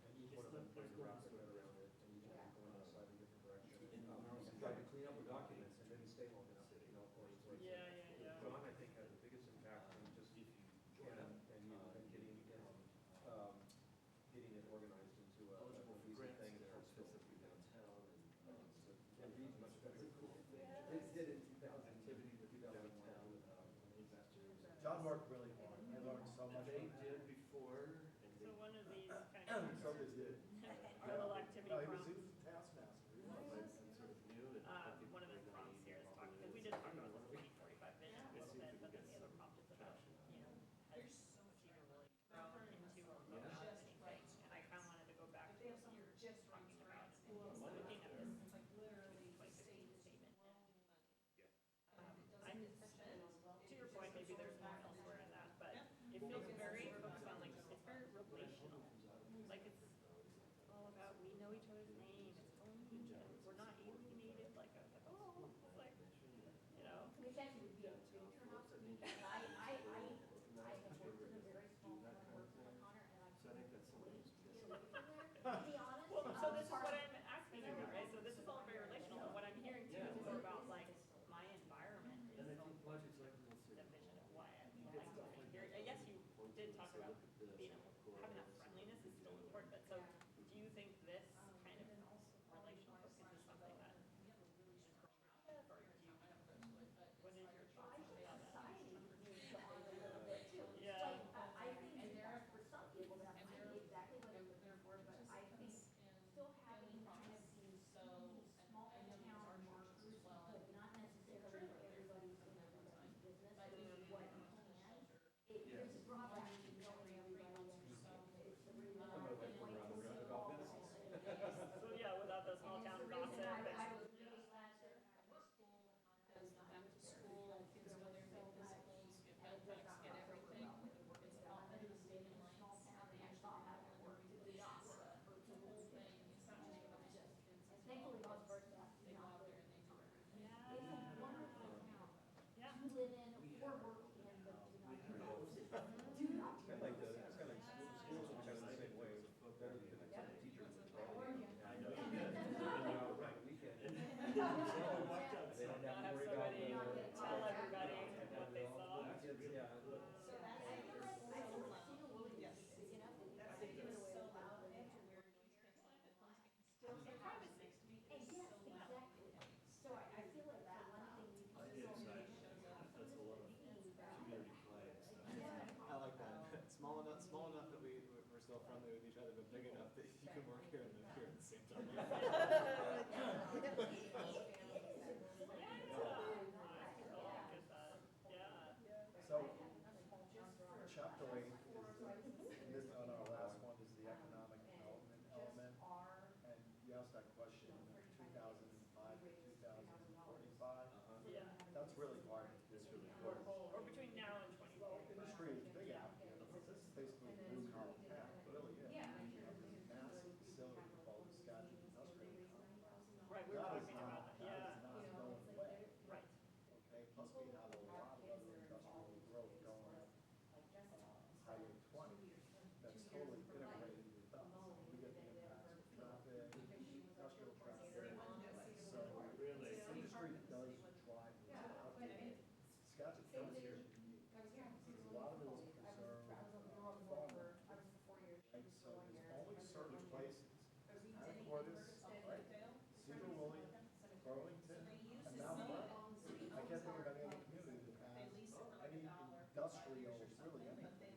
And each one of them tried to wrap their head around it, and each of them going in a slightly different direction. And tried to clean up the documents and didn't stay long enough, of course. Yeah. John, I think, had the biggest impact in just, and getting it organized into a cohesive thing that helps specifically downtown and read much better. It did in 2010. John worked really hard. I learned so much. They did before, and So one of these kind of So they did. little activity No, he prompts. was a taskmaster. I'm sort of new and. One of the prompts here is talking, because we did talk about this 2045 vision. Well, so this is what I'm asking about, right? So this is all very relational, and what I'm hearing too is more about like, my environment is the vision of what I like to hear. Yes, you did talk about being able, having that friendliness is still important, but so do you think this kind of relational focus is something that is positive, or do you, what is your thoughts on that? Yeah. I think for some people that might be exactly what they're looking for, but I think still having kind of these small town markers, but not necessarily everybody's in everybody's business, which is what you can. It gives a drawback to knowing everybody and it's the reason I went to all this. So yeah, without the small town The reason gossip. I was really glad that I went to school, because I went to school, kids go there, so much, and it does not go over well when you work in development. Being in a small town, and I saw how that worked to the opposite, for the whole thing. And thankfully, vice versa, not the. It's a wonderful town Yeah. to live in or work in, but do not do those. Do not do those. Schools are kind of the same way, better than teachers. They don't Not have have to worry somebody about tell everybody what they saw. I feel like Sedro-Woolley is big enough that you can give it away without the need to wear. Still some privacy. And yes, exactly. So I feel like the one thing you can do is That's a lot of community play and stuff. I like that. Small enough that we're still friendly with each other, but big enough that you can work here and live here at the same time. So, chapter 8 is, this on our last one, is the economic development element. And you asked that question, 2005 to 2045. Yeah. That's really hard. It's really hard. Or between now and 2040. Industry is big out here, because this is basically a blue collar town, it really is. You have this massive facility called the Skagit Industrial Complex. Right, we were That is talking about that, That yeah. is not going away. Right. Okay, plus we have a lot of other industrial growth going up, Highway 20, that's totally integrated with us. We get the impacts of traffic, industrial traffic. So, industry does drive this out here. Skagit County is unique, because a lot of it is preserved farmland. Right, so there's only certain places, Anacortes, right, Sedro-Woolley, Burlington, and Mount Vernon. I can't think of any other community that has any industrial, really anything,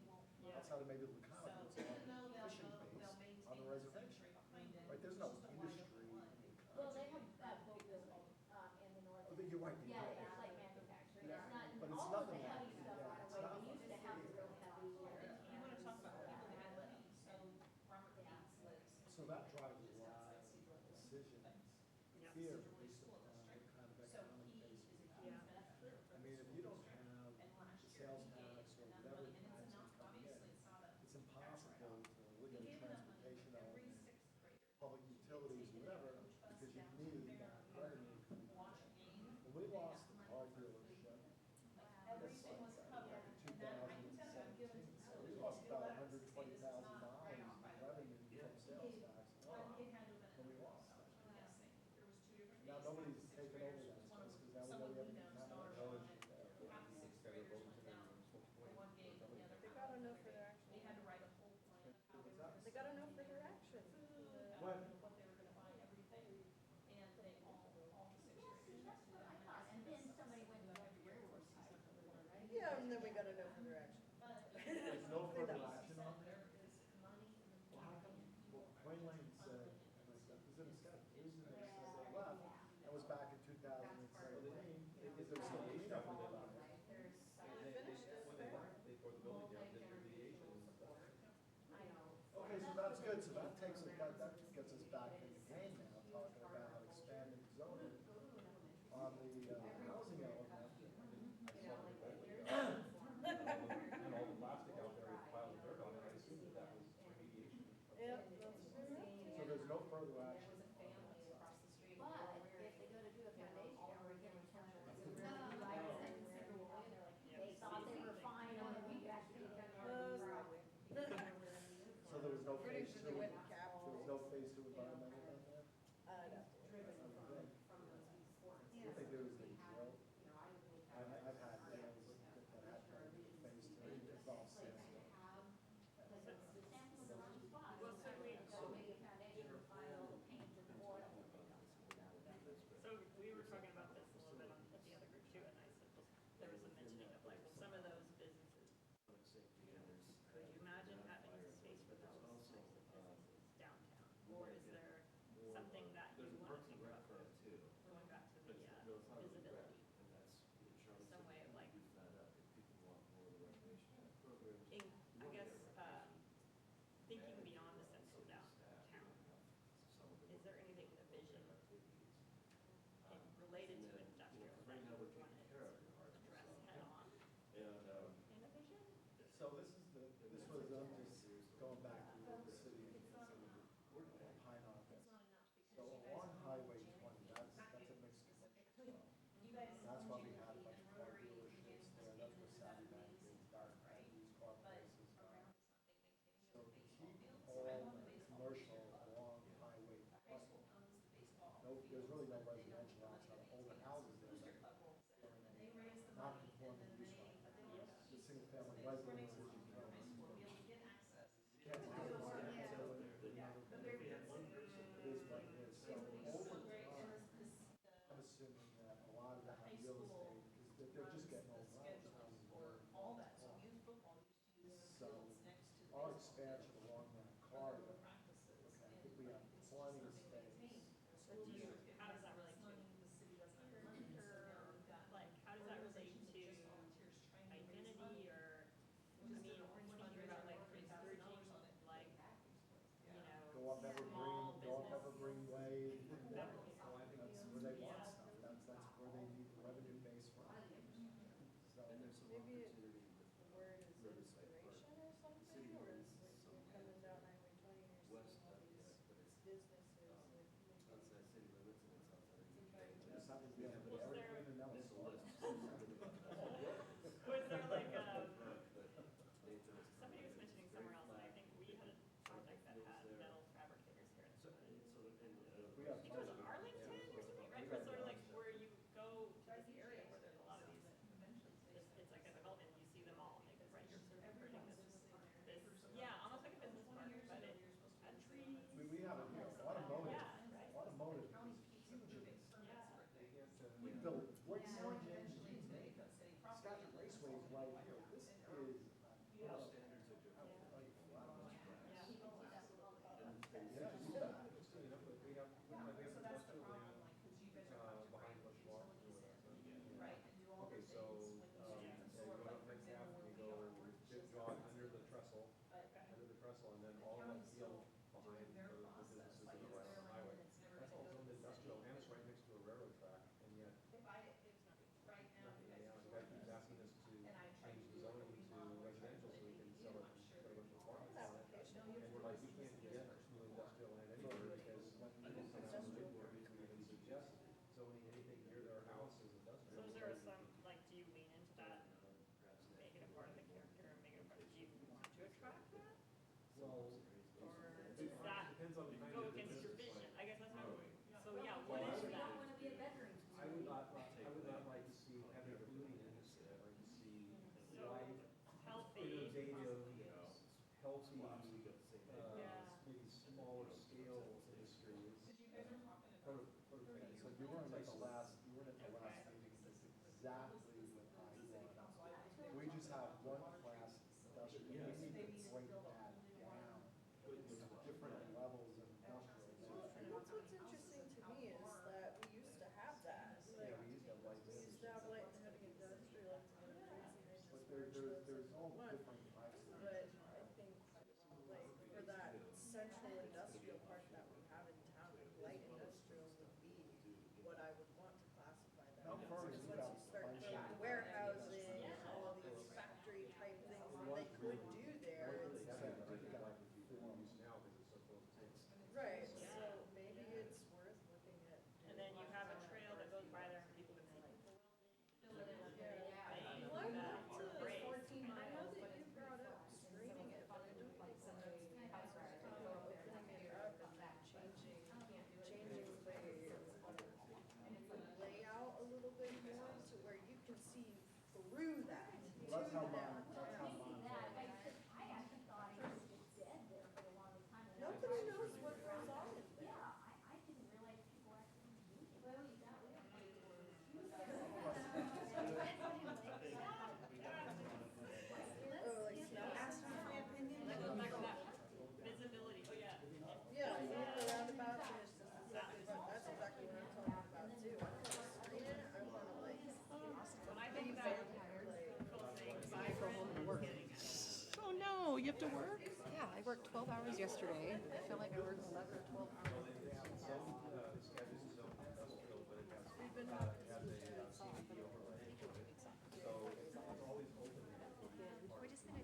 outside of maybe Laconic, it's all fishing base on the reservation. Right, there's no industry. Well, they have boat building, in the north. Oh, you're right, they Yeah, do. it's like manufacturing, it's not, But it's all of the nothing heavy like- stuff yeah, right it's away, not we used to have the real heavy. You wanna talk about people that have money, so Robert Yeah. Gates lives. So that drives a lot of decisions here based upon what kind of economic base we have. I mean, if you don't have the sales tax or whatever tax is coming in, it's impossible to look at a transportation element, public utilities, whatever, because you need that revenue coming in. When we lost the car dealership, Everything was covered, in 2017, we lost about $120,000 in revenue from sales tax alone when we lost that. Now, nobody's taken over that space, because now we know we have an economic village. They got enough for their action. They had to write a whole plan. They got enough for their action. When? What they were gonna buy, everything, and they all the sixth graders. And then somebody went to the railroad side over there, right? Yeah, and then we got enough for their action. There's no further action on there? Well, how come, well, Wayne Lane said, and I said, this is in the schedule, this is in the schedule, they left, that was back in 2017, they did their cleanup for the last. Okay, so that's good, so that takes us, that gets us back in the game now, talking about expanding zoning on the housing element. And all the plastic out there with piles of dirt on it, I assume that was remediation. Yep. So there's no further action on that side. But if they go to do a foundation, or again, like, Sedro-Woolley, and they're like, hey, So this is this was, just going back to the city, Pine Office. So along Highway 20, that's a mixed commercial. That's why we had a bunch of car dealerships there, that's where Savvy Bank is, dark used car prices are. So to keep all the commercial along Highway 20, there's really no residential outside of older houses there that are not conforming use right. The single family residence is you can't. Can't modify it, so it is what it is. So over time, I'm assuming that a lot of that real estate, because they're just getting old roads. All that, so youth football used to use So fields next to the. our expansion along that corridor, okay, I think we have plenty of space. How does that relate to? The city doesn't. Or, like, how does that relate to identity or, I mean, when you hear about like encouraging, like, you know, Go up small Evergreen business. Way, that's where they want stuff, that's where they need the revenue base from. So. Maybe the word is inspiration or something, or is like you're coming down Highway 20 and you're seeing all these businesses like. It's not that we have an evergreen and now it's all. Was there like, somebody was mentioning somewhere else, and I think we had a project that had metal fabricators here in the village. We have. I think it was Arlington or something, right? It was sort of like where you go to this area where there's a lot of these, it's like a development, you see them all, and they go, right, you're sort of creating this, yeah, almost like a business park, but it had trees. We have it here, automotive, Yeah, right. automotive is huge in this. Yeah. We built Wood Orange Engine, Scotch Raceway is right here, this is. Yeah, you bet. behind Bush Walk. Right, and do all Okay, those so, things when you do you go up McGaff and you go, jog under the trestle, and then all that field behind the businesses that are right on the highway. That's all zoned industrial, and it's right next to a railroad track, and yet, If I, if, right now, you guys. the guy keeps asking us to change the zoning to residential so we can sell it, put a bunch of apartments on it. And we're like, we can't get new industrial land anywhere, because when people come out of the woodwork, we even suggest zoning anything near their house is industrial. So is there some, like, do you lean into that, make it a part of the character, and make it a part, do you want to attract that? Well, Or does that depends on the kind go of against your business vision? plan. I guess that's my point. So, yeah, what is You that? don't wanna be a veteran. I would not like to see heavy food industry, I'd like to see So, light, healthy. innovative, healthy, Yeah. maybe smaller scale industries. So you weren't at the last, meeting, that's exactly what I want. We just have one class industrial, we need to break that down into different levels of industrial. And what's interesting to me is that we used to have that, Yeah, we used to have light we used to have light and heavy industrial, and they just But merged those there's into all one. different types of. But I think, like, for that central industrial park that we have in town, light industrial would be what I would want to classify that. How far Because is once that you start bunch putting of- warehousing and all of these factory type things that they could do there, it's, Now, because it's so close to. right, so maybe it's worth looking at. And then you have a trail that goes by there and people can see. Well, I want to, 14 miles, I know that you brought up screening it, but I don't think that's opening it up and then changing the layout a little bit more to where you can see through that to That's how downtown. I actually thought it was just dead there for the longest time. Nobody knows what goes on in there. Yeah, I didn't realize people actually moved it. Well, you got it. Oh, like snow. Ask me my opinion. Visibility, oh, yeah. Yeah, you know, the roundabout and it's just exactly, that's exactly what I'm talking about too. I want to screen it, I want to like. When I think about people saying vibrant, getting it. Oh, no, you have to work? Yeah, I worked 12 hours yesterday. I feel like I worked 11 or 12 hours. We're just gonna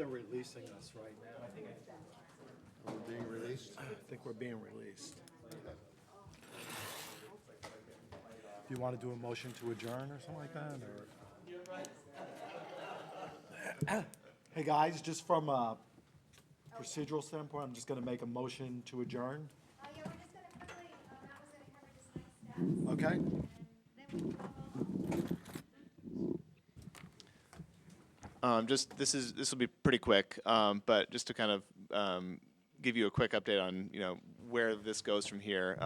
they're releasing us right now. We're being released. I think we're being released. Do you want to do a motion to adjourn or something like that, or? Hey, guys, just from a procedural standpoint, I'm just gonna make a motion to adjourn. Yeah, we're just gonna quickly, Matt was gonna cover just next steps. Okay? And then we can call. This will be pretty quick, but just to kind of give you a quick update on where this goes from here.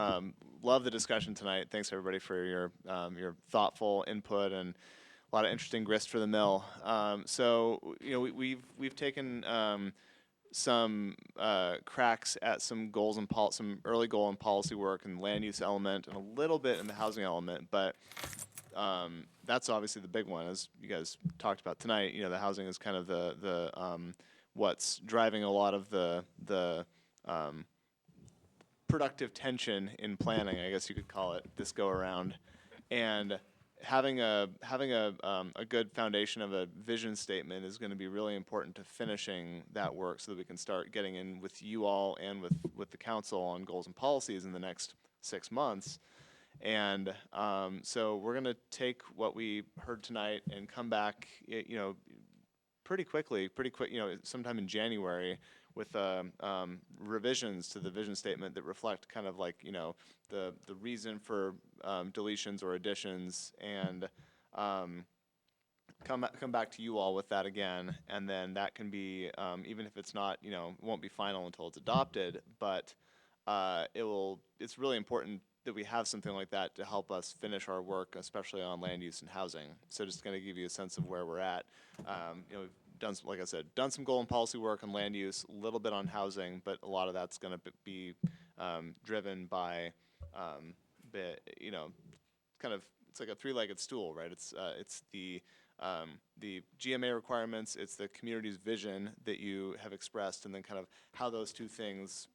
Love the discussion tonight. Thanks everybody for your thoughtful input and a lot of interesting grist for the mill. So we've taken some cracks at some goals and some early goal and policy work and land use element and a little bit in the housing element, but that's obviously the big one, as you guys talked about tonight. The housing is kind of the what's driving a lot of the productive tension in planning, I guess you could call it, this go around. And having a good foundation of a vision statement is going to be really important to finishing that work, so that we can start getting in with you all and with the council on goals and policies in the next 6 months. And so we're going to take what we heard tonight and come back, pretty quick, sometime in January, with revisions to the vision statement that reflect kind of like, the reason for deletions or additions, and come back to you all with that again. And then that can be, even if it's not, it won't be final until it's adopted, but it's really important that we have something like that to help us finish our work, especially on land use and housing. So just going to give you a sense of where we're at. We've done, like I said, done some goal and policy work on land use, a little bit on housing, but a lot of that's going to be driven by, kind of, it's like a three-legged stool, right? It's the GMA requirements, it's the community's vision that you have expressed, and then kind of how those two things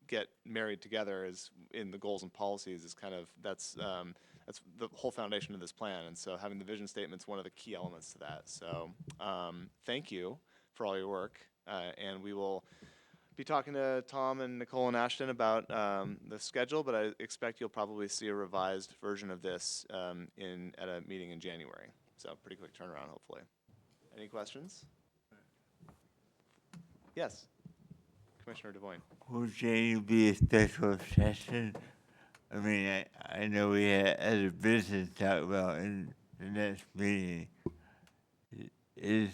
get married together is in the goals and policies is kind of, that's the whole foundation of this plan. And so having the vision statement is one of the key elements to that. So thank you for all your work. And we will be talking to Tom and Nicole and Ashton about the schedule, but I expect you'll probably see a revised version of this at a meeting in January. So pretty quick turnaround, hopefully. Any questions? Yes, Commissioner DeVoyne. Will January be a special session? I mean, I know we had other business to talk about in the next meeting. Is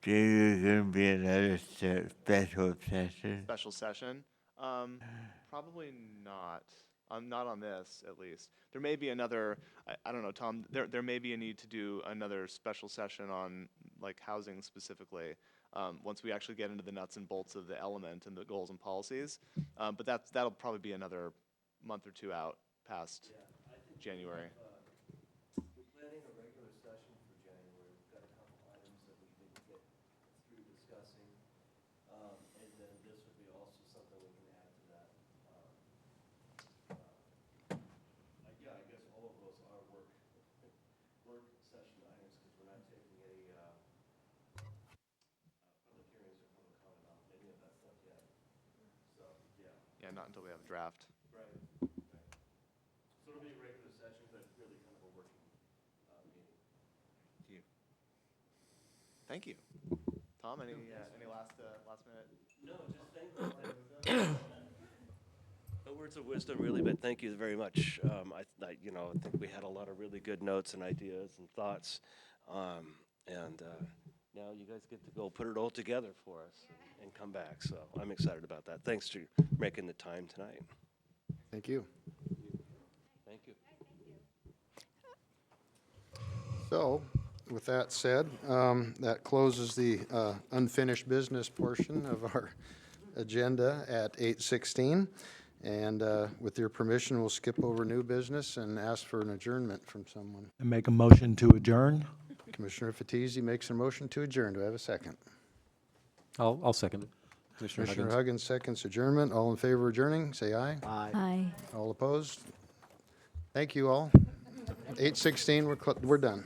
January going to be another special session? Special session? Probably not. Not on this, at least. There may be another, I don't know, Tom, there may be a need to do another special session on like housing specifically, once we actually get into the nuts and bolts of the element and the goals and policies. But that'll probably be another month or two out past January. We're planning a regular session for January. We've got a couple items that we didn't get through discussing. And then this would be also something we can add to that. Yeah, I guess all of those are work session items, because we're not taking any public hearings or public comment on any of that stuff yet. So, yeah. Yeah, not until we have a draft. Right. So it'll be a regular session, but really kind of a working meeting. Thank you. Tom, any last minute? No, just thank you. No words of wisdom, really, but thank you very much. I think we had a lot of really good notes and ideas and thoughts, and now you guys get to go put it all together for us and come back. So I'm excited about that. Thanks for making the time tonight. Thank you. Thank you. So, with that said, that closes the unfinished business portion of our agenda at 8:16. And with your permission, we'll skip over new business and ask for an adjournment from someone. And make a motion to adjourn? Commissioner Fatisi makes a motion to adjourn. Do I have a second? I'll second it. Commissioner Huggins seconds adjournment. All in favor of adjourning, say aye. Aye. Aye. All opposed? Thank you all. 8:16, we're done.